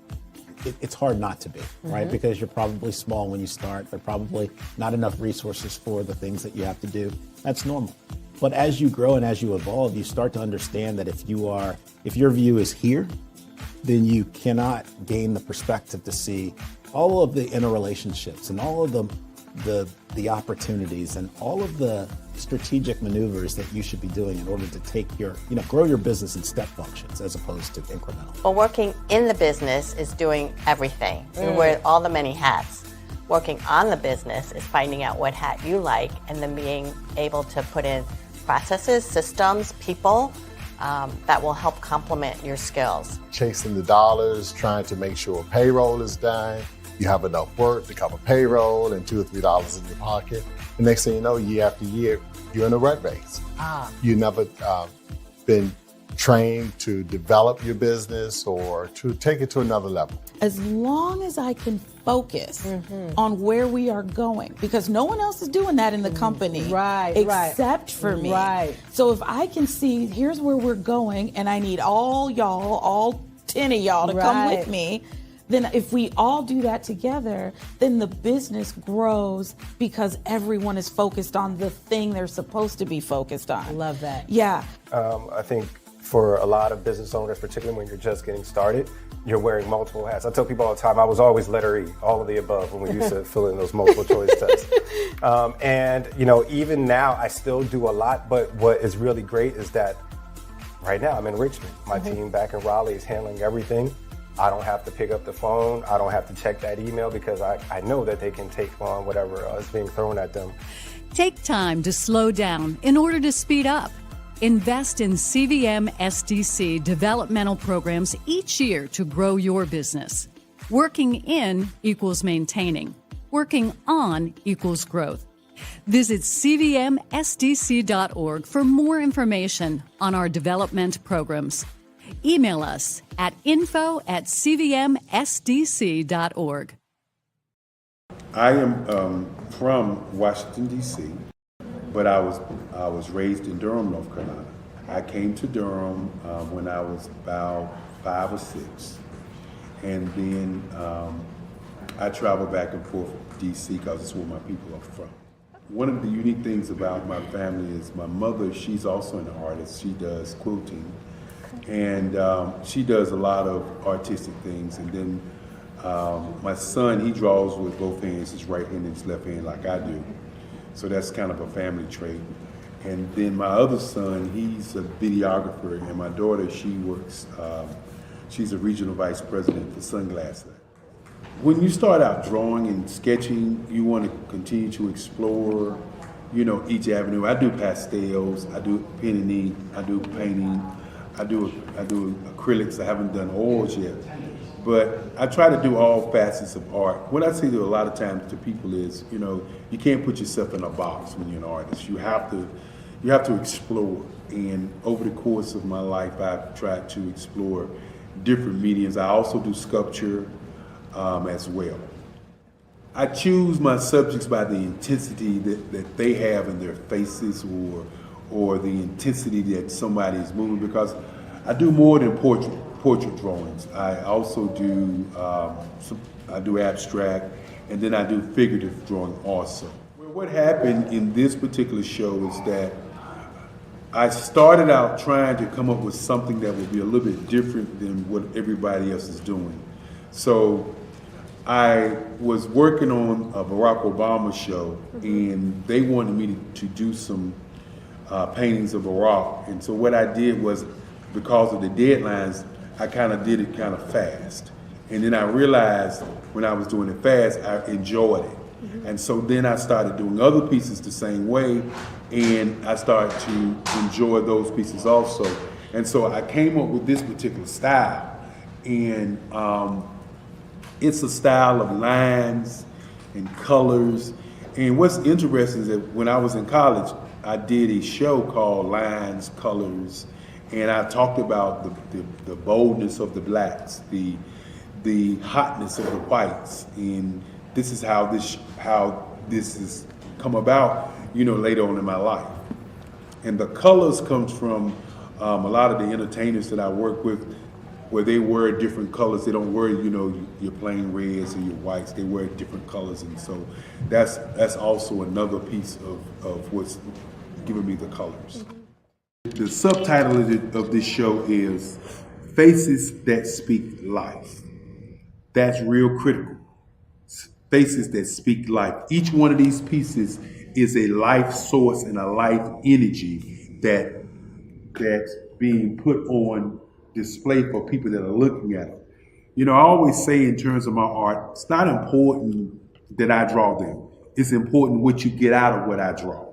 it's hard not to be, right? Because you're probably small when you start. There are probably not enough resources for the things that you have to do. That's normal. But as you grow and as you evolve, you start to understand that if your view is here, then you cannot gain the perspective to see all of the interrelationships and all of the opportunities and all of the strategic maneuvers that you should be doing in order to take grow your business in step functions as opposed to incremental. Well, working in the business is doing everything. You wear all the many hats. Working on the business is finding out what hat you like and then being able to put in processes, systems, people that will help complement your skills. Chasing the dollars, trying to make sure payroll is done. You have enough work to cover payroll and $2 or $3 in your pocket. The next thing you know, year after year, you're in a rat race. You never been trained to develop your business or to take it to another level. As long as I can focus on where we are going, because no one else is doing that in the company, except for me. So if I can see, here's where we're going, and I need all 10 of y'all to come with me, then if we all do that together, then the business grows because everyone is focused on the thing they're supposed to be focused on. Love that. Yeah. I think for a lot of business owners, particularly when you're just getting started, you're wearing multiple hats. I tell people all the time, I was always letter E, all of the above, when we used to fill in those multiple choice tests. And even now I still do a lot, but what is really great is that right now I'm in Richmond. My team back in Raleigh is handling everything. I don't have to pick up the phone. I don't have to check that email because I know that they can take on whatever is being thrown at them. Take time to slow down in order to speed up. Invest in CVM SDC developmental programs each year to grow your business. Working in equals maintaining. Working on equals growth. Visit cvmsdc.org for more information on our development programs. Email us at info@cvmsdc.org. I am from Washington, D.C., but I was raised in Durham, North Carolina. I came to Durham when I was about 5 or 6, and then I traveled back and forth to D.C. because it's where my people are from. One of the unique things about my family is my mother, she's also an artist. She does quilting. And she does a lot of artistic things. And then my son, he draws with both hands, his right hand and his left hand, like I do. So that's kind of a family trait. And then my other son, he's a videographer, and my daughter, she works, she's a regional vice president for Sunglasses. When you start out drawing and sketching, you want to continue to explore, each avenue. I do pastels, I do pen and ink, I do painting. I do acrylics. I haven't done oils yet, but I try to do all facets of art. What I say to a lot of times to people is, you can't put yourself in a box when you're an artist. You have to explore. And over the course of my life, I've tried to explore different mediums. I also do sculpture as well. I choose my subjects by the intensity that they have in their faces or the intensity that somebody is moving, because I do more than portrait. portrait drawings. I also do I do abstract, and then I do figurative drawing also. Well, what happened in this particular show is that I started out trying to come up with something that would be a little bit different than what everybody else is doing. So I was working on a Barack Obama show, and they wanted me to do some paintings of Barack. And so what I did was, because of the deadlines, I kind of did it kind of fast. And then I realized when I was doing it fast, I enjoyed it. And so then I started doing other pieces the same way, and I started to enjoy those pieces also. And so I came up with this particular style, and it's a style of lines and colors. And what's interesting is that when I was in college, I did a show called Lines, Colors, and I talked about the boldness of the blacks, the hotness of the whites, and this is how this has come about, later on in my life. And the colors comes from a lot of the entertainers that I work with, where they wear different colors. They don't wear, your plain reds or your whites. They wear different colors, and so that's also another piece of what's giving me the colors. The subtitle of this show is Faces That Speak Life. That's real critical. Faces that speak life. Each one of these pieces is a life source and a life energy that's being put on display for people that are looking at them. I always say in terms of my art, it's not important that I draw them. It's important what you get out of what I draw.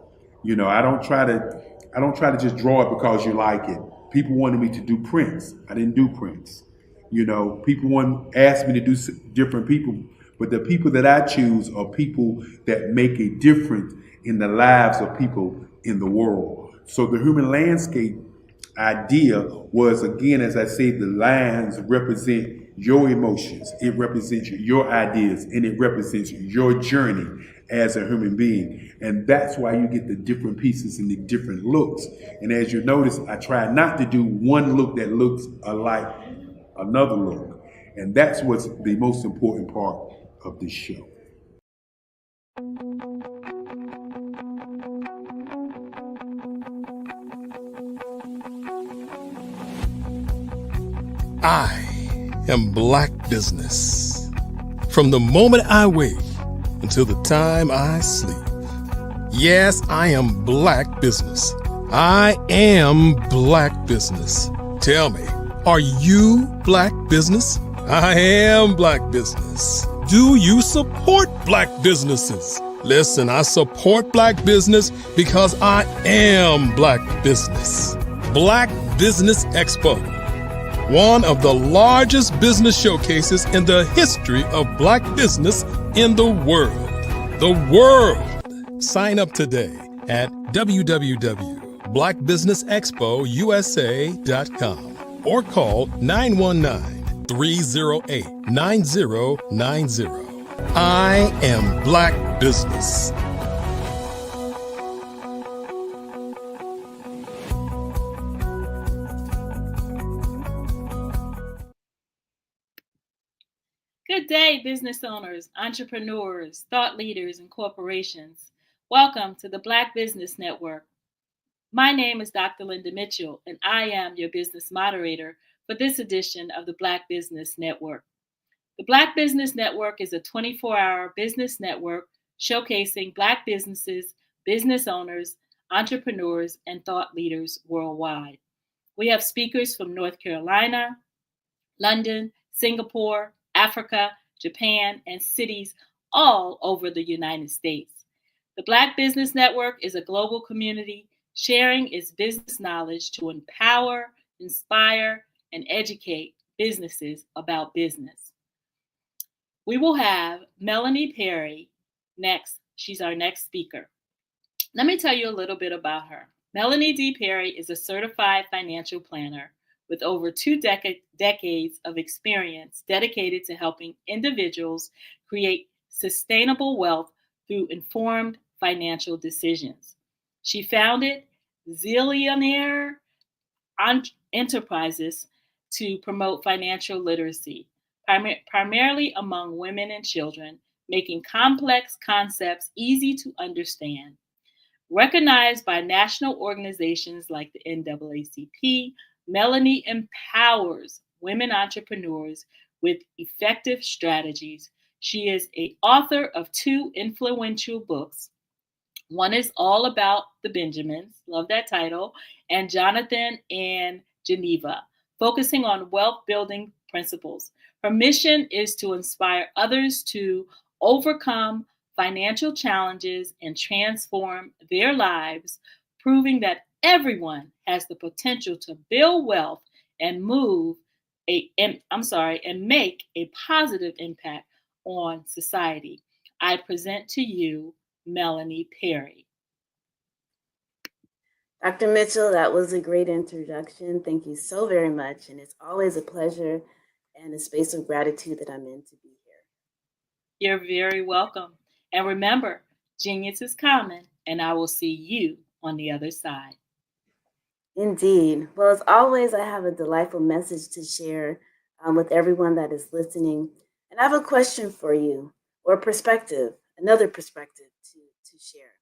I don't try to just draw it because you like it. People wanted me to do prints. I didn't do prints. People asked me to do different people, but the people that I choose are people that make a difference in the lives of people in the world. So the human landscape idea was, again, as I say, the lines represent your emotions, it represents your ideas, and it represents your journey as a human being. And that's why you get the different pieces and the different looks. And as you notice, I try not to do one look that looks alike another look. And that's what's the most important part of this show. I am Black Business. From the moment I wake until the time I sleep. Yes, I am Black Business. I am Black Business. Tell me, are you Black Business? I am Black Business. Do you support Black businesses? Listen, I support Black business because I am Black Business. Black Business Expo, one of the largest business showcases in the history of Black business in the world. The world! Sign up today at www.blackbusinessexpousa.com or call 919-308-9090. I am Black Business. Good day, business owners, entrepreneurs, thought leaders, and corporations. Welcome to the Black Business Network. My name is Dr. Linda Mitchell, and I am your business moderator for this edition of the Black Business Network. The Black Business Network is a 24-hour business network showcasing Black businesses, business owners, entrepreneurs, and thought leaders worldwide. We have speakers from North Carolina, London, Singapore, Africa, Japan, and cities all over the United States. The Black Business Network is a global community sharing its business knowledge to empower, inspire, and educate businesses about business. We will have Melanie Perry next. She's our next speaker. Let me tell you a little bit about her. Melanie D. Perry is a certified financial planner with over 2 decades of experience dedicated to helping individuals create sustainable wealth through informed financial decisions. She founded Zillionaire Enterprises to promote financial literacy, primarily among women and children, making complex concepts easy to understand. Recognized by national organizations like the NAACP, Melanie empowers women entrepreneurs with effective strategies. She is an author of 2 influential books. One is all about the Benjamins, love that title, and Jonathan and Geneva, focusing on wealth building principles. Her mission is to inspire others to overcome financial challenges and transform their lives, proving that everyone has the potential to build wealth and and make a positive impact on society. I present to you Melanie Perry. Dr. Mitchell, that was a great introduction. Thank you so very much. And it's always a pleasure and a space of gratitude that I'm in to be here. You're very welcome. And remember, genius is common, and I will see you on the other side. Indeed. Well, as always, I have a delightful message to share with everyone that is listening. And I have a question for you, or a perspective, another perspective to share.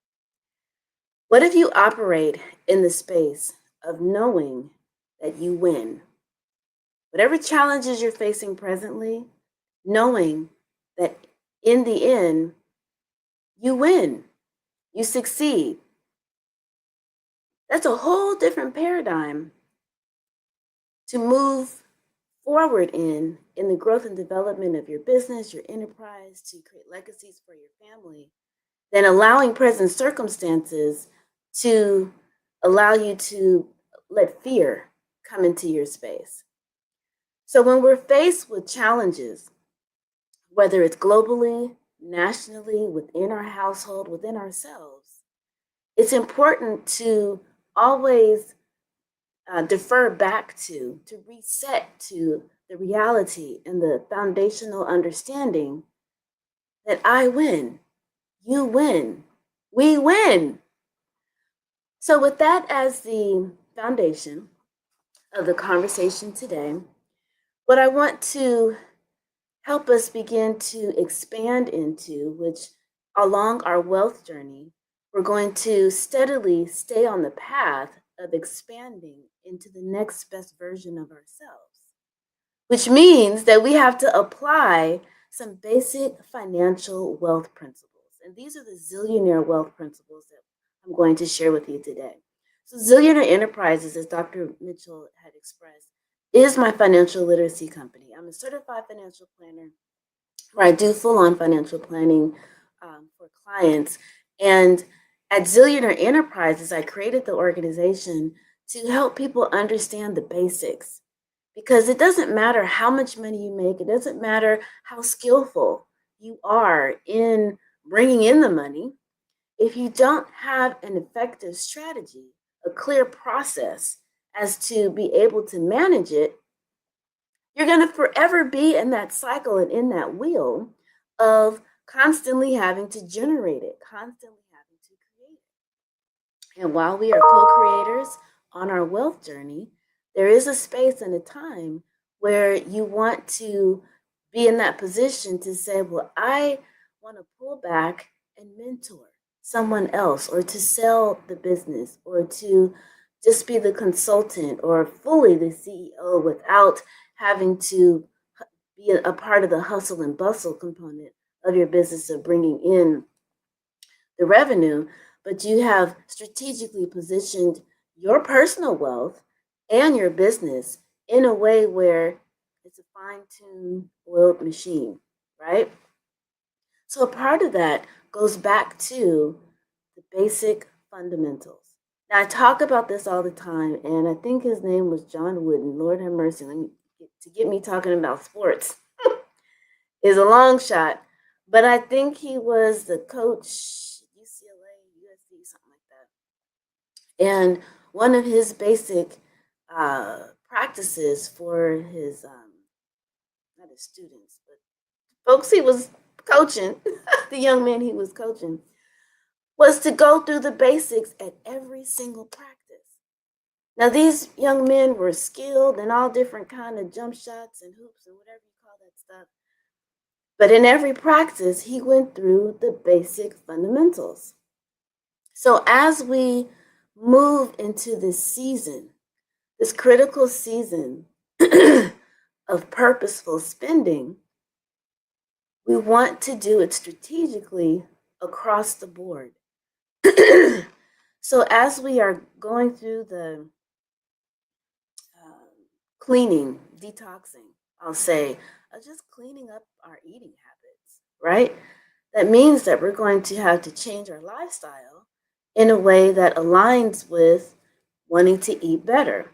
What if you operate in the space of knowing that you win? Whatever challenges you're facing presently, knowing that in the end, you win, you succeed. That's a whole different paradigm to move forward in the growth and development of your business, your enterprise, to create legacies for your family, than allowing present circumstances to allow you to let fear come into your space. So when we're faced with challenges, whether it's globally, nationally, within our household, within ourselves, it's important to always defer back to reset to the reality and the foundational understanding that I win, you win, we win. So with that as the foundation of the conversation today, what I want to help us begin to expand into, which along our wealth journey, we're going to steadily stay on the path of expanding into the next best version of ourselves, which means that we have to apply some basic financial wealth principles. And these are the zillionaire wealth principles that I'm going to share with you today. So Zillionaire Enterprises, as Dr. Mitchell had expressed, is my financial literacy company. I'm a certified financial planner where I do full-on financial planning for clients. And at Zillionaire Enterprises, I created the organization to help people understand the basics. Because it doesn't matter how much money you make, it doesn't matter how skillful you are in bringing in the money. If you don't have an effective strategy, a clear process as to be able to manage it, you're going to forever be in that cycle and in that wheel of constantly having to generate it, constantly having to create it. And while we are co-creators on our wealth journey, there is a space and a time where you want to be in that position to say, well, I want to pull back and mentor someone else, or to sell the business, or to just be the consultant or fully the CEO without having to be a part of the hustle and bustle component of your business of bringing in the revenue, but you have strategically positioned your personal wealth and your business in a way where it's a fine-tuned, oiled machine, right? So a part of that goes back to the basic fundamentals. Now, I talk about this all the time, and I think his name was John Wooden. Lord have mercy, to get me talking about sports is a long shot, but I think he was the coach, UCLA, USC, something like that. And one of his basic practices for his, not his students, but folks he was coaching, the young men he was coaching, was to go through the basics at every single practice. Now, these young men were skilled in all different kind of jump shots and hoops and whatever you call that stuff. But in every practice, he went through the basic fundamentals. So as we move into this season, this critical season of purposeful spending, we want to do it strategically across the board. So as we are going through the cleaning, detoxing, I'll say, just cleaning up our eating habits, right? That means that we're going to have to change our lifestyle in a way that aligns with wanting to eat better.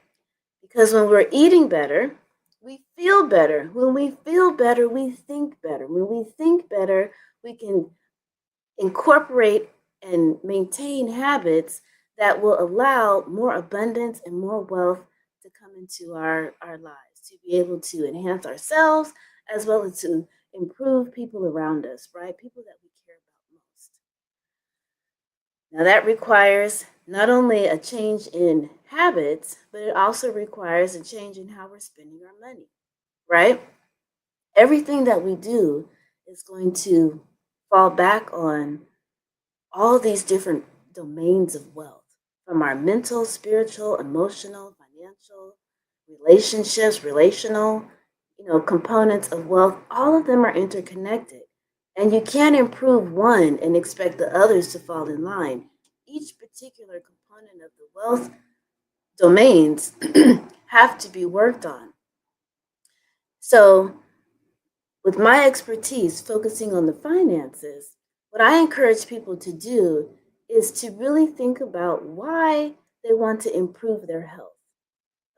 Because when we're eating better, we feel better. When we feel better, we think better. When we think better, we can incorporate and maintain habits that will allow more abundance and more wealth to come into our lives, to be able to enhance ourselves as well as to improve people around us, right? People that we care about most. Now, that requires not only a change in habits, but it also requires a change in how we're spending our money, right? Everything that we do is going to fall back on all these different domains of wealth, from our mental, spiritual, emotional, financial, relationships, relational, components of wealth. All of them are interconnected. And you can't improve one and expect the others to fall in line. Each particular component of the wealth domains have to be worked on. So, with my expertise focusing on the finances, what I encourage people to do is to really think about why they want to improve their health.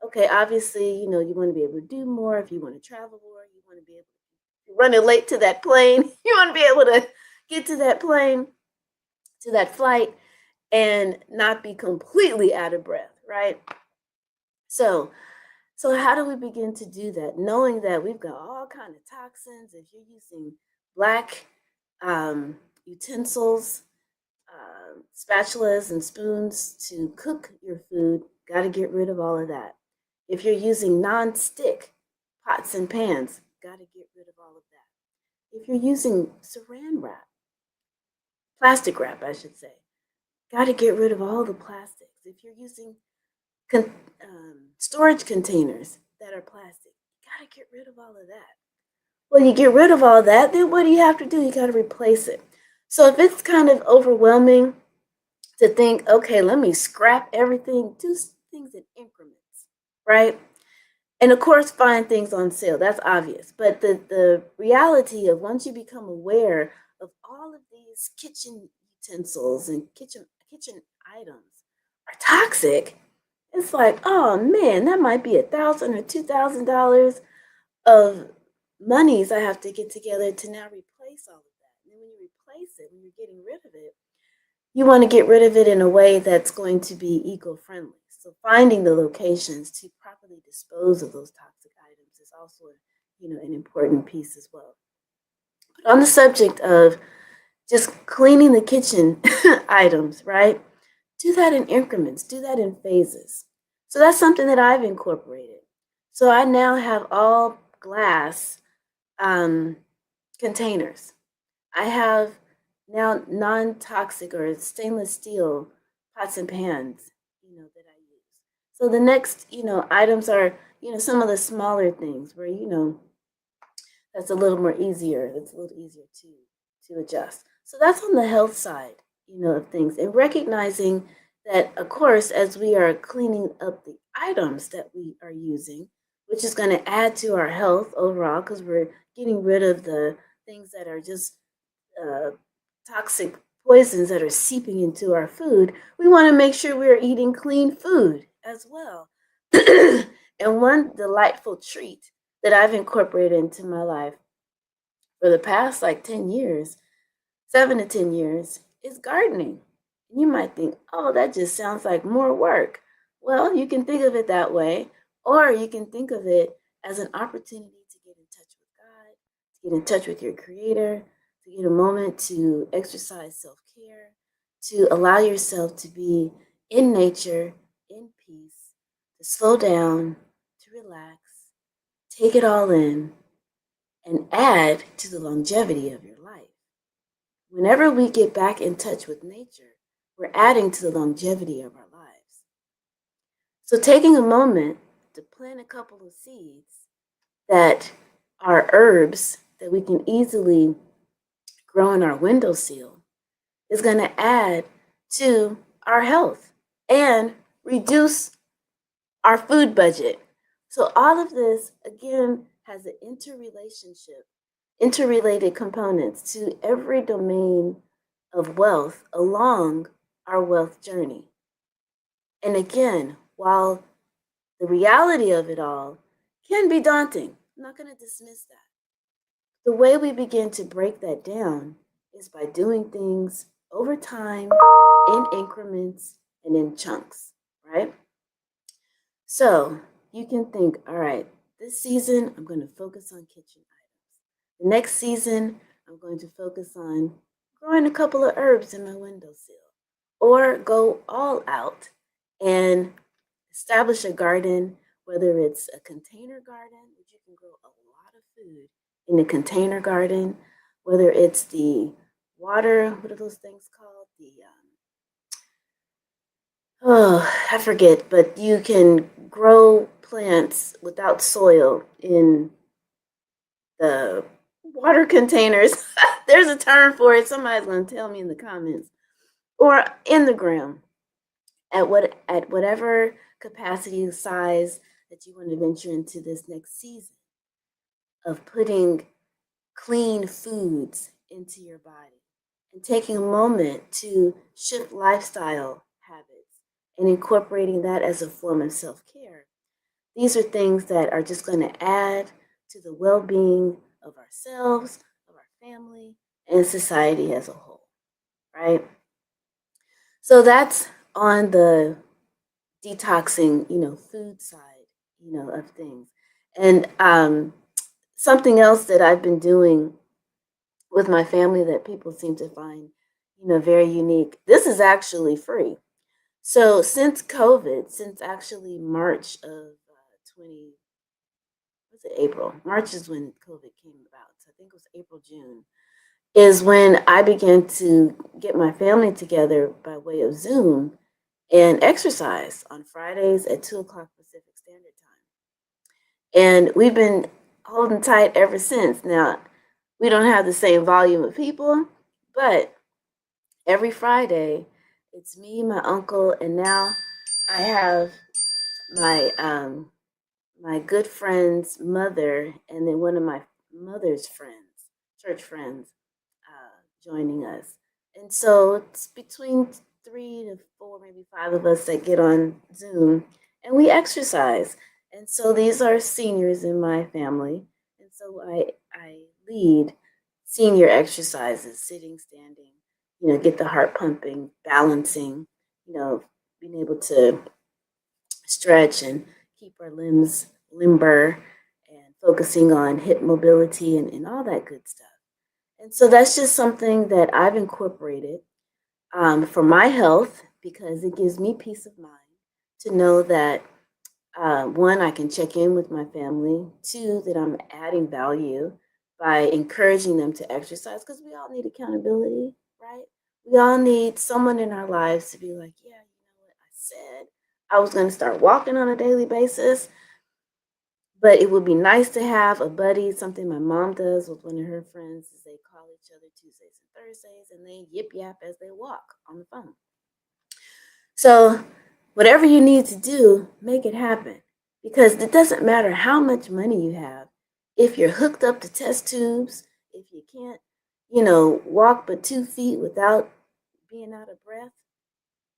Okay, obviously, you want to be able to do more. If you want to travel more, you want to be able to, you're running late to that plane, you want to be able to get to that plane, to that flight, and not be completely out of breath, right? So how do we begin to do that? Knowing that we've got all kind of toxins. If you're using black utensils, spatulas and spoons to cook your food, got to get rid of all of that. If you're using non-stick pots and pans, got to get rid of all of that. If you're using saran wrap, plastic wrap, I should say, got to get rid of all the plastics. If you're using storage containers that are plastic, you got to get rid of all of that. Well, you get rid of all that, then what do you have to do? You got to replace it. So if it's kind of overwhelming to think, okay, let me scrap everything, do things in increments, right? And of course, find things on sale. That's obvious. But the reality of once you become aware of all of these kitchen utensils and kitchen items are toxic, it's like, oh man, that might be $1,000 or $2,000 of monies I have to get together to now replace all of that. And then when you replace it, when you're getting rid of it, you want to get rid of it in a way that's going to be eco-friendly. So finding the locations to properly dispose of those toxic items is also, an important piece as well. But on the subject of just cleaning the kitchen items, right? Do that in increments, do that in phases. So that's something that I've incorporated. So I now have all glass containers. I have now non-toxic or stainless steel pots and pans, that I use. So the next, items are, some of the smaller things where, that's a little more easier. It's a little easier to adjust. So that's on the health side, of things, and recognizing that, of course, as we are cleaning up the items that we are using, which is going to add to our health overall, because we're getting rid of the things that are just toxic poisons that are seeping into our food, we want to make sure we're eating clean food as well. And one delightful treat that I've incorporated into my life for the past 10 years, 7 to 10 years, is gardening. And you might think, oh, that just sounds like more work. Well, you can think of it that way, or you can think of it as an opportunity to get in touch with God, to get in touch with your Creator, to get a moment to exercise self-care, to allow yourself to be in nature, in peace, to slow down, to relax, take it all in, and add to the longevity of your life. Whenever we get back in touch with nature, we're adding to the longevity of our lives. So taking a moment to plant a couple of seeds that are herbs that we can easily grow in our windowsill is going to add to our health and reduce our food budget. So all of this, again, has an interrelated components to every domain of wealth along our wealth journey. And again, while the reality of it all can be daunting, I'm not going to dismiss that. The way we begin to break that down is by doing things over time, in increments, and in chunks, right? So you can think, all right, this season, I'm going to focus on kitchen items. The next season, I'm going to focus on growing a couple of herbs in my windowsill. Or go all out and establish a garden, whether it's a container garden, which you can grow a lot of food in a container garden, whether it's the water, what are those things called? I forget, but you can grow plants without soil in the water containers. There's a term for it. Somebody's going to tell me in the comments. Or in the ground at whatever capacity size that you want to venture into this next season of putting clean foods into your body and taking a moment to shift lifestyle habits and incorporating that as a form of self-care. These are things that are just going to add to the well-being of ourselves, of our family, and society as a whole, right? So that's on the detoxing, food side, of things. And something else that I've been doing with my family that people seem to find, very unique. This is actually free. So since COVID, since actually March of April? March is when COVID came about. So I think it was April, June, is when I began to get my family together by way of Zoom and exercise on Fridays at 2 o'clock Pacific Standard Time. And we've been holding tight ever since. Now, we don't have the same volume of people, but every Friday, it's me, my uncle, and now I have my good friend's mother, and then one of my mother's friends, church friends, joining us. And so it's between 3 to 4, maybe 5 of us that get on Zoom, and we exercise. And so these are seniors in my family, and so I lead senior exercises, sitting, standing, get the heart pumping, balancing, being able to stretch and keep our limbs limber and focusing on hip mobility and all that good stuff. And so that's just something that I've incorporated for my health because it gives me peace of mind to know that, one, I can check in with my family. 2, that I'm adding value by encouraging them to exercise because we all need accountability, right? We all need someone in our lives to be like, yeah, you know what, I said I was going to start walking on a daily basis, but it would be nice to have a buddy, something my mom does with one of her friends is they call each other Tuesdays and Thursdays and they yip yap as they walk on the phone. So whatever you need to do, make it happen because it doesn't matter how much money you have. If you're hooked up to test tubes, if you can't, walk but 2 feet without being out of breath,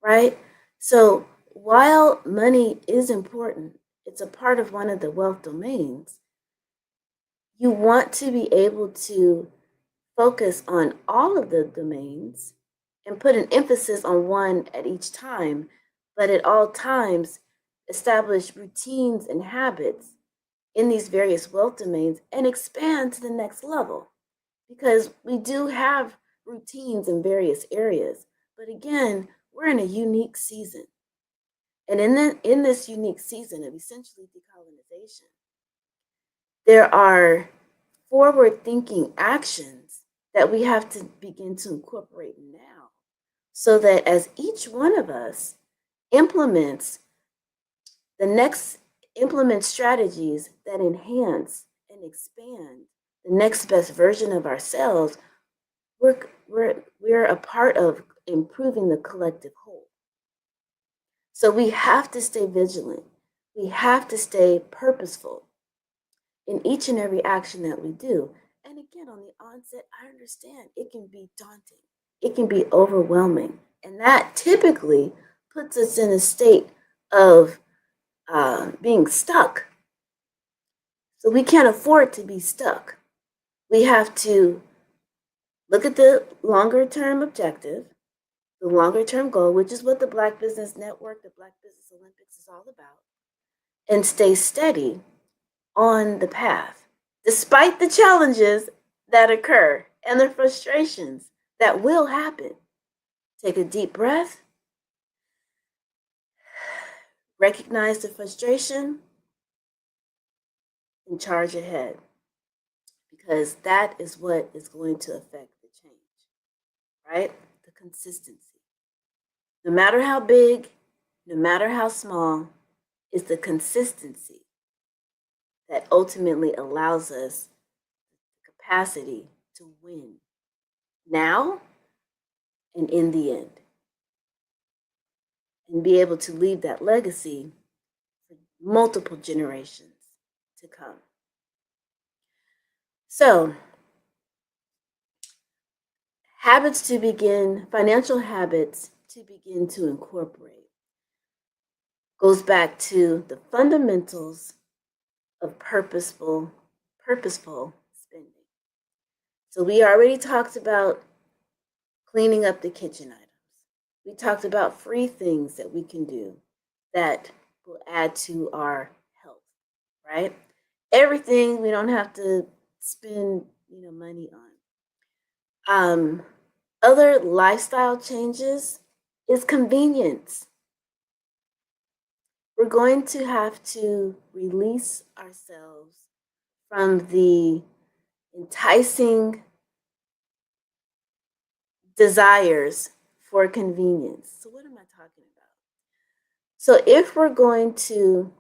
right? So while money is important, it's a part of one of the wealth domains. You want to be able to focus on all of the domains and put an emphasis on one at each time, but at all times establish routines and habits in these various wealth domains and expand to the next level. Because we do have routines in various areas, but again, we're in a unique season. And in this unique season of essentially decolonization, there are forward-thinking actions that we have to begin to incorporate now, so that as each one of us implements strategies that enhance and expand the next best version of ourselves, we're a part of improving the collective whole. So we have to stay vigilant. We have to stay purposeful in each and every action that we do. And again, on the onset, I understand it can be daunting. It can be overwhelming. And that typically puts us in a state of being stuck. So we can't afford to be stuck. We have to look at the longer term objective, the longer term goal, which is what the Black Business Network, the Black Business Olympics is all about, and stay steady on the path, despite the challenges that occur and the frustrations that will happen. Take a deep breath, recognize the frustration, and charge ahead, because that is what is going to affect the change, right? The consistency. No matter how big, no matter how small, it's the consistency that ultimately allows us the capacity to win now and in the end, and be able to leave that legacy for multiple generations to come. So, financial habits to begin to incorporate goes back to the fundamentals of purposeful spending. So we already talked about cleaning up the kitchen items. We talked about free things that we can do that will add to our health, right? Everything we don't have to spend, money on. Other lifestyle changes is convenience. We're going to have to release ourselves from the enticing desires for convenience. So what am I talking about? So if we're going to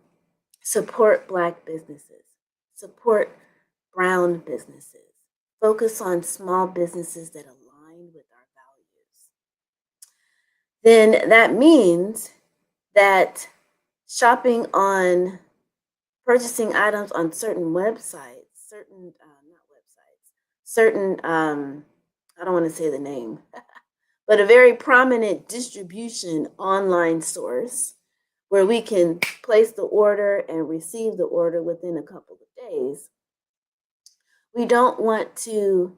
support Black businesses, support brown businesses, focus on small businesses that align with our values, then that means that purchasing items on certain websites, I don't want to say the name, but a very prominent distribution online source where we can place the order and receive the order within a couple of days. We don't want to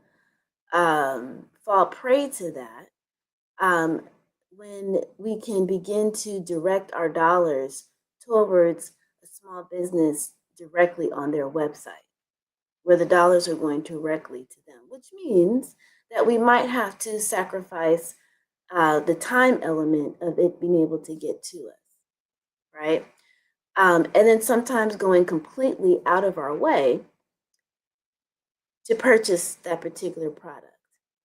fall prey to that when we can begin to direct our dollars towards a small business directly on their website, where the dollars are going directly to them, which means that we might have to sacrifice the time element of it being able to get to us, right? And then sometimes going completely out of our way to purchase that particular product,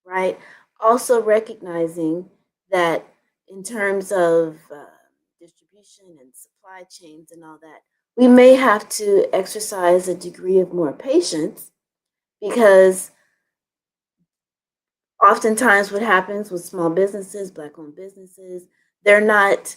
right? Also recognizing that in terms of distribution and supply chains and all that, we may have to exercise a degree of more patience, because oftentimes what happens with small businesses, Black-owned businesses, they're not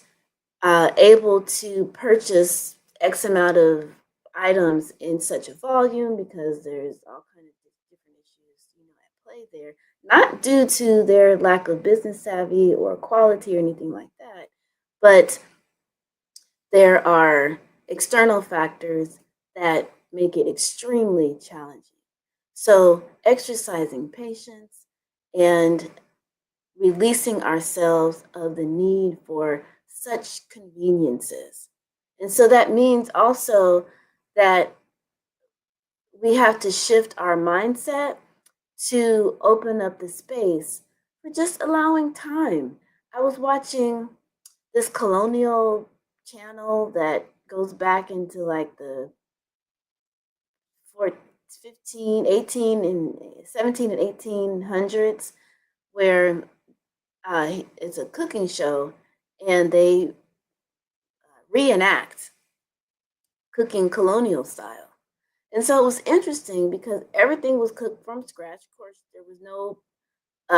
able to purchase X amount of items in such a volume because there's all kinds of different issues, at play there. Not due to their lack of business savvy or quality or anything like that, but there are external factors that make it extremely challenging. So exercising patience and releasing ourselves of the need for such conveniences. And so that means also that we have to shift our mindset to open up the space for just allowing time. I was watching this colonial channel that goes back into like the 15, 18, and 17 and 1800s, where it's a cooking show, and they reenact cooking colonial style. And so it was interesting because everything was cooked from scratch. Of course, there was no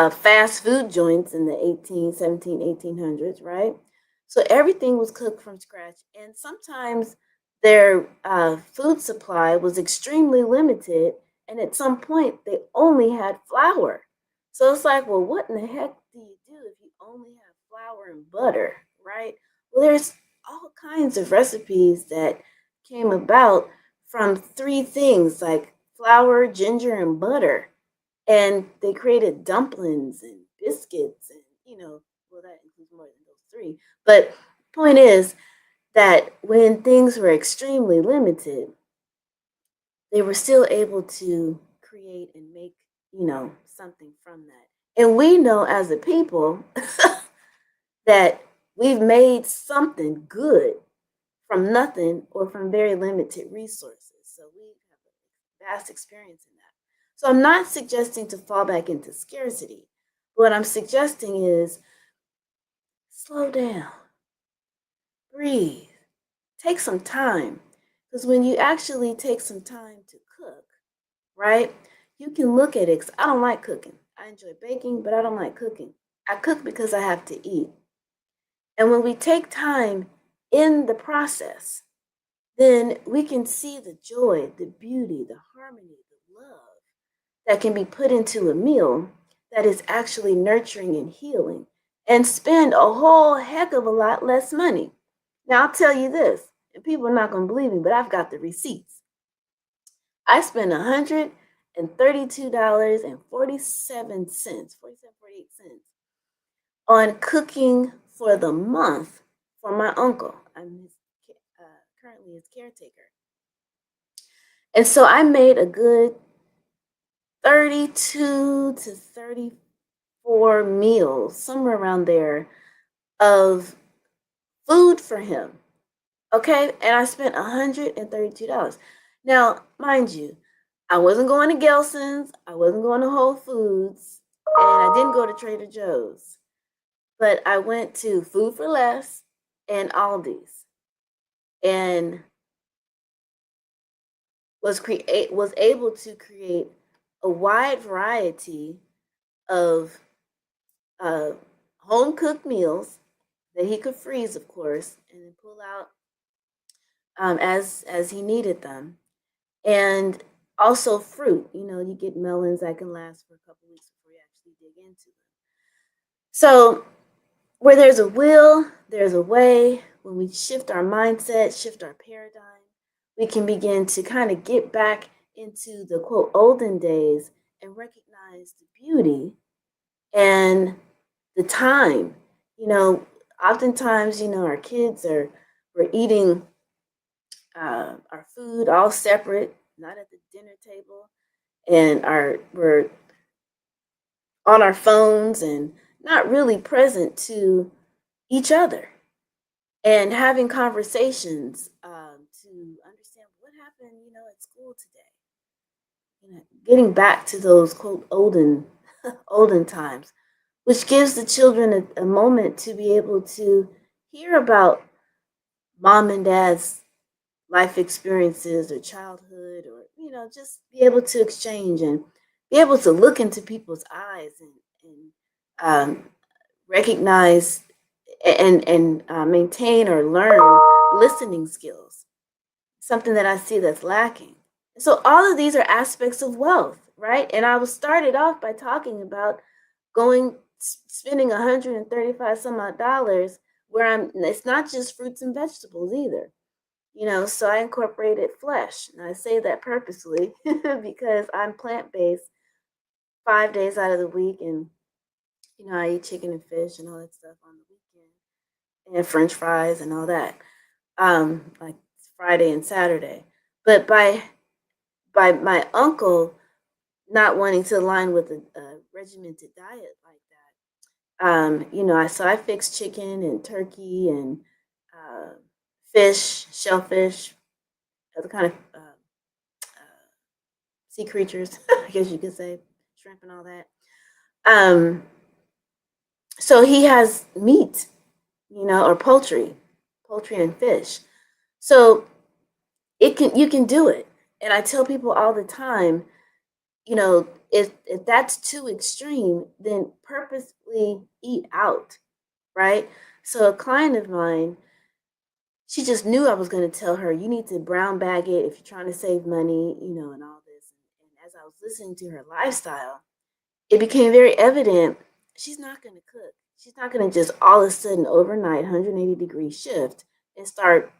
fast food joints in the 18, 17, 1800s, right? So everything was cooked from scratch. And sometimes their food supply was extremely limited. And at some point, they only had flour. So it's like, well, what in the heck do you do if you only have flour and butter, right? Well, there's all kinds of recipes that came about from three things like flour, ginger, and butter. And they created dumplings and biscuits, and well, that includes more than those three. But point is that when things were extremely limited, they were still able to create and make, something from that. And we know as a people that we've made something good from nothing or from very limited resources. So we have a vast experience in that. So I'm not suggesting to fall back into scarcity. What I'm suggesting is slow down, breathe, take some time. Because when you actually take some time to cook, right, you can look at it. 'Cause I don't like cooking. I enjoy baking, but I don't like cooking. I cook because I have to eat. And when we take time in the process, then we can see the joy, the beauty, the harmony, the love that can be put into a meal that is actually nurturing and healing, and spend a whole heck of a lot less money. Now, I'll tell you this, and people are not going to believe me, but I've got the receipts. I spent $132.47, 48 cents on cooking for the month for my uncle. I'm currently his caretaker. And so I made a good 32 to 34 meals, somewhere around there, of food for him. Okay? And I spent $132. Now, mind you, I wasn't going to Gelson's, I wasn't going to Whole Foods, and I didn't go to Trader Joe's. But I went to Food for Less and Aldi's, and was able to create a wide variety of home cooked meals that he could freeze, of course, and then pull out as he needed them, and also fruit. You get melons that can last for a couple weeks before you actually dig into them. So where there's a will, there's a way. When we shift our mindset, shift our paradigm, we can begin to kind of get back into the quote olden days and recognize the beauty and the time. Oftentimes, our kids we're eating our food all separate, not at the dinner table, and we're on our phones and not really present to each other and having conversations to understand what happened, at school today. Getting back to those quote olden times, which gives the children a moment to be able to hear about mom and dad's life experiences or childhood, or just be able to exchange and be able to look into people's eyes and recognize and maintain or learn listening skills, something that I see that's lacking. So all of these are aspects of wealth, right? And I was started off by talking about spending 135 some odd dollars, where it's not just fruits and vegetables either. So I incorporated flesh. And I say that purposely because I'm plant-based 5 days out of the week. And, I eat chicken and fish and all that stuff on the weekend, and French fries and all that, like Friday and Saturday. But by my uncle not wanting to align with a regimented diet like that, so I fixed chicken and turkey and fish, shellfish, other kind of sea creatures, I guess you could say, shrimp and all that. So he has meat, or poultry and fish. So you can do it. And I tell people all the time, if that's too extreme, then purposely eat out, right? So a client of mine, she just knew I was going to tell her, you need to brown bag it if you're trying to save money, and all this. And as I was listening to her lifestyle, it became very evident she's not going to cook. She's not going to just all of a sudden overnight 180-degree shift and start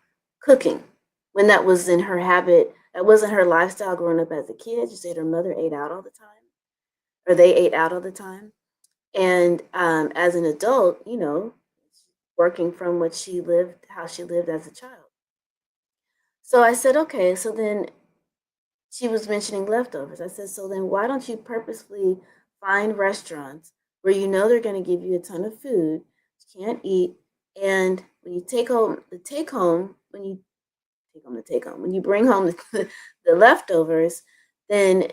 cooking when that was in her habit. That wasn't her lifestyle growing up as a kid. She said her mother ate out all the time, or they ate out all the time. And as an adult, working from how she lived as a child. So I said, okay, so then she was mentioning leftovers. I said, so then why don't you purposefully find restaurants where they're going to give you a ton of food you can't eat, and when you when you bring home the leftovers, then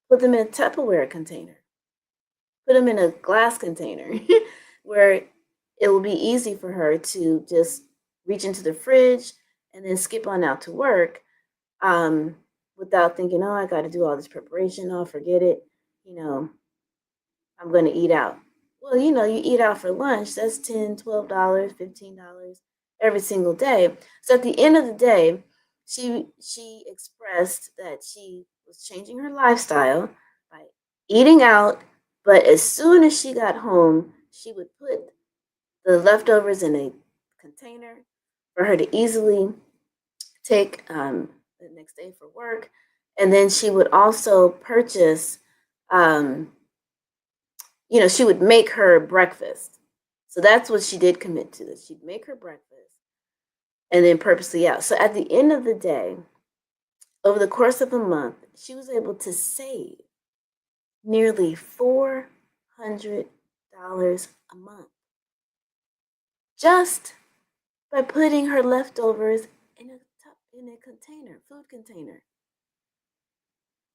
put them in a Tupperware container, put them in a glass container where it will be easy for her to just reach into the fridge and then skip on out to work, without thinking, oh, I got to do all this preparation. Oh, forget it. I'm going to eat out. Well, you eat out for lunch. That's $10, $12, $15 every single day. So at the end of the day, she expressed that she was changing her lifestyle by eating out. But as soon as she got home, she would put the leftovers in a container for her to easily take the next day for work. And then she would also purchase, she would make her breakfast. So that's what she did commit to. That she'd make her breakfast and then purposely out. So at the end of the day, over the course of a month, she was able to save nearly $400 a month just by putting her leftovers in a container, food container.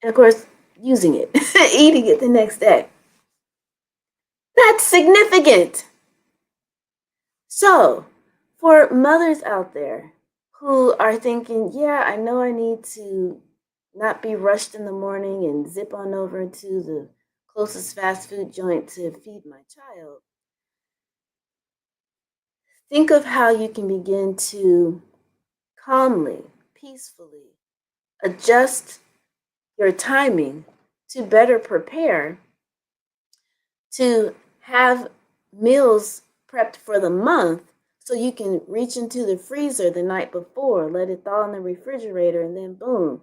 And of course, using it, eating it the next day. That's significant. So, for mothers out there who are thinking, yeah, I know I need to not be rushed in the morning and zip on over to the closest fast food joint to feed my child, think of how you can begin to calmly, peacefully adjust your timing to better prepare to have meals prepped for the month, so you can reach into the freezer the night before, let it thaw in the refrigerator, and then boom,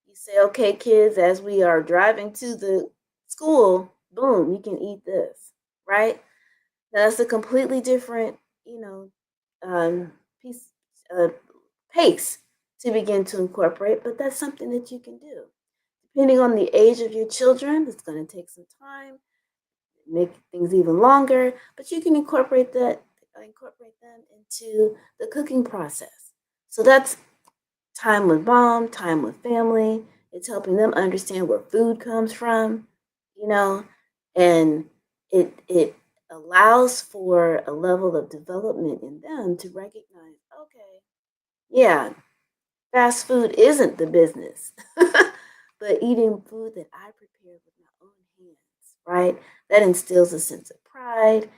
you say, okay, kids, as we are driving to the school, boom, you can eat this, right? Now, that's a completely different, pace to begin to incorporate, but that's something that you can do. Depending on the age of your children, it's going to take some time, make things even longer, but you can incorporate them into the cooking process. So that's time with mom, time with family. It's helping them understand where food comes from, and it allows for a level of development in them to recognize, okay, yeah, fast food isn't the business, but eating food that I prepared with my own hands, right? That instills a sense of pride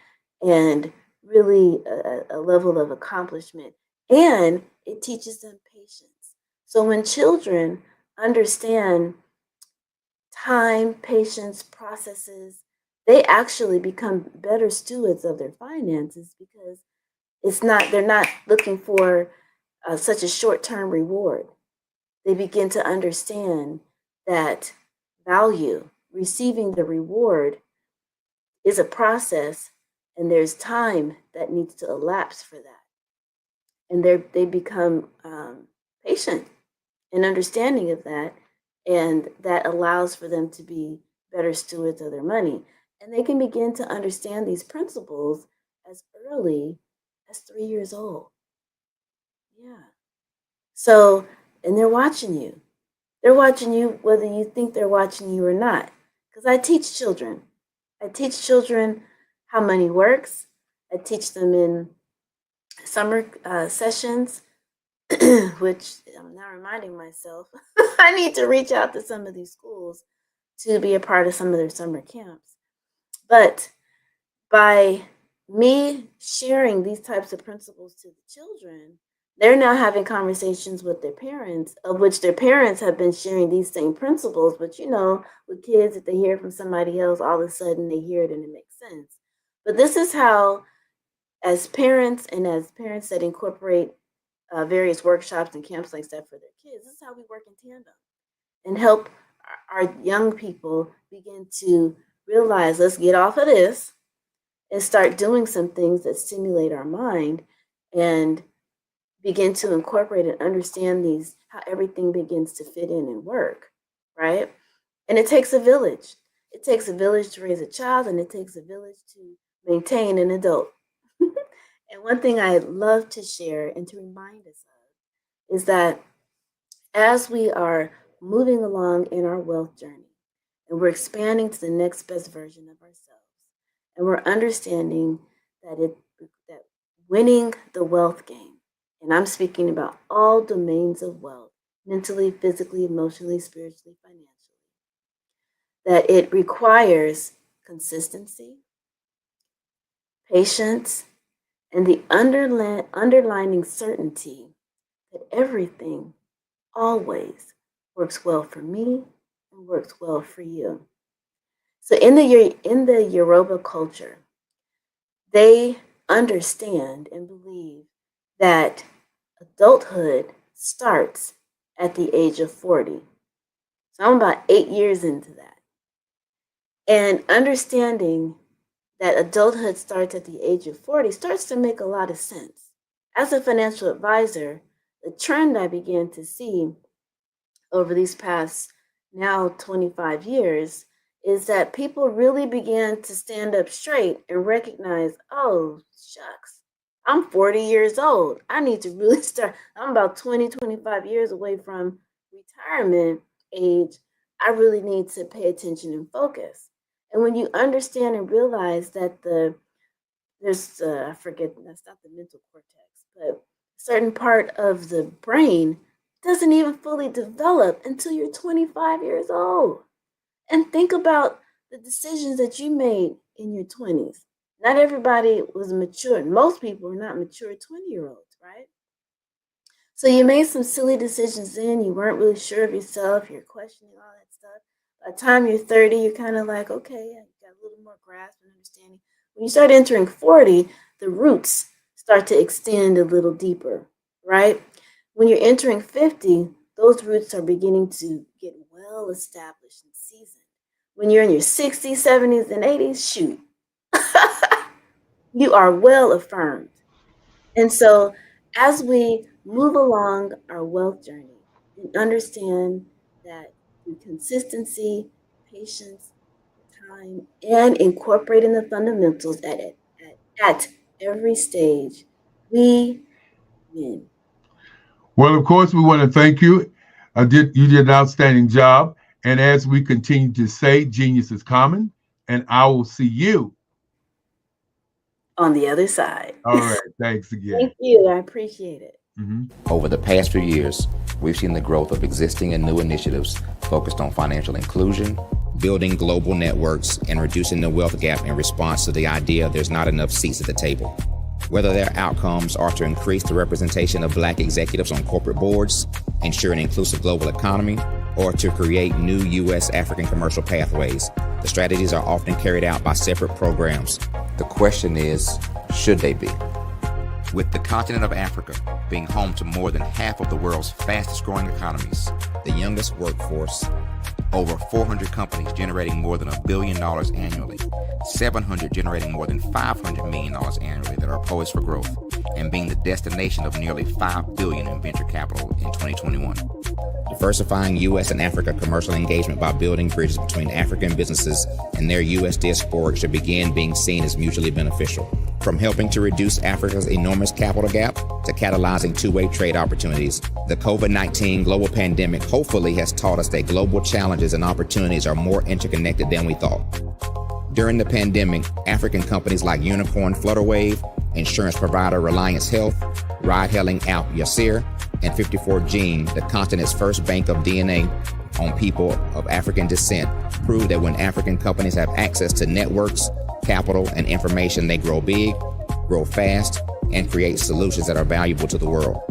and really a level of accomplishment. And it teaches them patience. So when children understand time, patience, processes, they actually become better stewards of their finances, because they're not looking for such a short-term reward. They begin to understand that value, receiving the reward, is a process, and there's time that needs to elapse for that. And they become patient and understanding of that, and that allows for them to be better stewards of their money. And they can begin to understand these principles as early as 3 years old. Yeah. So, and they're watching you. They're watching you whether you think they're watching you or not. Because I teach children. I teach children how money works. I teach them in summer sessions, which I'm now reminding myself I need to reach out to some of these schools to be a part of some of their summer camps. But by me sharing these types of principles to the children, they're now having conversations with their parents, of which their parents have been sharing these same principles. But you know, with kids, if they hear it from somebody else, all of a sudden they hear it and it makes sense. But this is how, as parents that incorporate various workshops and camps like that for their kids, this is how we work in tandem and help our young people begin to realize, let's get off of this and start doing some things that stimulate our mind and begin to incorporate and understand these, how everything begins to fit in and work, right? And it takes a village. It takes a village to raise a child, and it takes a village to maintain an adult. And one thing I love to share and to remind us of is that as we are moving along in our wealth journey, and we're expanding to the next best version of ourselves, and we're understanding that winning the wealth game, and I'm speaking about all domains of wealth, mentally, physically, emotionally, spiritually, financially, that it requires consistency, patience, and the underlining certainty that everything always works well for me and works well for you. So in the Yoruba culture, they understand and believe that adulthood starts at the age of 40. So I'm about 8 years into that. And understanding that adulthood starts at the age of 40 starts to make a lot of sense. As a financial advisor, the trend I began to see over these past now 25 years is that people really began to stand up straight and recognize, oh, shucks, I'm 40 years old. I need to really start. I'm about 20, 25 years away from retirement age. I really need to pay attention and focus. And when you understand and realize that I forget, that's not the mental cortex, but a certain part of the brain doesn't even fully develop until you're 25 years old. And think about the decisions that you made in your 20s. Not everybody was mature. Most people are not mature 20-year-olds, right? So you made some silly decisions then. You weren't really sure of yourself. You're questioning all that stuff. By the time you're 30, you're kind of like, okay, I got a little more grasp and understanding. When you start entering 40, the roots start to extend a little deeper, right? When you're entering 50, those roots are beginning to get well established and seasoned. When you're in your 60s, 70s, and 80s, shoot, you are well affirmed. And so as we move along our wealth journey and understand that through consistency, patience, time, and incorporating the fundamentals at every stage, we win. Well, of course, we want to thank you. You did an outstanding job. And as we continue to say, genius is common, and I will see you on the other side. All right. Thanks again. Thank you. I appreciate it. Over the past few years, we've seen the growth of existing and new initiatives focused on financial inclusion, building global networks, and reducing the wealth gap in response to the idea there's not enough seats at the table. Whether their outcomes are to increase the representation of Black executives on corporate boards, ensure an inclusive global economy, or to create new U.S. African commercial pathways, the strategies are often carried out by separate programs. The question is, should they be? With the continent of Africa being home to more than half of the world's fastest growing economies, the youngest workforce, over 400 companies generating more than $1 billion annually, 700 generating more than $500 million annually that are poised for growth, and being the destination of nearly $5 billion in venture capital in 2021. diversifying U.S. and Africa commercial engagement by building bridges between African businesses and their U.S. diaspora should begin being seen as mutually beneficial. From helping to reduce Africa's enormous capital gap to catalyzing two-way trade opportunities, the COVID-19 global pandemic hopefully has taught us that global challenges and opportunities are more interconnected than we thought. During the pandemic, African companies like Unicorn Flutterwave, insurance provider Reliance Health, ride-hailing app Yasir, and 54Gene, the continent's first bank of DNA on people of African descent, proved that when African companies have access to networks, capital, and information, they grow big, grow fast, and create solutions that are valuable to the world.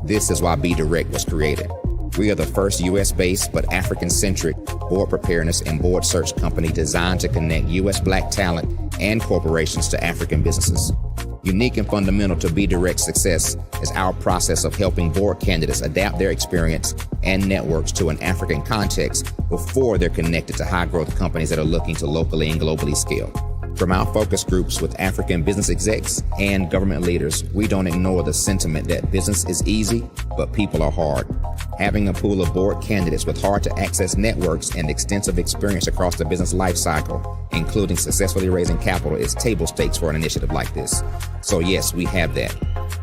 This is why Be Direct was created. We are the first U.S.-based but African-centric board preparedness and board search company designed to connect U.S. Black talent and corporations to African businesses. Unique and fundamental to Be Direct's success is our process of helping board candidates adapt their experience and networks to an African context before they're connected to high-growth companies that are looking to locally and globally scale. From our focus groups with African business execs and government leaders, we don't ignore the sentiment that business is easy, but people are hard. Having a pool of board candidates with hard-to-access networks and extensive experience across the business life cycle, including successfully raising capital, is table stakes for an initiative like this. So yes, we have that.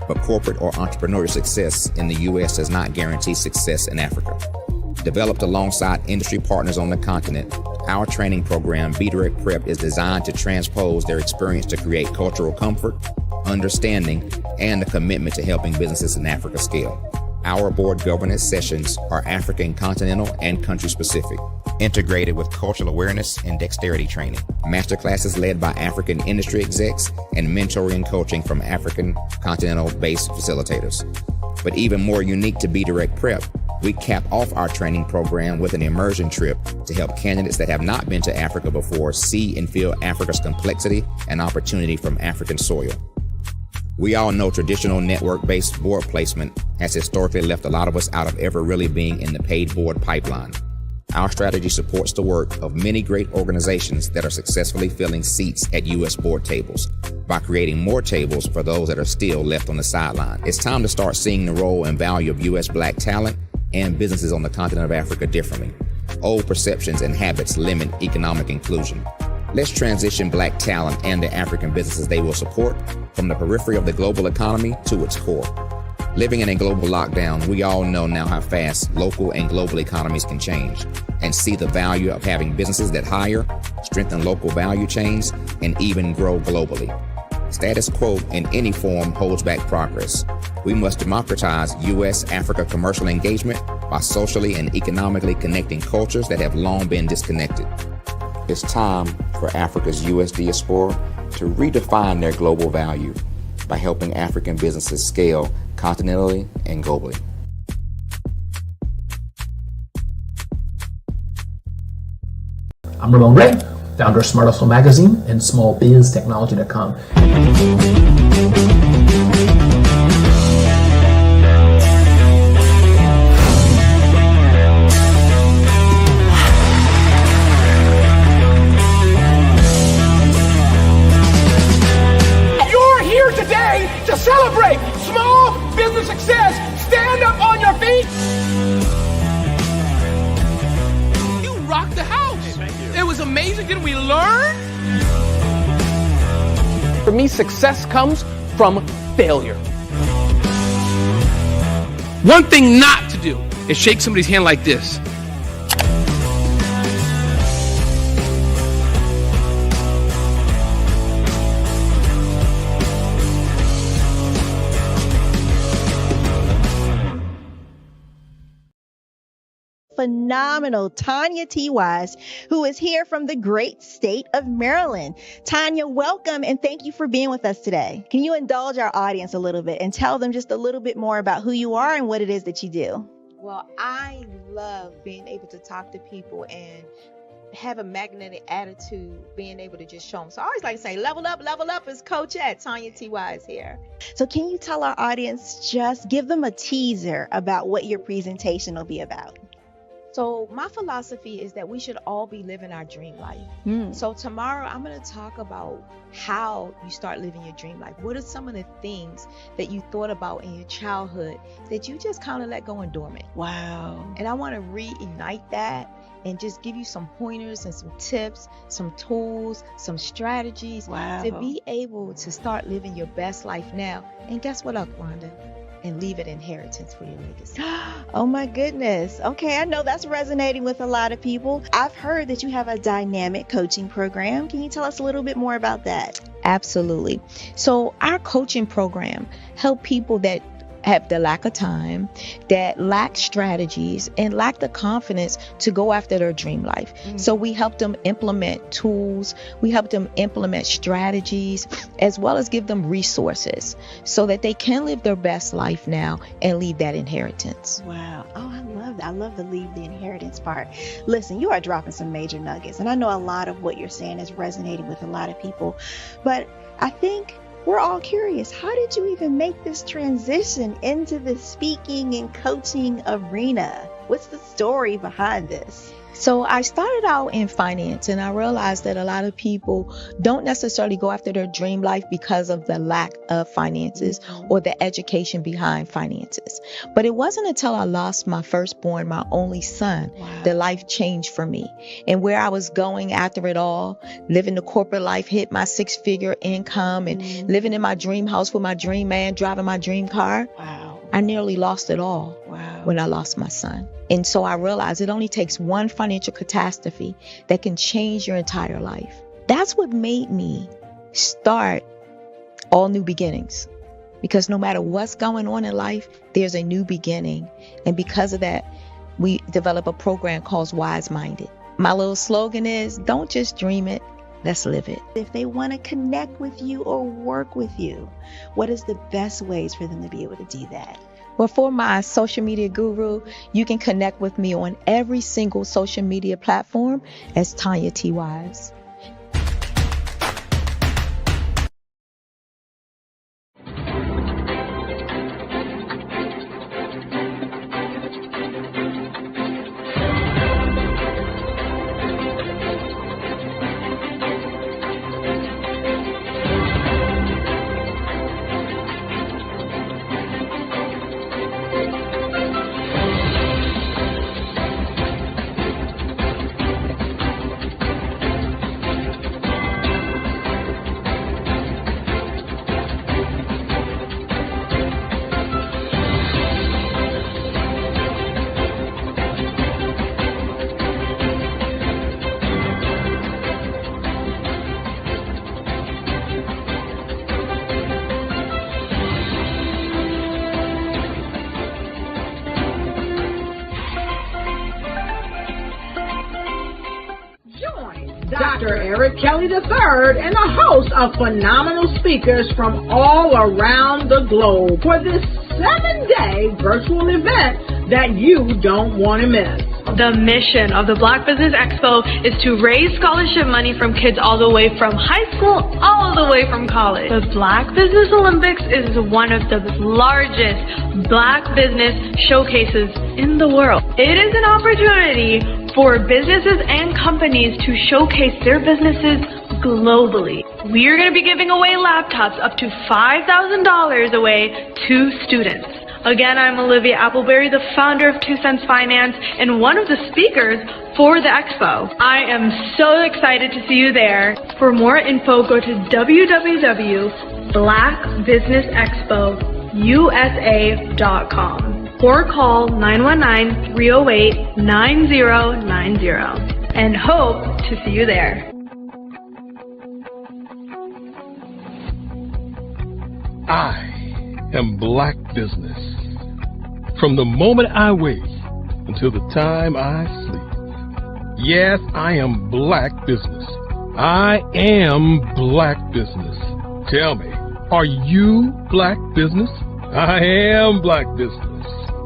But corporate or entrepreneurial success in the U.S. does not guarantee success in Africa. Developed alongside industry partners on the continent, our training program, Be Direct Prep, is designed to transpose their experience to create cultural comfort, understanding, and a commitment to helping businesses in Africa scale. Our board governance sessions are African, continental, and country-specific, integrated with cultural awareness and dexterity training, masterclasses led by African industry execs, and mentoring and coaching from African continental-based facilitators. But even more unique to Be Direct Prep, we cap off our training program with an immersion trip to help candidates that have not been to Africa before see and feel Africa's complexity and opportunity from African soil. We all know traditional network-based board placement has historically left a lot of us out of ever really being in the paid board pipeline. Our strategy supports the work of many great organizations that are successfully filling seats at U.S. board tables by creating more tables for those that are still left on the sideline. It's time to start seeing the role and value of U.S. Black talent and businesses on the continent of Africa differently. Old perceptions and habits limit economic inclusion. Let's transition Black talent and the African businesses they will support from the periphery of the global economy to its core. Living in a global lockdown, we all know now how fast local and global economies can change, and see the value of having businesses that hire, strengthen local value chains, and even grow globally. Status quo in any form holds back progress. We must democratize U.S.-Africa commercial engagement by socially and economically connecting cultures that have long been disconnected. It's time for Africa's U.S. diaspora to redefine their global value by helping African businesses scale continentally and globally. I'm Ramon Ray, founder of Smart Hustle Magazine and smallbiztechnology.com. You're here today to celebrate small business success. Stand up on your feet. You rocked the house. It was amazing. Didn't we learn? For me, success comes from failure. One thing not to do is shake somebody's hand like this. Phenomenal Tanya T. Wise, who is here from the great state of Maryland. Tanya, welcome and thank you for being with us today. Can you indulge our audience a little bit and tell them just a little bit more about who you are and what it is that you do? Well, I love being able to talk to people and have a magnetic attitude, being able to just show them. So I always like to say, level up is Coach at Tanya T. Wise here. So can you tell our audience, just give them a teaser about what your presentation will be about? So my philosophy is that we should all be living our dream life. So tomorrow I'm going to talk about how you start living your dream life. What are some of the things that you thought about in your childhood that you just kind of let go and dormant? Wow. And I want to reignite that and just give you some pointers and some tips, some tools, some strategies to be able to start living your best life now. And guess what, Wanda? And leave an inheritance for your legacy. Oh my goodness. Okay, I know that's resonating with a lot of people. I've heard that you have a dynamic coaching program. Can you tell us a little bit more about that? Absolutely. So our coaching program help people that have the lack of time, that lack strategies, and lack the confidence to go after their dream life. So we help them implement tools, we help them implement strategies, as well as give them resources so that they can live their best life now and leave that inheritance. Wow. Oh, I love that. I love the leave the inheritance part. Listen, you are dropping some major nuggets, and I know a lot of what you're saying is resonating with a lot of people, but I think we're all curious. How did you even make this transition into the speaking and coaching arena? What's the story behind this? So I started out in finance, and I realized that a lot of people don't necessarily go after their dream life because of the lack of finances or the education behind finances. But it wasn't until I lost my firstborn, my only son, that life changed for me. And where I was going after it all, living the corporate life, hit my 6-figure income and living in my dream house with my dream man, driving my dream car. I nearly lost it all when I lost my son. And so I realized it only takes one financial catastrophe that can change your entire life. That's what made me start All New Beginnings. Because no matter what's going on in life, there's a new beginning. And because of that, we develop a program called Wise Minded. My little slogan is, don't just dream it, let's live it. If they want to connect with you or work with you, what is the best ways for them to be able to do that? Well, for my social media guru, you can connect with me on every single social media platform as Tanya T. Wise. Dr. Eric Kelly III and the host of phenomenal speakers from all around the globe for this 7-day virtual event that you don't want to miss. The mission of the Black Business Expo is to raise scholarship money from kids all the way from high school all the way from college. The Black Business Olympics is one of the largest Black business showcases in the world. It is an opportunity for businesses and companies to showcase their businesses globally. We are going to be giving away laptops up to $5,000 away to students. Again, I'm Olivia Appleberry, the founder of 2 Cents Finance and one of the speakers for the expo. I am so excited to see you there. For more info, go to www.blackbusinessexpousa.com or call 919-308-9090 and hope to see you there. I am Black Business. From the moment I wake until the time I sleep. Yes, I am Black Business. I am Black Business. Tell me, are you Black Business? I am Black Business.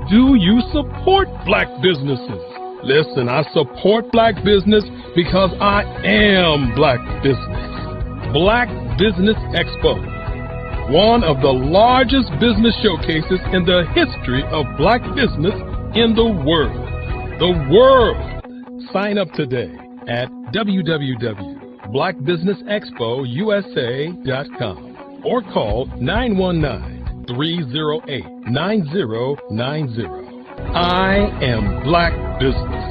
Do you support Black businesses? Listen, I support Black business because I am Black Business. Black Business Expo, one of the largest business showcases in the history of Black business in the world. the world. Sign up today at www.blackbusinessexpousa.com or call 919-308-9090. I am Black Business.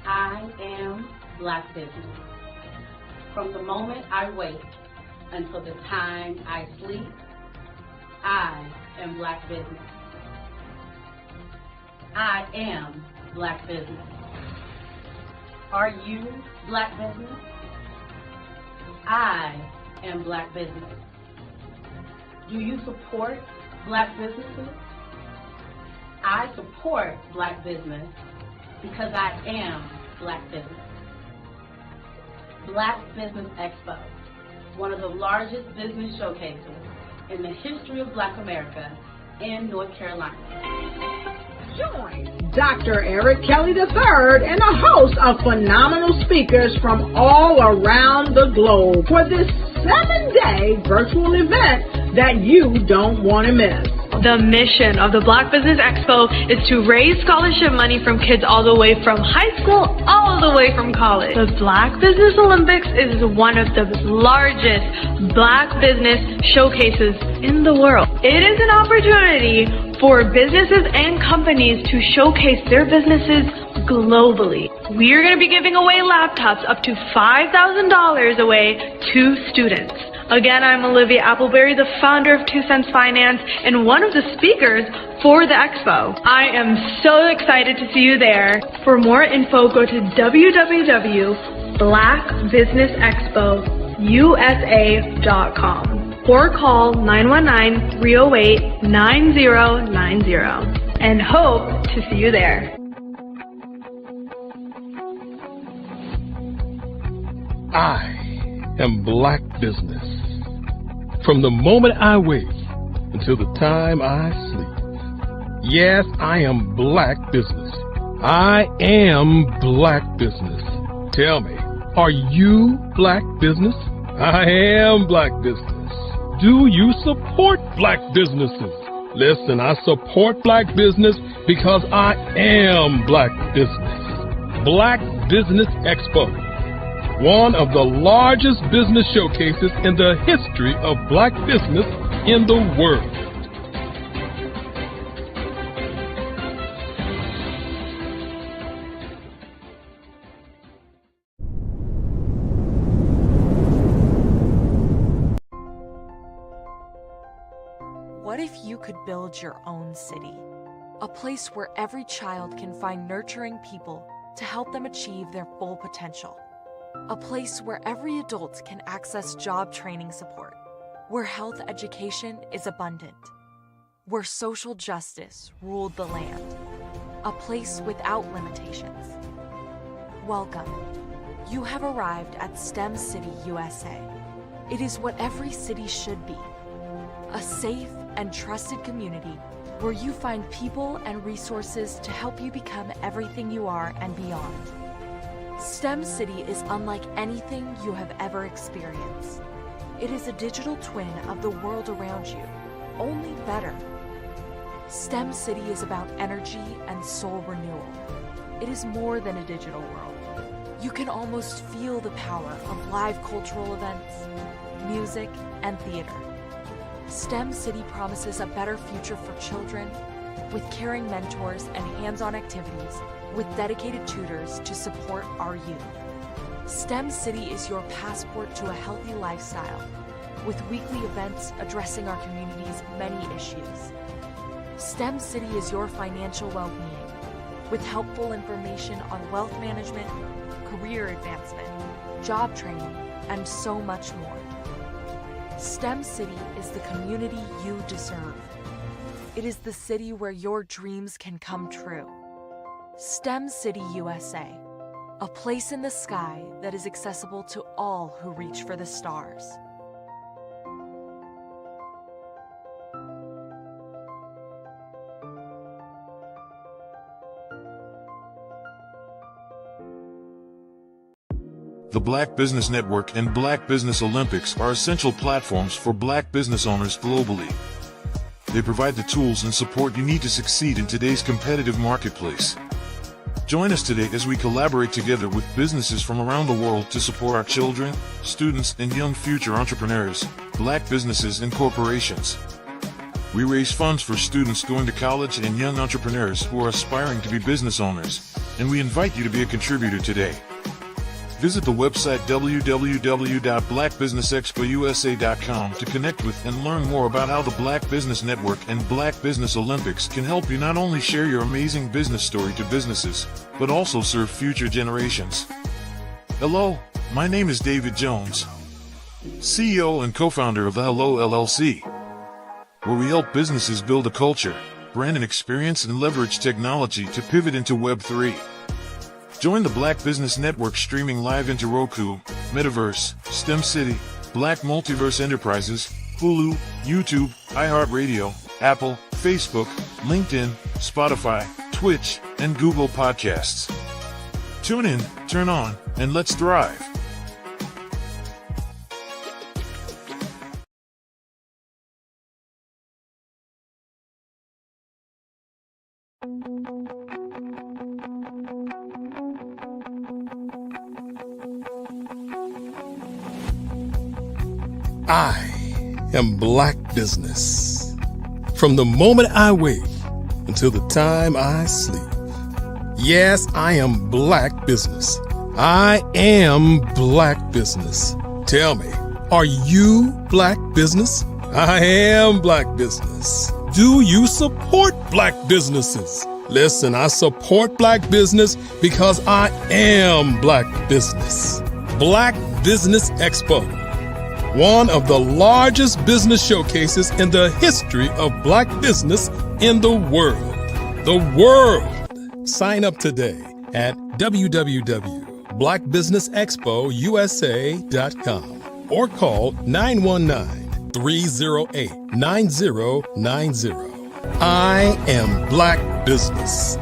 I am Black Business. From the moment I wake until the time I sleep, I am Black Business. I am Black Business. Are you Black Business? I am Black Business. Do you support Black businesses? I support Black business because I am Black Business. Black Business Expo, one of the largest business showcases in the history of Black America in North Carolina. Join Dr. Eric Kelly III and a host of phenomenal speakers from all around the globe for this 7-day virtual event that you don't want to miss. The mission of the Black Business Expo is to raise scholarship money from kids all the way from high school, all the way from college. The Black Business Olympics is one of the largest Black business showcases in the world. It is an opportunity for businesses and companies to showcase their businesses globally. We are going to be giving away laptops up to $5,000 away to students. Again, I'm Olivia Appleberry, the founder of 2 Cents Finance and one of the speakers for the expo. I am so excited to see you there. For more info, go to www.blackbusinessexpousa.com or call 919-308-9090 and hope to see you there. I am Black Business. From the moment I wake until the time I sleep. Yes, I am Black Business. I am Black Business. Tell me, are you Black Business? I am Black Business. Do you support Black businesses? Listen, I support Black business because I am Black Business. Black Business Expo, one of the largest business showcases in the history of Black business in the world. What if you could build your own city? A place where every child can find nurturing people to help them achieve their full potential. A place where every adult can access job training support, where health education is abundant, where social justice ruled the land. A place without limitations. Welcome. You have arrived at STEM City USA. It is what every city should be. A safe and trusted community where you find people and resources to help you become everything you are and beyond. STEM City is unlike anything you have ever experienced. It is a digital twin of the world around you, only better. STEM City is about energy and soul renewal. It is more than a digital world. You can almost feel the power of live cultural events, music, and theater. STEM City promises a better future for children with caring mentors and hands-on activities with dedicated tutors to support our youth. STEM City is your passport to a healthy lifestyle with weekly events addressing our community's many issues. STEM City is your financial well-being with helpful information on wealth management, career advancement, job training, and so much more. STEM City is the community you deserve. It is the city where your dreams can come true. STEM City USA, a place in the sky that is accessible to all who reach for the stars. The Black Business Network and Black Business Olympics are essential platforms for Black business owners globally. They provide the tools and support you need to succeed in today's competitive marketplace. Join us today as we collaborate together with businesses from around the world to support our children, students, and young future entrepreneurs, Black businesses, and corporations. We raise funds for students going to college and young entrepreneurs who are aspiring to be business owners, and we invite you to be a contributor today. Visit the website www.blackbusinessexpousa.com to connect with and learn more about how the Black Business Network and Black Business Olympics can help you not only share your amazing business story to businesses, but also serve future generations. Hello, my name is David Jones, CEO and co-founder of the Hello LLC, where we help businesses build a culture, brand an experience, and leverage technology to pivot into Web3. Join the Black Business Network streaming live into Roku, Metaverse, STEM City, Black Multiverse Enterprises, Hulu, YouTube, iHeartRadio, Apple, Facebook, LinkedIn, Spotify, Twitch, and Google Podcasts. Tune in, turn on, and let's thrive. I am Black Business. From the moment I wake until the time I sleep. Yes, I am Black Business. I am Black Business. Tell me, are you Black Business? I am Black Business. Do you support Black businesses? Listen, I support Black business because I am Black Business. Black Business Expo, one of the largest business showcases in the history of Black business in the world. The world! Sign up today at www.blackbusinessexpousa.com or call 919-308-9090. I am Black Business.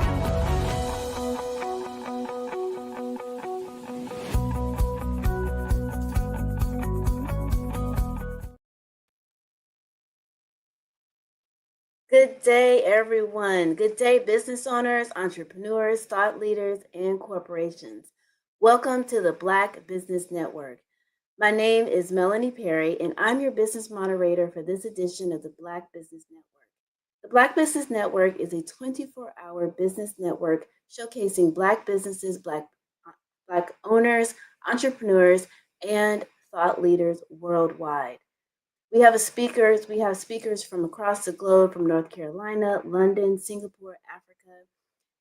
Good day, everyone. Good day, business owners, entrepreneurs, thought leaders, and corporations. Welcome to the Black Business Network. My name is Melanie Perry, and I'm your business moderator for this edition of the Black Business Network. The Black Business Network is a 24-hour business network showcasing Black businesses, Black owners, entrepreneurs, and thought leaders worldwide. We have speakers from across the globe, from North Carolina, London, Singapore, Africa,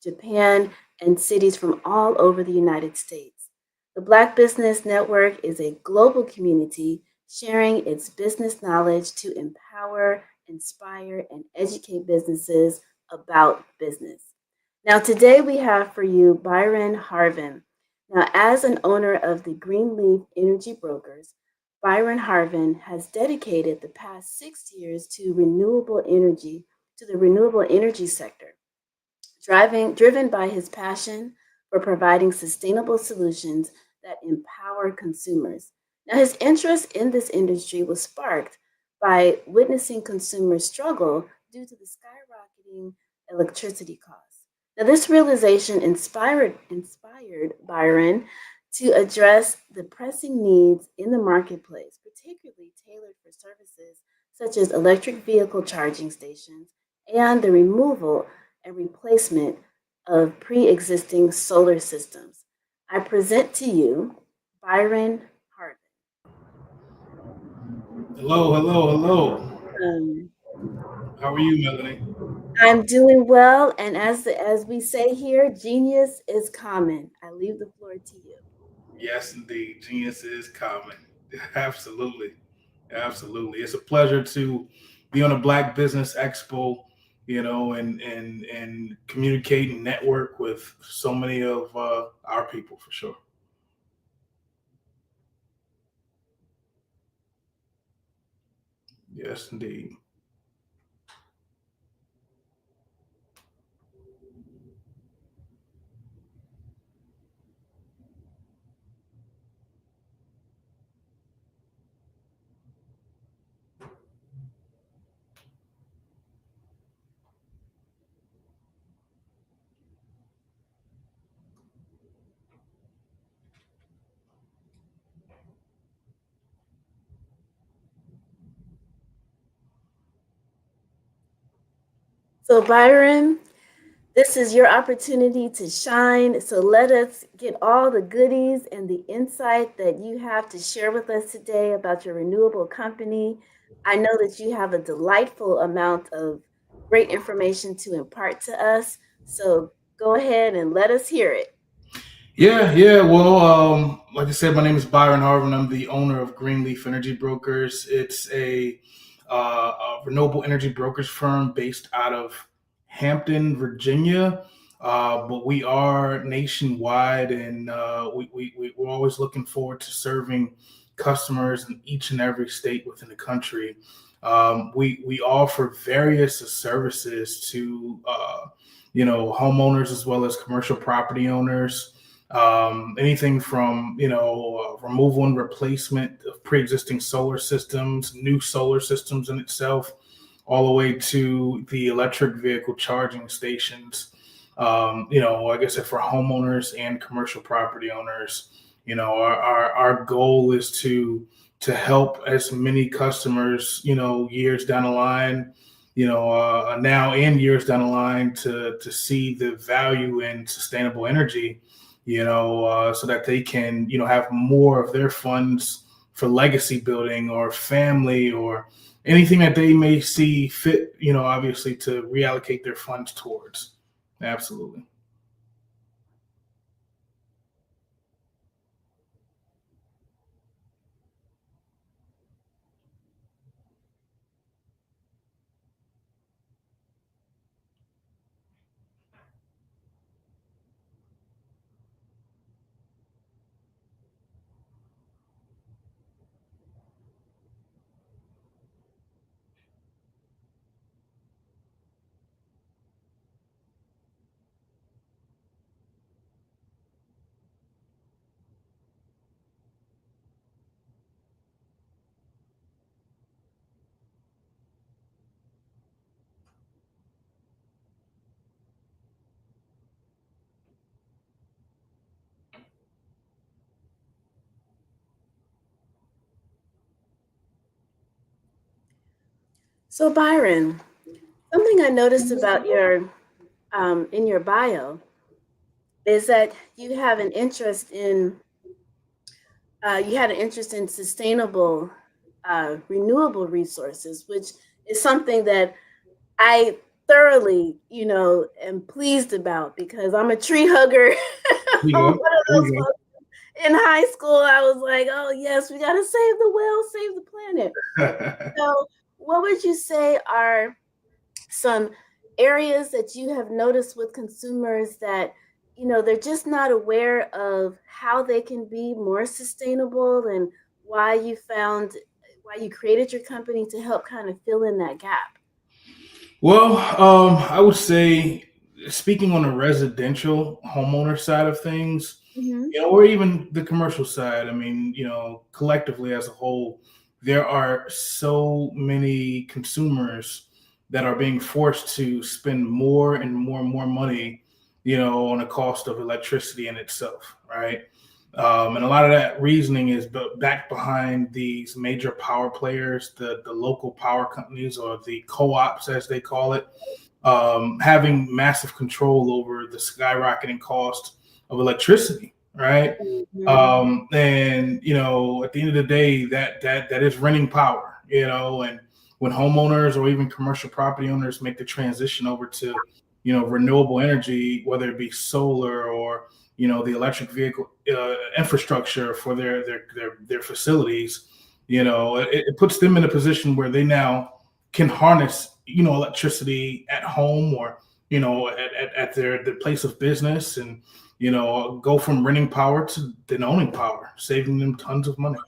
Japan, and cities from all over the United States. The Black Business Network is a global community sharing its business knowledge to empower, inspire, and educate businesses about business. Now, today we have for you Byron Harvin. Now, as an owner of the Greenleaf Energy Brokers, Byron Harvin has dedicated the past 6 years to the renewable energy sector, driven by his passion for providing sustainable solutions that empower consumers. Now, his interest in this industry was sparked by witnessing consumers struggle due to the skyrocketing electricity costs. Now, this realization inspired Byron to address the pressing needs in the marketplace, particularly tailored for services such as electric vehicle charging stations and the removal and replacement of pre-existing solar systems. I present to you Byron Harvin. Hello. How are you, Melanie? I'm doing well, and as we say here, genius is common. I leave the floor to you. Yes, indeed. Genius is common. Absolutely. It's a pleasure to be on a Black Business Expo, and communicate and network with so many of our people, for sure. Yes, indeed. So Byron, this is your opportunity to shine. So let us get all the goodies and the insight that you have to share with us today about your renewable company. I know that you have a delightful amount of great information to impart to us. So go ahead and let us hear it. Yeah. Well, like I said, my name is Byron Harvin. I'm the owner of Greenleaf Energy Brokers. It's a renewable energy brokerage firm based out of Hampton, Virginia. But we are nationwide, and we're always looking forward to serving customers in each and every state within the country. We offer various services to homeowners as well as commercial property owners. Anything from removal and replacement of pre-existing solar systems, new solar systems in itself, all the way to the electric vehicle charging stations. Like I said, for homeowners and commercial property owners, our goal is to help as many customers, years down the line, now and years down the line to see the value in sustainable energy, so that they can, have more of their funds for legacy building or family or anything that they may see fit, obviously to reallocate their funds towards. Absolutely. So Byron, something I noticed about your in your bio is that you have an interest in you had an interest in sustainable renewable resources, which is something that I thoroughly, am pleased about because I'm a tree hugger. I'm one of those folks. In high school, I was like, oh yes, we gotta save the whales, save the planet. So what would you say are some areas that you have noticed with consumers that they're just not aware of how they can be more sustainable, and why you created your company to help kind of fill in that gap? Well, I would say, speaking on the residential homeowner side of things, or even the commercial side, I mean, collectively as a whole, there are so many consumers that are being forced to spend more and more and more money, on the cost of electricity in itself, right? And a lot of that reasoning is backed behind these major power players, the local power companies, or the co-ops as they call it, having massive control over the skyrocketing cost of electricity, right? And at the end of the day, that is renting power, and when homeowners or even commercial property owners make the transition over to, renewable energy, whether it be solar or the electric vehicle infrastructure for their facilities, it puts them in a position where they now can harness, electricity at home or, at their place of business, and, go from renting power to then owning power, saving them tons of money.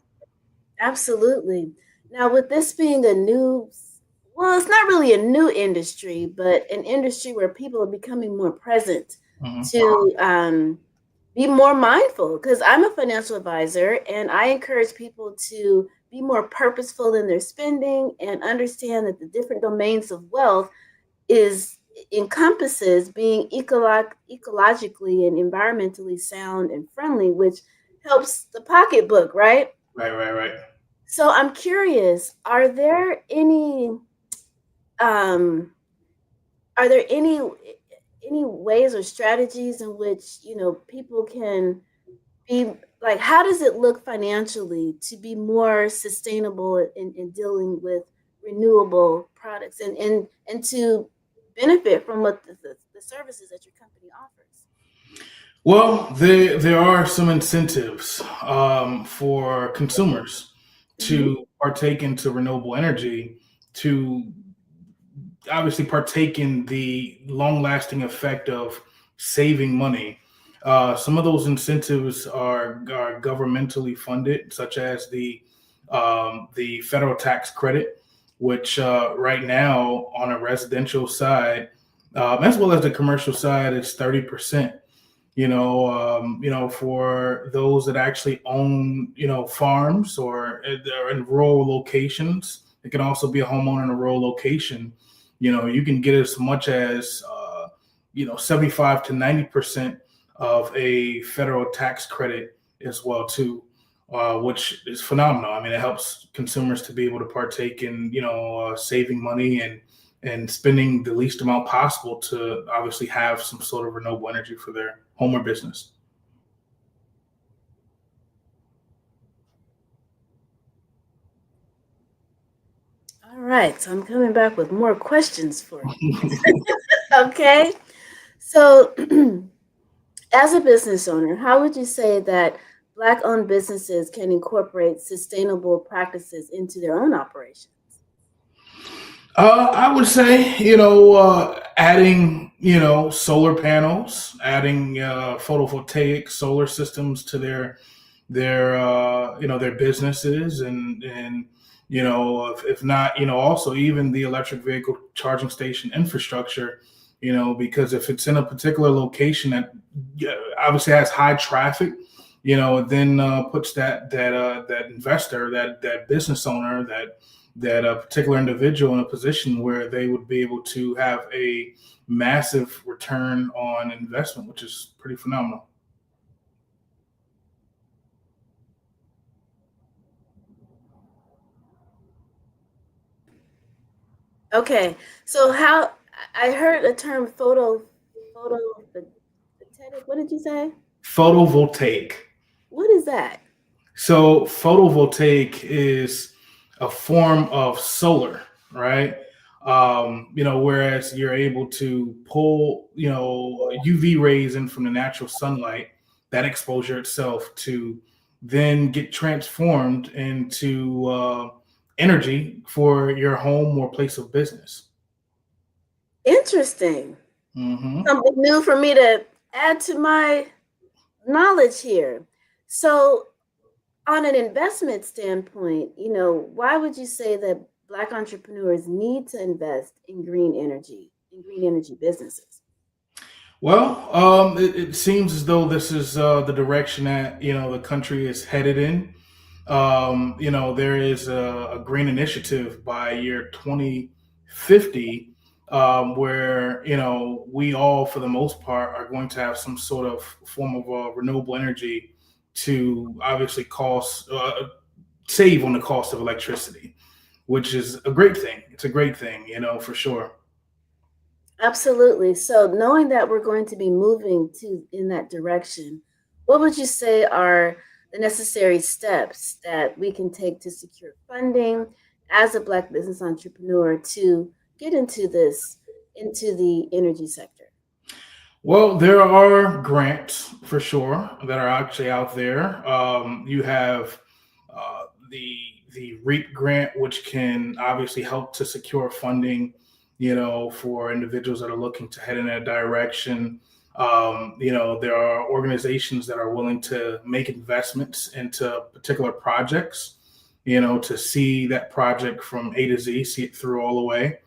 Absolutely. Now, with this being well, it's not really a new industry, but an industry where people are becoming more present to be more mindful. Because I'm a financial advisor, and I encourage people to be more purposeful in their spending and understand that the different domains of wealth encompasses being ecologically and environmentally sound and friendly, which helps the pocketbook, right? Right. So I'm curious, are there any are there any ways or strategies in which, people can be like, how does it look financially to be more sustainable in dealing with renewable products and to benefit from what the services that your company offers? Well, there are some incentives for consumers to partake into renewable energy, to obviously partake in the long-lasting effect of saving money. Some of those incentives are governmentally funded, such as the federal tax credit, which right now on a residential side, as well as the commercial side, is 30%. For those that actually own, farms or they're in rural locations. It can also be a homeowner in a rural location. You can get as much as 75 to 90% of a federal tax credit as well too, which is phenomenal. I mean, it helps consumers to be able to partake in saving money and spending the least amount possible to obviously have some sort of renewable energy for their home or business. All right, so I'm coming back with more questions for you. Okay, so as a business owner, how would you say that Black-owned businesses can incorporate sustainable practices into their own operations? I would say, adding, solar panels, adding photovoltaic solar systems to their businesses, and if not, also even the electric vehicle charging station infrastructure, because if it's in a particular location that obviously has high traffic, then puts that investor, that business owner, that a particular individual in a position where they would be able to have a massive return on investment, which is pretty phenomenal. Okay, so how I heard the term photovoltaic. What did you say? Photovoltaic. What is that? So photovoltaic is a form of solar, right? Whereas you're able to pull, UV rays in from the natural sunlight, that exposure itself to then get transformed into energy for your home or place of business. Interesting. Mm-hmm. Something new for me to add to my knowledge here. So, on an investment standpoint, why would you say that Black entrepreneurs need to invest in green energy businesses? Well, it seems as though this is the direction that the country is headed in. There is a green initiative by year 2050, where we all, for the most part, are going to have some sort of form of renewable energy to obviously save on the cost of electricity, which is a great thing. It's a great thing, for sure. Absolutely. So, knowing that we're going to be moving in that direction, what would you say are the necessary steps that we can take to secure funding as a Black business entrepreneur to get into the energy sector? Well, there are grants for sure that are actually out there. You have the REAP grant, which can obviously help to secure funding, for individuals that are looking to head in that direction. There are organizations that are willing to make investments into particular projects, to see that project from A to Z, see it through all the way.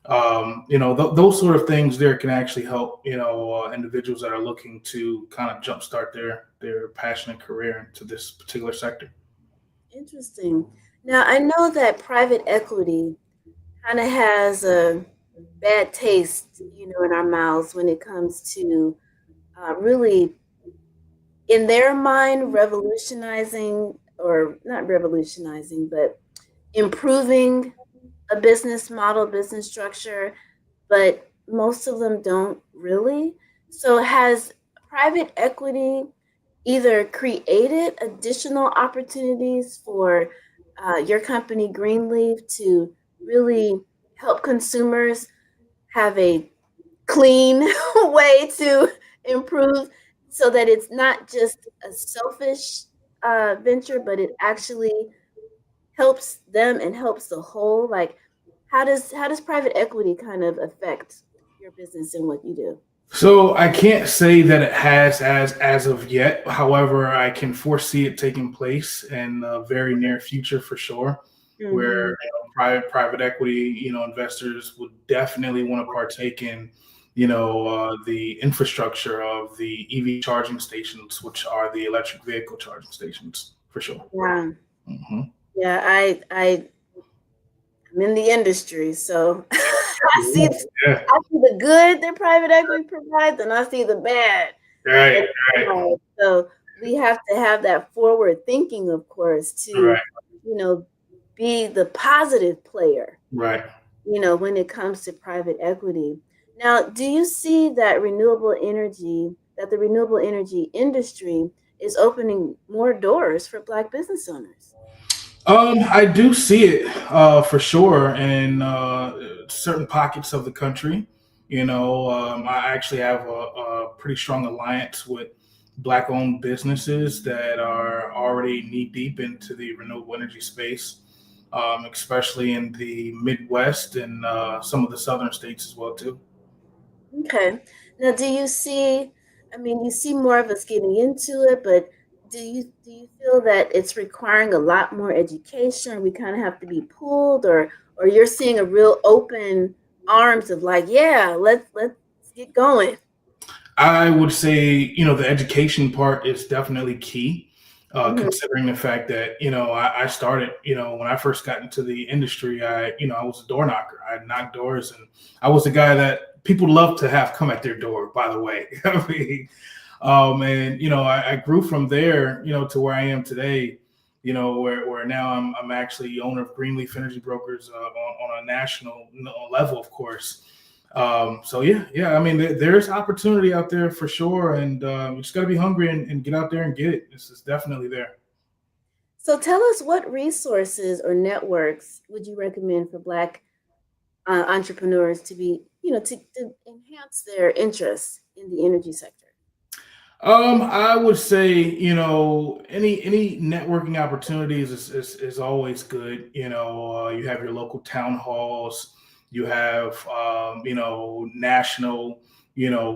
Those sort of things there can actually help, individuals that are looking to kind of jumpstart their passionate career into this particular sector. Interesting. Now, I know that private equity kind of has a bad taste, in our mouths when it comes to really, in their mind, revolutionizing, or not revolutionizing, but improving a business model, business structure. But most of them don't really. So has private equity either created additional opportunities for your company, Greenleaf, to really help consumers have a clean way to improve so that it's not just a selfish venture, but it actually helps them and helps the whole? Like, how does private equity kind of affect your business and what you do? So I can't say that it has as of yet. However, I can foresee it taking place in the very near future for sure, where Mhm. private equity investors would definitely want to partake in the infrastructure of the EV charging stations, which are the electric vehicle charging stations for sure. Yeah. hmm Yeah, I'm in the industry, so Yeah. I see the good that private equity provides, and I see the bad that Right. it Right. provides. So we have to have that forward thinking, of course, to Right. be the positive player, Right. when it comes to private equity. Now, do you see that the renewable energy industry is opening more doors for Black business owners? I do see it for sure in certain pockets of the country. I actually have a pretty strong alliance with Black-owned businesses that are already knee-deep into the renewable energy space, especially in the Midwest and some of the southern states as well too. Okay. Now, do you see, I mean, you see more of us getting into it, but do you feel that it's requiring a lot more education? We kind of have to be pulled, or you're seeing a real open arms of like, yeah, let's get going. I would say, the education part is definitely key, Mhm. considering the fact that, I started, when I first got into the industry, I was a door knocker. I knocked doors and I was the guy that people love to have come at their door, by the way. I mean, and, I grew from there, to where I am today, where now I'm actually owner of Greenleaf Energy Brokers on a national level, of course. So yeah. I mean, there's opportunity out there for sure, and you just got to be hungry and get out there and get it. It's definitely there. So tell us, what resources or networks would you recommend for Black entrepreneurs to be, to enhance their interest in the energy sector? I would say, any networking opportunities is always good. You have your local town halls, you have national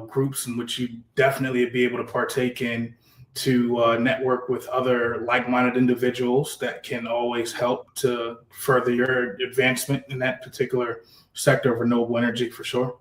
groups in which you definitely be able to partake in to network with other like-minded individuals that can always help to further your advancement in that particular sector of renewable energy for sure.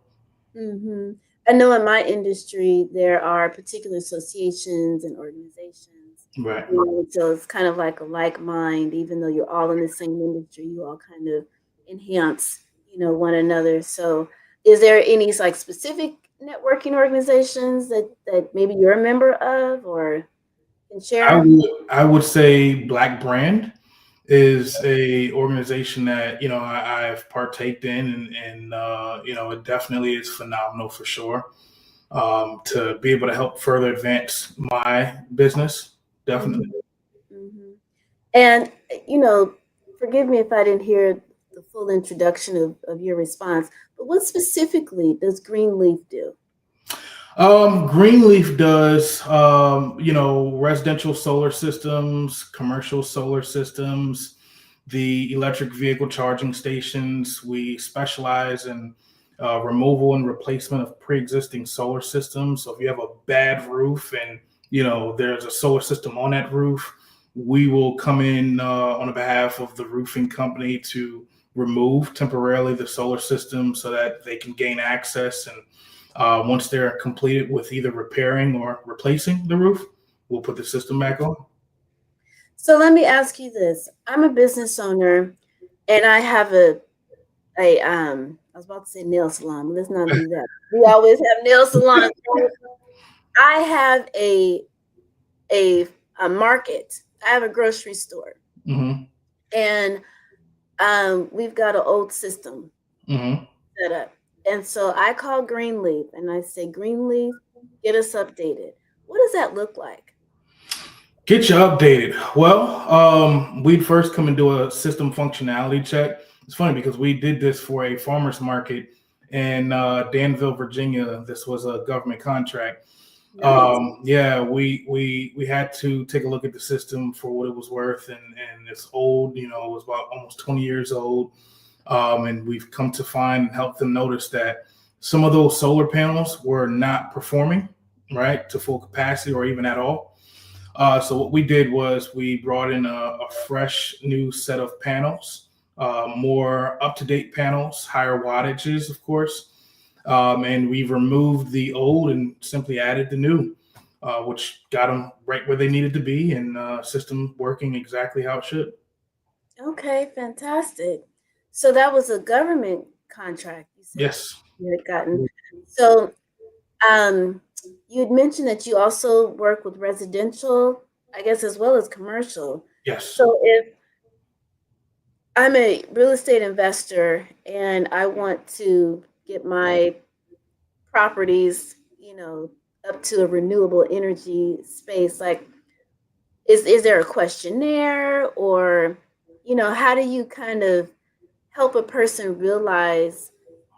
hmm I know in my industry there are particular associations and organizations. Right. So it's kind of like a like mind, even though you're all in the same industry, you all kind of enhance, one another. So is there any like specific networking organizations that maybe you're a member of or can I share? would I would say Black Brand is a organization that I've partaked in, and it definitely is phenomenal for sure. To be able to help further advance my business, definitely. hmm And, you know, forgive me if I didn't hear the full introduction of your response, but what specifically does Greenleaf do? Greenleaf does, residential solar systems, commercial solar systems, the electric vehicle charging stations. We specialize in removal and replacement of pre-existing solar systems. So if you have a bad roof and there's a solar system on that roof, we will come in on the behalf of the roofing company to remove temporarily the solar system so that they can gain access. And once they're completed with either repairing or replacing the roof, we'll put the system back on. So let me ask you this. I'm a business owner and I have I was about to say nail salon, but let's not do that. We always have nail salons. I have a a market. I have a grocery store. Mm-hmm. And we've got an old system Mm-hmm. set up. And so I call Greenleaf and I say, Greenleaf, get us updated. What does that look like? Get you updated. Well, we'd first come and do a system functionality check. It's funny because we did this for a farmer's market in Danville, Virginia. This was a government contract. Yeah, we had to take a look at the system for what it was worth, and it's old. You know, it was about almost 20 years old, and we've come to find and help them notice that some of those solar panels were not performing right to full capacity or even at all. So what we did was we brought in a fresh new set of panels, more up-to-date panels, higher wattages, of course. And we've removed the old and simply added the new, which got them right where they needed to be and system working exactly how it should. Okay, fantastic. So that was a government contract you said Yes. you had gotten. So you had mentioned that you also work with residential, I guess, as well as commercial. Yes. So if I'm a real estate investor and I want to get my properties, up to a renewable energy space, like, is there a questionnaire, or, how do you kind of help a person realize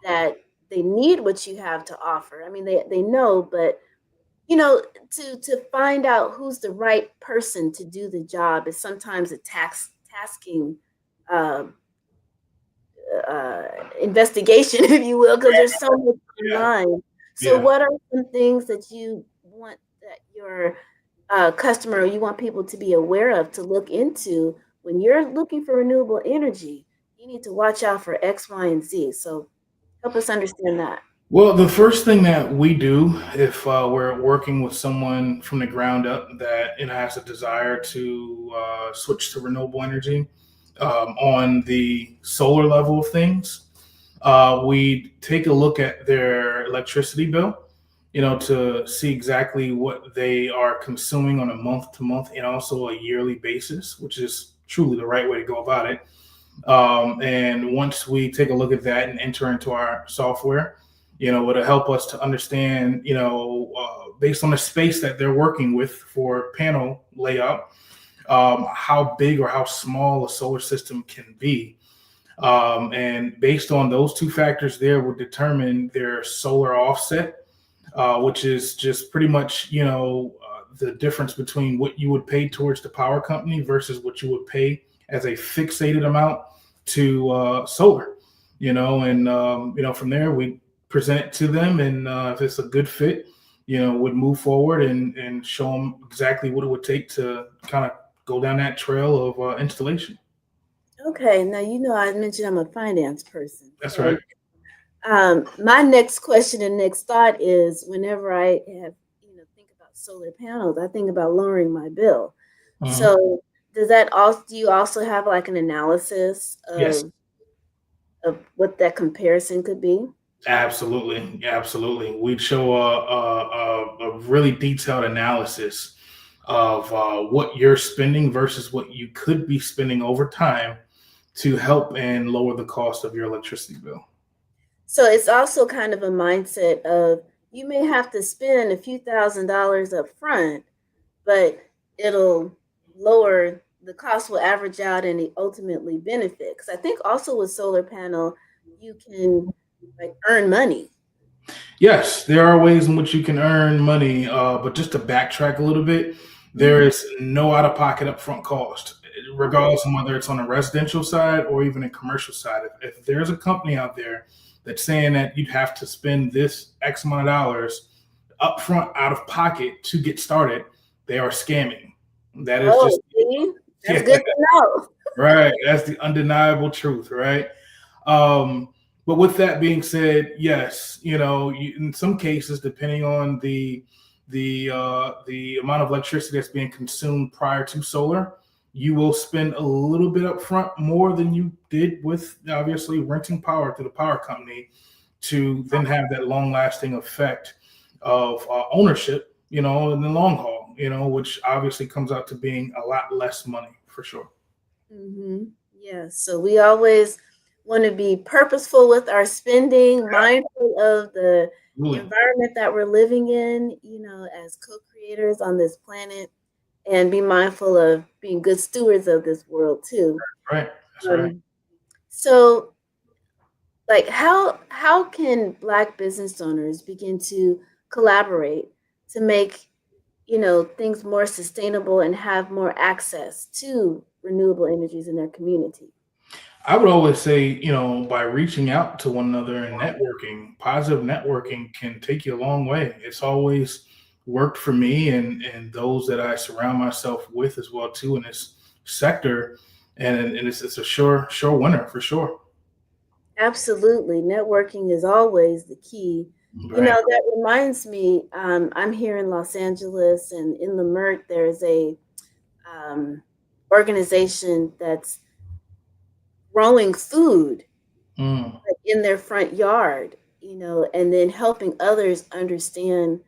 that they need what you have to offer? I mean, they know, but to find out who's the right person to do the job is sometimes a tasking investigation, if you will, because there's so much online. So what are some things that you want that your customer, or you want people to be aware of, to look into when you're looking for renewable energy? You need to watch out for X, Y, and Z. So help us understand that. Well, the first thing that we do if we're working with someone from the ground up that has a desire to switch to renewable energy on the solar level of things, we take a look at their electricity bill, to see exactly what they are consuming on a month-to-month and also a yearly basis, which is truly the right way to go about it. And once we take a look at that and enter into our software, it'll help us to understand, based on the space that they're working with for panel layout, how big or how small a solar system can be. And based on those two factors there will determine their solar offset, which is just pretty much, the difference between what you would pay towards the power company versus what you would pay as a fixated amount to solar, and, from there we present it to them. And if it's a good fit, would move forward and show them exactly what it would take to kind of go down that trail of installation. Okay, now I mentioned I'm a finance person. That's right. My next question and next thought is, whenever I have think about solar panels, I think about lowering my bill. Mm-hmm. So do you also have like an analysis Yes. of what that comparison could be? Absolutely. We'd show a really detailed analysis of what you're spending versus what you could be spending over time to help and lower the cost of your electricity bill. So it's also kind of a mindset of, you may have to spend a few $1,000s up front, but it'll lower the cost, will average out and ultimately benefit. Because I think also with solar panel, you can earn money. Yes, there are ways in which you can earn money, but just to backtrack a little bit, there is no out-of-pocket upfront cost, regardless of whether it's on a residential side or even a commercial side. If there's a company out there that's saying that you'd have to spend this X amount of dollars upfront out of pocket to get started, they are scamming. That is that's good to know. Right. That's the undeniable truth, right? But with that being said, yes, in some cases, depending on the amount of electricity that's being consumed prior to solar, you will spend a little bit up front more than you did with obviously renting power to the power company, to then have that long lasting effect of ownership, in the long haul, which obviously comes out to being a lot less money for sure. Mm-hmm. Yeah. So we always want to be purposeful with our spending, mindful of the environment that we're living in, as co-creators on this planet, and be mindful of being good stewards of this world too. Right. That's right. So, like, how can Black business owners begin to collaborate to make things more sustainable and have more access to renewable energies in their community? I would always say, by reaching out to one another and networking, positive networking can take you a long way. It's always worked for me and those that I surround myself with as well too in this sector, and it's a sure winner for sure. Absolutely. Networking is always the key. Right. That reminds me, I'm here in Los Angeles, and in Leimert, there's a organization that's growing food in their front yard, and then helping others understand,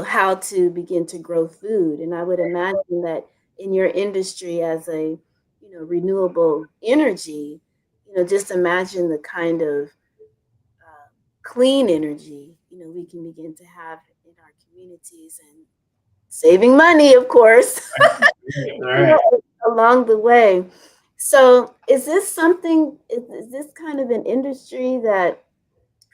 how to begin to grow food. And I would imagine that in your industry as a, renewable energy, just imagine the kind of clean energy, we can begin to have in our communities, and saving money, of course, Right. along the way. So is this something, is this kind of an industry that,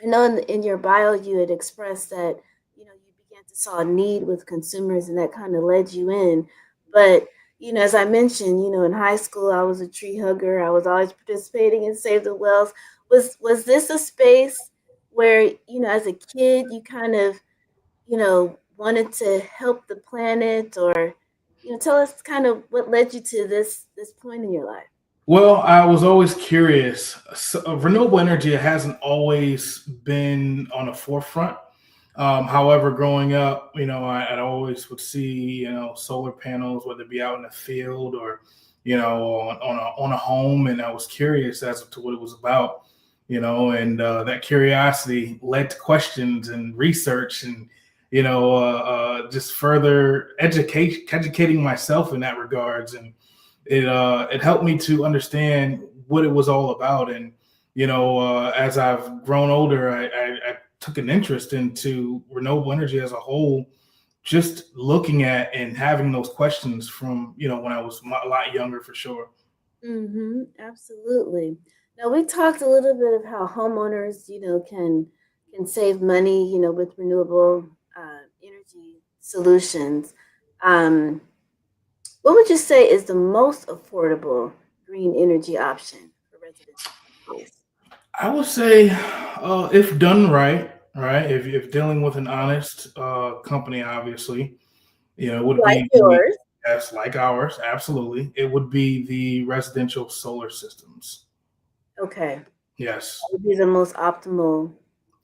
I know in your bio you had expressed that, you began to saw a need with consumers and that kind of led you in. But, as I mentioned, in high school, I was a tree hugger. I was always participating in Save the Wells. Was this a space where, as a kid, you kind of, wanted to help the planet, or, tell us kind of what led you to this point in your life? Well, I was always curious. Renewable energy hasn't always been on the forefront. However, growing up, I'd always would see, solar panels, whether it be out in the field or, on a home, and I was curious as to what it was about, and that curiosity led to questions and research, and just further educating myself in that regards, and it helped me to understand what it was all about. And as I've grown older, I took an interest into renewable energy as a whole, just looking at and having those questions from when I was a lot younger, for sure. Absolutely. Now, we talked a little bit of how homeowners, can save money, with renewable energy solutions. What would you say is the most affordable green energy option for residents? I would say, if done right, if dealing with an honest company, obviously, it would Like be yours. yes, like ours, absolutely. It would be the residential solar systems. Okay. Yes, That would be the most optimal.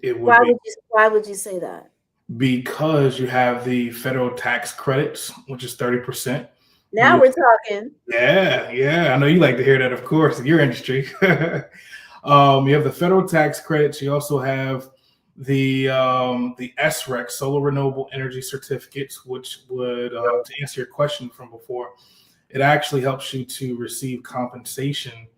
it would be, Why would you say that? because you have the federal tax credits, which is 30%. Now we're talking. Yeah. I know you like to hear that, of course, in your industry. You have the federal tax credits. You also have the SREC, Solar Renewable Energy Certificates, which would, to answer your question from before, it actually helps you to receive compensation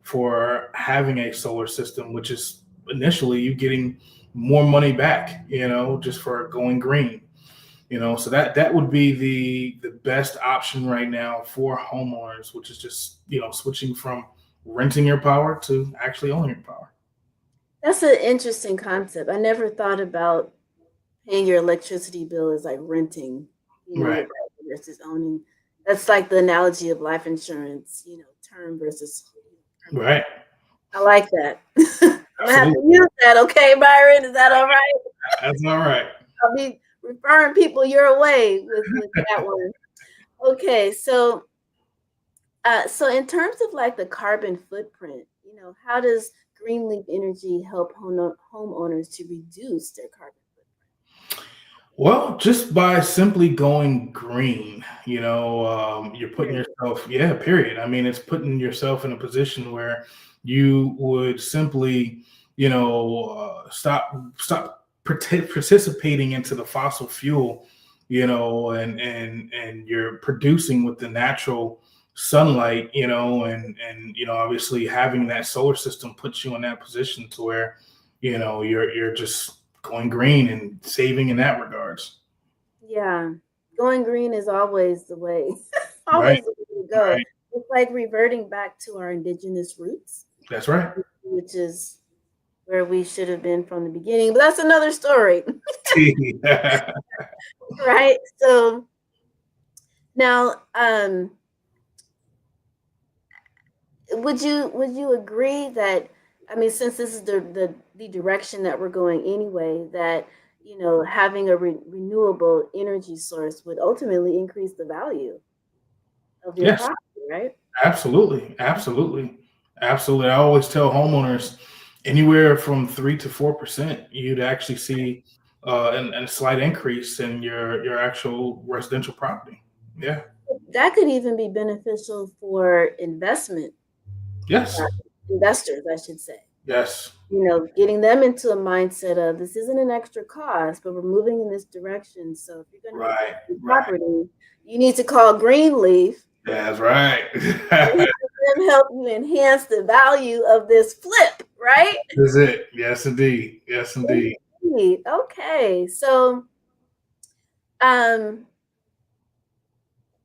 for having a solar system, which is initially you getting more money back, just for going green. So that would be the best option right now for homeowners, which is just switching from renting your power to actually owning your power. That's an interesting concept. I never thought about paying your electricity bill as like renting, Right. your property versus owning. That's like the analogy of life insurance, term versus term. Right. I like that. I'm gonna have to use that, okay, Byron? Is that all right? That's all right. I'll be referring people your way with that one. Okay, so in terms of like the carbon footprint, how does Greenleaf Energy help homeowners to reduce their carbon footprint? Well, just by simply going green, you're putting yourself, period. I mean, it's putting yourself in a position where you would simply, stop participating into the fossil fuel, and you're producing with the natural sunlight, and obviously having that solar system puts you in that position to where, you're just going green and saving in that regards. Yeah. Going green is always the way, Right. always the way to go. Right. It's like reverting back to our indigenous roots. That's right. Which is where we should have been from the beginning, but that's another story. Right? So now, would you agree that, I mean, since this is the direction that we're going anyway, that having a renewable energy source would ultimately increase the value of your Yes, property, right? absolutely. Absolutely. Absolutely. I always tell homeowners anywhere from 3 to 4%, you'd actually see a slight increase in your actual residential property. Yeah. That could even be beneficial for Yes. investors, I should say. Yes. Getting them into a mindset of this isn't an extra cost, but we're moving in this direction. So if you're going to property, you need to call Greenleaf. That's right. And them help you enhance the value of this flip, right? That's it. Yes, indeed. Yes, indeed. Okay. So, are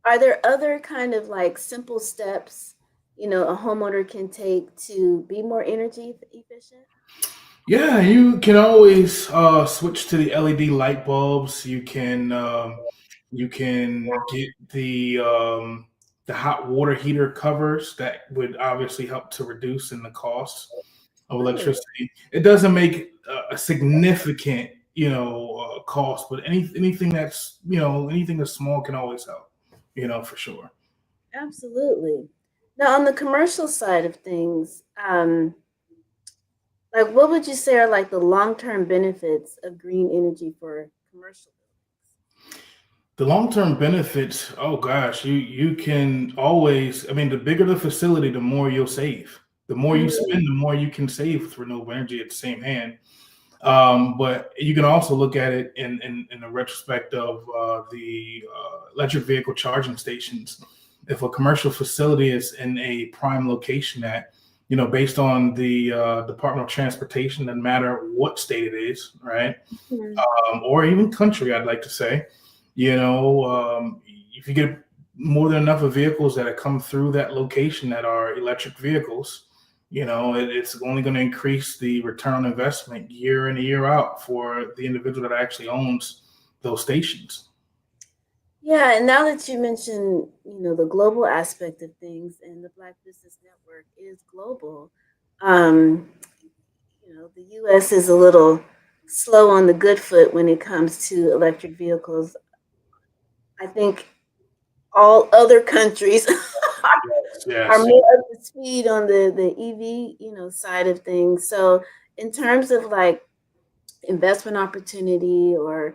there other kind of like simple steps, a homeowner can take to be more energy efficient? Yeah, you can always switch to the LED light bulbs. You can get the hot water heater covers that would obviously help to reduce in the cost of electricity. It doesn't make a significant cost, but anything that's anything that's small can always help. For sure. Absolutely. Now, on the commercial side of things, like what would you say are like the long-term benefits of green energy for commercial? The long-term benefits, oh gosh, you can always, I mean, the bigger the facility, the more you'll save. The more you spend, the more you can save with renewable energy at the same hand. But you can also look at it in the retrospect of the electric vehicle charging stations. If a commercial facility is in a prime location that, based on the Department of Transportation, doesn't matter what state it is, right? Or even country, I'd like to say, if you get more than enough of vehicles that have come through that location that are electric vehicles, it's only going to increase the return on investment year in and year out for the individual that actually owns those stations. Yeah, and now that you mentioned, the global aspect of things, and the Black Business Network is global, the U.S. is a little slow on the good foot when it comes to electric vehicles. I think all other countries are more up to speed on the EV, side of things. So in terms of like investment opportunity or,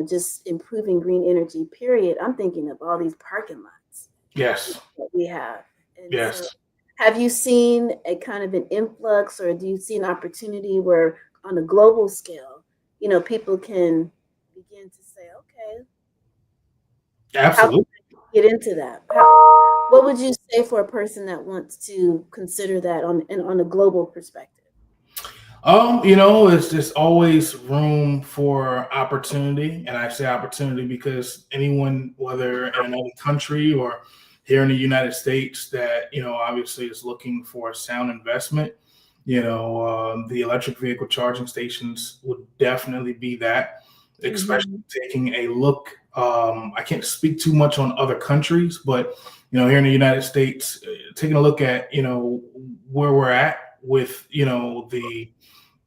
just improving green energy, period, I'm thinking of all these parking lots. Yes. That we have. And yes. So have you seen a kind of an influx, or do you see an opportunity where on a global scale, people can begin to say, okay, absolutely, get into that? What would you say for a person that wants to consider that on a global perspective? It's just always room for opportunity. And I say opportunity because anyone, whether in another country or here in the United States, that, obviously is looking for a sound investment, the electric vehicle charging stations would definitely be that, especially taking a look. I can't speak too much on other countries, but, here in the United States, taking a look at, where we're at with, the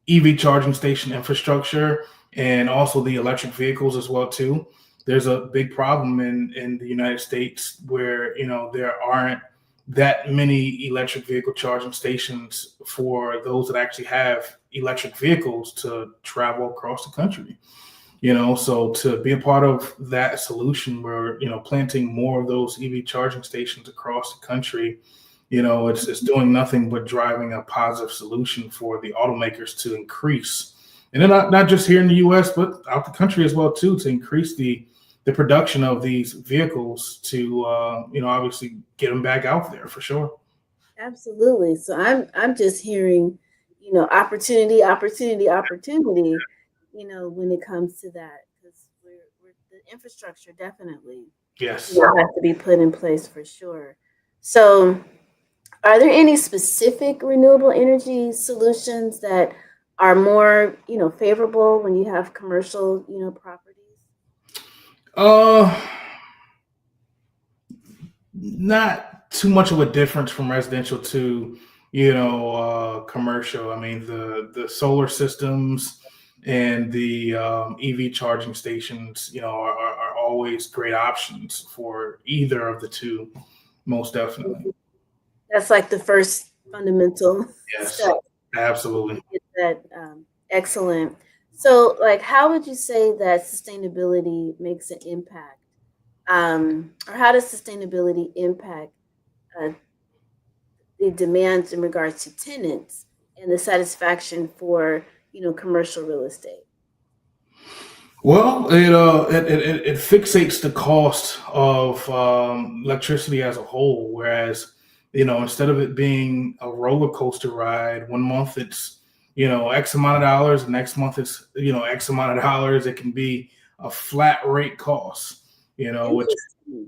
EV charging station infrastructure and also the electric vehicles as well too. There's a big problem in the United States where, there aren't that many electric vehicle charging stations for those that actually have electric vehicles to travel across the country. So to be a part of that solution, we're, planting more of those EV charging stations across the country. It's doing nothing but driving a positive solution for the automakers to increase, and then not just here in the U.S., but out the country as well too, to increase the the production of these vehicles to obviously get them back out there for sure. Absolutely. So I'm just hearing, opportunity, when it comes to that, because we're the infrastructure definitely Yes. has to be put in place for sure. So are there any specific renewable energy solutions that are more, favorable when you have commercial, properties? Not too much of a difference from residential to, commercial. I mean, the solar systems and the EV charging stations, are always great options for either of the two, most definitely. That's like the first fundamental Yes, step. absolutely. Get that excellent. So, like, how would you say that sustainability makes an impact, or how does sustainability impact uh, the demands in regards to tenants and the satisfaction for commercial real estate? Well, it fixates the cost of electricity as a whole, whereas instead of it being a roller coaster ride, one month it's X amount of dollars, and next month it's X amount of dollars. It can be a flat rate cost, which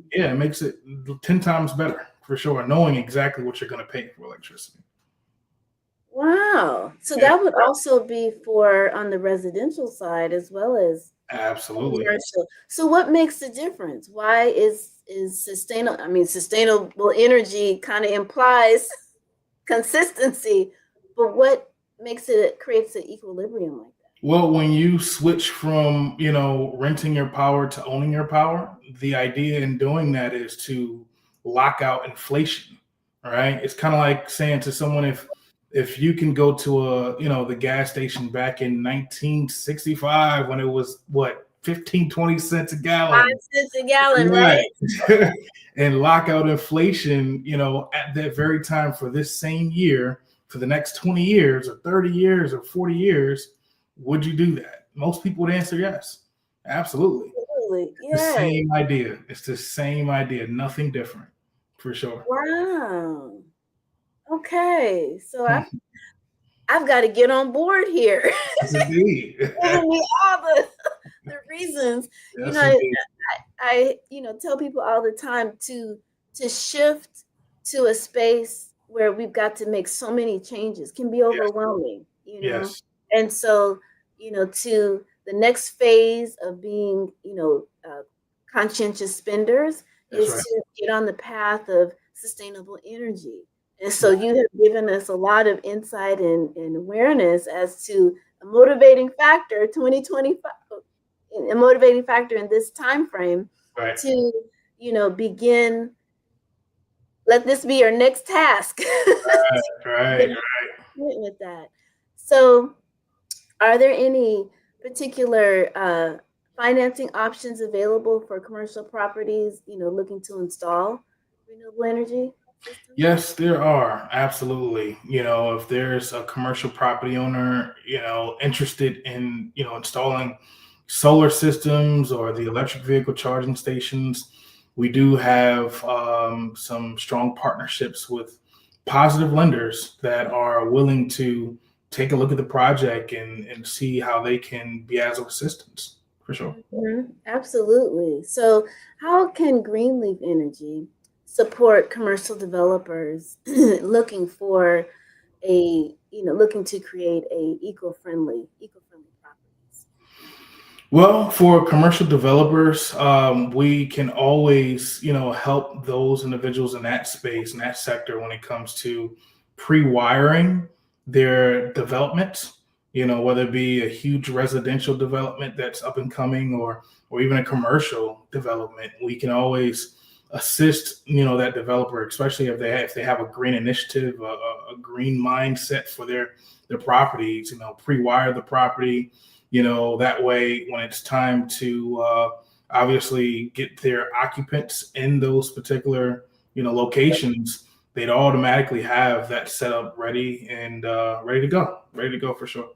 it makes it 10 times better for sure, knowing exactly what you're going to pay for electricity. Wow. So that would also be for on the residential side as well as Absolutely. commercial. So what makes the difference? Why is sustainable? I mean, sustainable energy kind of implies consistency, but what creates an equilibrium like that? Well, when you switch from, renting your power to owning your power, the idea in doing that is to lock out inflation, right? It's kind of like saying to someone, if you can go to the gas station back in 1965 when it was what, 15, 20 cents a gallon. 5 cents a gallon, right? And lock out inflation, at that very time for this same year, for the next 20 years or 30 years or 40 years, would you do that? Most people would answer yes. Absolutely. Absolutely. The same idea. It's the same idea. Nothing different, for sure. Wow. Okay. So I've got to get on board here. Yes, indeed. Giving me all the reasons. Yes, I tell people all the time to shift to a space where we've got to make so many changes can be overwhelming, Yes. And so, to the next phase of being, conscientious spenders is to get on the path of sustainable energy. And so you have given us a lot of insight and awareness as to a motivating factor, 2025, a motivating factor in this time frame to, begin. Let this be your next task. Right. With that. So, are there any particular financing options available for commercial properties, looking to install renewable energy? Yes, there are. Absolutely. If there's a commercial property owner, interested in, installing solar systems or the electric vehicle charging stations, we do have some strong partnerships with positive lenders that are willing to take a look at the project and see how they can be as of assistance, for sure. Mm-hmm. Absolutely. So how can Greenleaf Energy support commercial developers looking for looking to create a eco-friendly properties? Well, for commercial developers, we can always, help those individuals in that space, in that sector, when it comes to pre-wiring their development, whether it be a huge residential development that's up and coming or even a commercial development. We can always assist, that developer, especially if they have a green initiative, a green mindset for their properties, pre-wire the property. That way, when it's time to obviously get their occupants in those particular, locations, they'd automatically have that setup ready and ready to go for sure.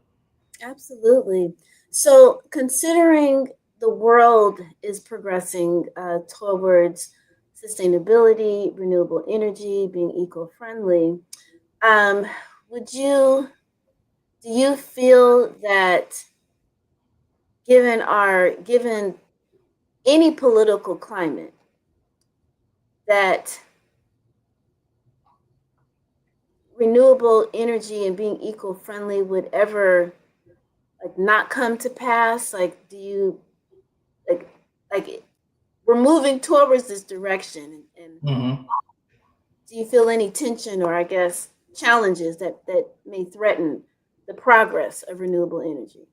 Absolutely. So considering, the world is progressing towards sustainability, renewable energy, being eco-friendly. Do you feel that given any political climate, that renewable energy and being eco-friendly would ever not come to pass? Do you like we're moving towards this direction, and do you feel any tension or I guess challenges that may threaten the progress of renewable energy?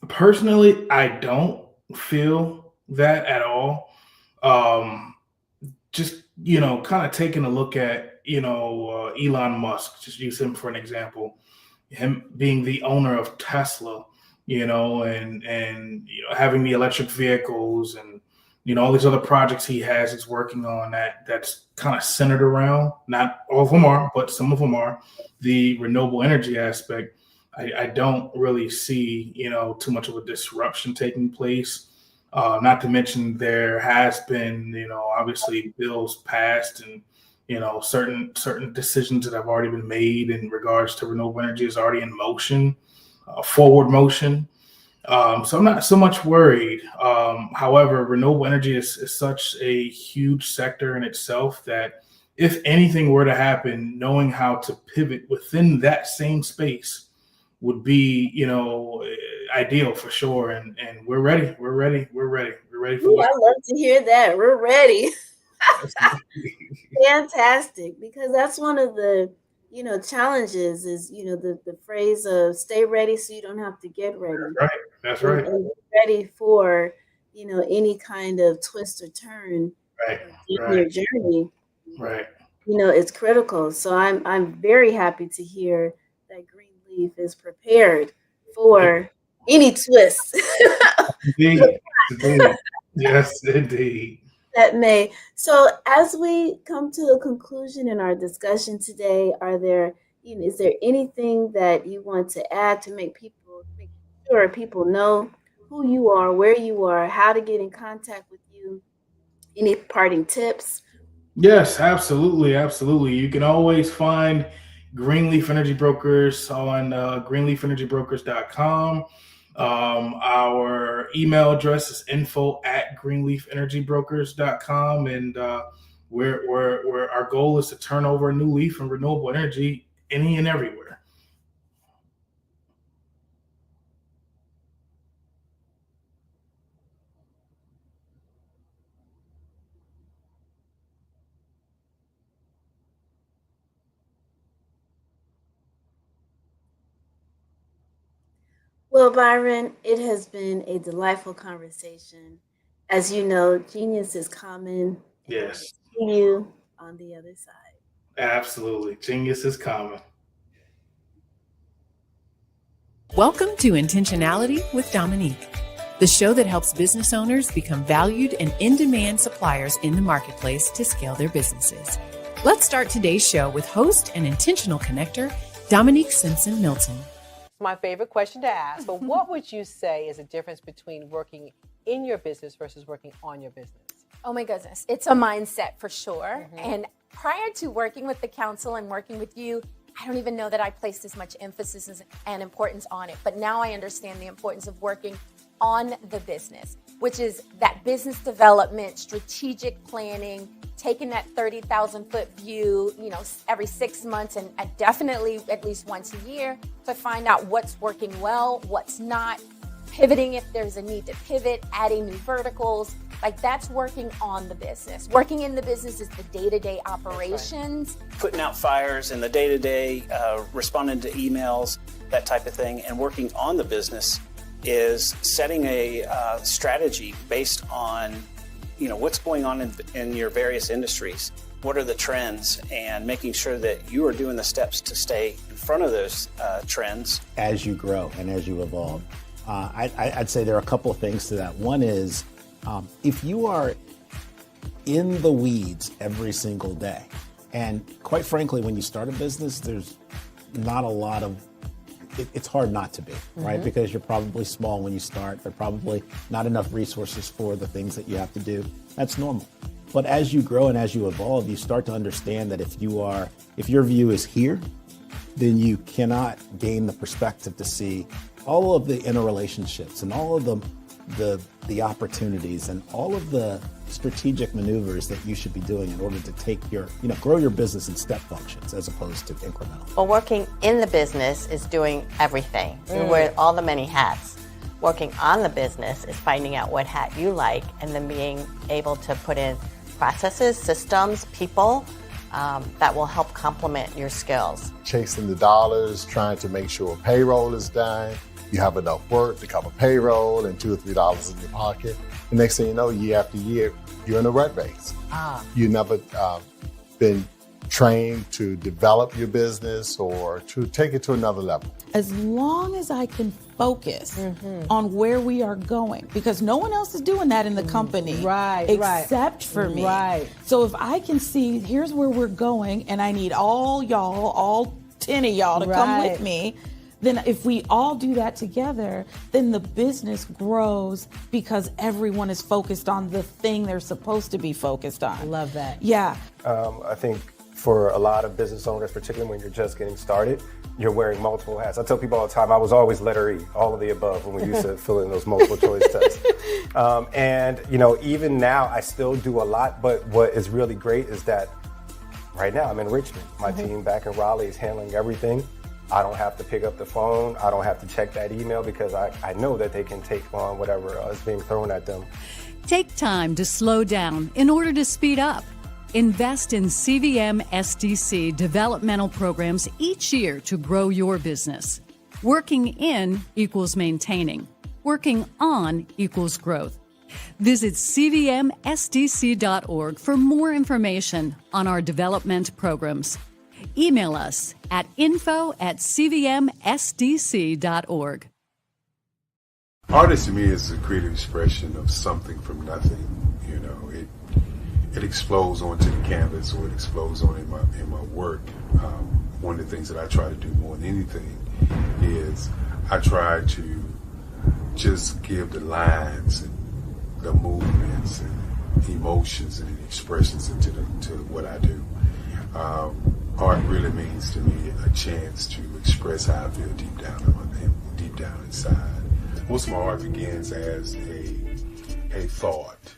Personally, I don't feel that at all. Just, kind of taking a look at, Elon Musk, just use him for an example, him being the owner of Tesla, and having the electric vehicles and, all these other projects he's working on that's kind of centered around, not all of them are, but some of them are, the renewable energy aspect. I don't really see, too much of a disruption taking place. Not to mention there has been, obviously bills passed and, certain decisions that have already been made in regards to renewable energy is already in motion, forward motion. So I'm not so much worried. However, renewable energy is such a huge sector in itself that if anything were to happen, knowing how to pivot within that same space would be, ideal for sure. And we're ready. We're ready for Ooh, I love to hear that. We're ready. Fantastic. Because that's one of the, challenges is, the phrase of stay ready so you don't have to get ready. Right. That's right. And be ready for, any kind of twist or turn in your journey. Right. It's critical. So I'm very happy to hear that Greenleaf is prepared for any twist. Indeed. Yes, indeed. That may. So as we come to a conclusion in our discussion today, is there anything that you want to add to make sure people know who you are, where you are, how to get in contact with you? Any parting tips? Yes, absolutely. Absolutely. You can always find Greenleaf Energy Brokers on greenleafenergybrokers.com. Our email address is info@greenleafenergybrokers.com. And we're our goal is to turn over a new leaf in renewable energy any and everywhere. Well, Byron, it has been a delightful conversation. As you know, genius is common. Yes. See you on the other side. Absolutely. Genius is common. Welcome to Intentionality with Dominique, the show that helps business owners become valued and in-demand suppliers in the marketplace to scale their businesses. Let's start today's show with host and intentional connector, Dominique Simpson-Milton. My favorite question to ask, but what would you say is the difference between working in your business versus working on your business? Oh my goodness, it's a mindset for sure. And prior to working with the council and working with you, I don't even know that I placed as much emphasis and importance on it. But now I understand the importance of working on the business, which is that business development, strategic planning, taking that 30,000 foot view, every 6 months and definitely at least once a year to find out what's working well, what's not, pivoting if there's a need to pivot, adding new verticals. Like that's working on the business. Working in the business is the day-to-day operations. Right. Putting out fires in the day-to-day, responding to emails, that type of thing. And working on the business is setting a strategy based on what's going on in your various industries. What are the trends, and making sure that you are doing the steps to stay in front of those trends. As you grow and as you evolve, I'd say there are a couple of things to that. One is if you are in the weeds every single day, and quite frankly, when you start a business, there's not a lot of it's hard not to be, right? Because you're probably small when you start. There are probably not enough resources for the things that you have to do. That's normal. But as you grow and as you evolve, you start to understand that if your view is here, then you cannot gain the perspective to see all of the interrelationships and all of the opportunities and all of the strategic maneuvers that you should be doing in order to take grow your business in step functions as opposed to incremental. Well, working in the business is doing everything. You wear all the many hats. Working on the business is finding out what hat you like and then being able to put in processes, systems, people that will help complement your skills. Chasing the dollars, trying to make sure payroll is done. You have enough work to cover payroll and $2 or $3 in your pocket. The next thing you know, year after year, you're in a rat race. You never been trained to develop your business or to take it to another level. As long as I can focus on where we are going, because no one else is doing that in the company, except for me. So if I can see, here's where we're going, and I need all 10 of y'all to come with me, then if we all do that together, then the business grows because everyone is focused on the thing they're supposed to be focused on. Love that. Yeah. I think for a lot of business owners, particularly when you're just getting started, you're wearing multiple hats. I tell people all the time, I was always letter E, all of the above, when we used to fill in those multiple choice tests. And even now I still do a lot, but what is really great is that right now I'm in Richmond. My team back in Raleigh is handling everything. I don't have to pick up the phone. I don't have to check that email because I know that they can take on whatever is being thrown at them. Take time to slow down in order to speed up. Invest in CVM SDC developmental programs each year to grow your business. Working in equals maintaining. Working on equals growth. Visit cvmsdc.org for more information on our development programs. Email us at info@cvmsdc.org. Artist to me is a creative expression of something from nothing. It explodes onto the canvas, or it explodes on in my work. One of the things that I try to do more than anything is I try to just give the lines and the movements and emotions and expressions into what I do. Art really means to me a chance to express how I feel deep down inside. Most of my art begins as a thought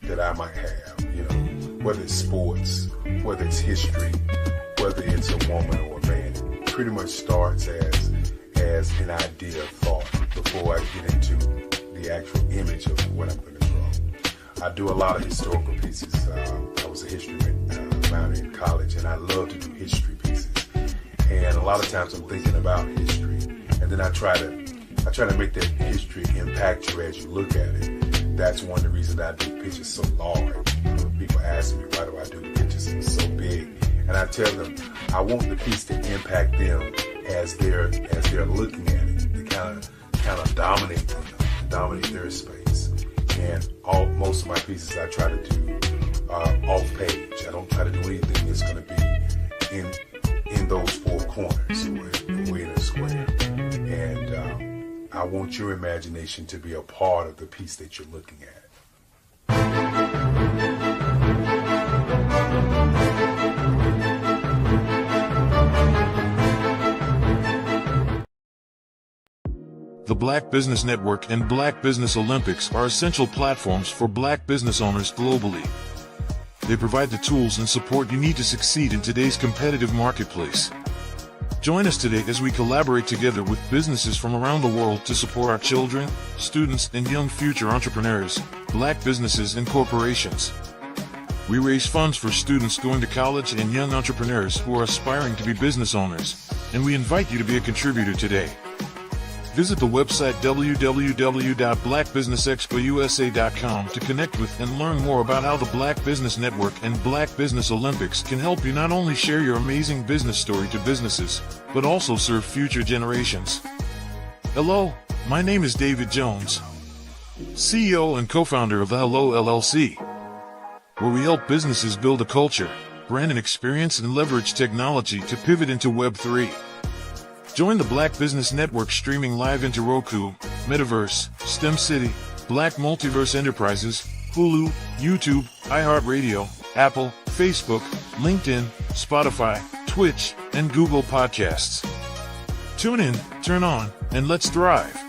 that I might have, whether it's sports, whether it's history, whether it's a woman or a man. It pretty much starts as an idea of thought before I get into the actual image of what I'm going to draw. I do a lot of historical pieces. I was a history minor in college, and I love to do history pieces. And a lot of times I'm thinking about history, and then I try to make that history impact you as you look at it. That's one of the reasons I do pictures so large. People ask me, why do I do the pictures so big? And I tell them, I want the piece to impact them as they're looking at it, to kind of dominate them, dominate their space. And most of my pieces I try to do off page. I don't try to do anything that's going to be in those four corners or in a square. And I want your imagination to be a part of the piece that you're looking at. The Black Business Network and Black Business Olympics are essential platforms for Black business owners globally. They provide the tools and support you need to succeed in today's competitive marketplace. Join us today as we collaborate together with businesses from around the world to support our children, students, and young future entrepreneurs, Black businesses and corporations. We raise funds for students going to college and young entrepreneurs who are aspiring to be business owners, and we invite you to be a contributor today. Visit the website www.blackbusinessexpousa.com to connect with and learn more about how the Black Business Network and Black Business Olympics can help you not only share your amazing business story to businesses, but also serve future generations. Hello, my name is David Jones, CEO and co-founder of the Hello LLC, where we help businesses build a culture, brand an experience, and leverage technology to pivot into Web 3. Join the Black Business Network streaming live into Roku, Metaverse, STEM City, Black Multiverse Enterprises, Hulu, YouTube, iHeartRadio, Apple, Facebook, LinkedIn, Spotify, Twitch, and Google Podcasts. Tune in, turn on, and let's thrive.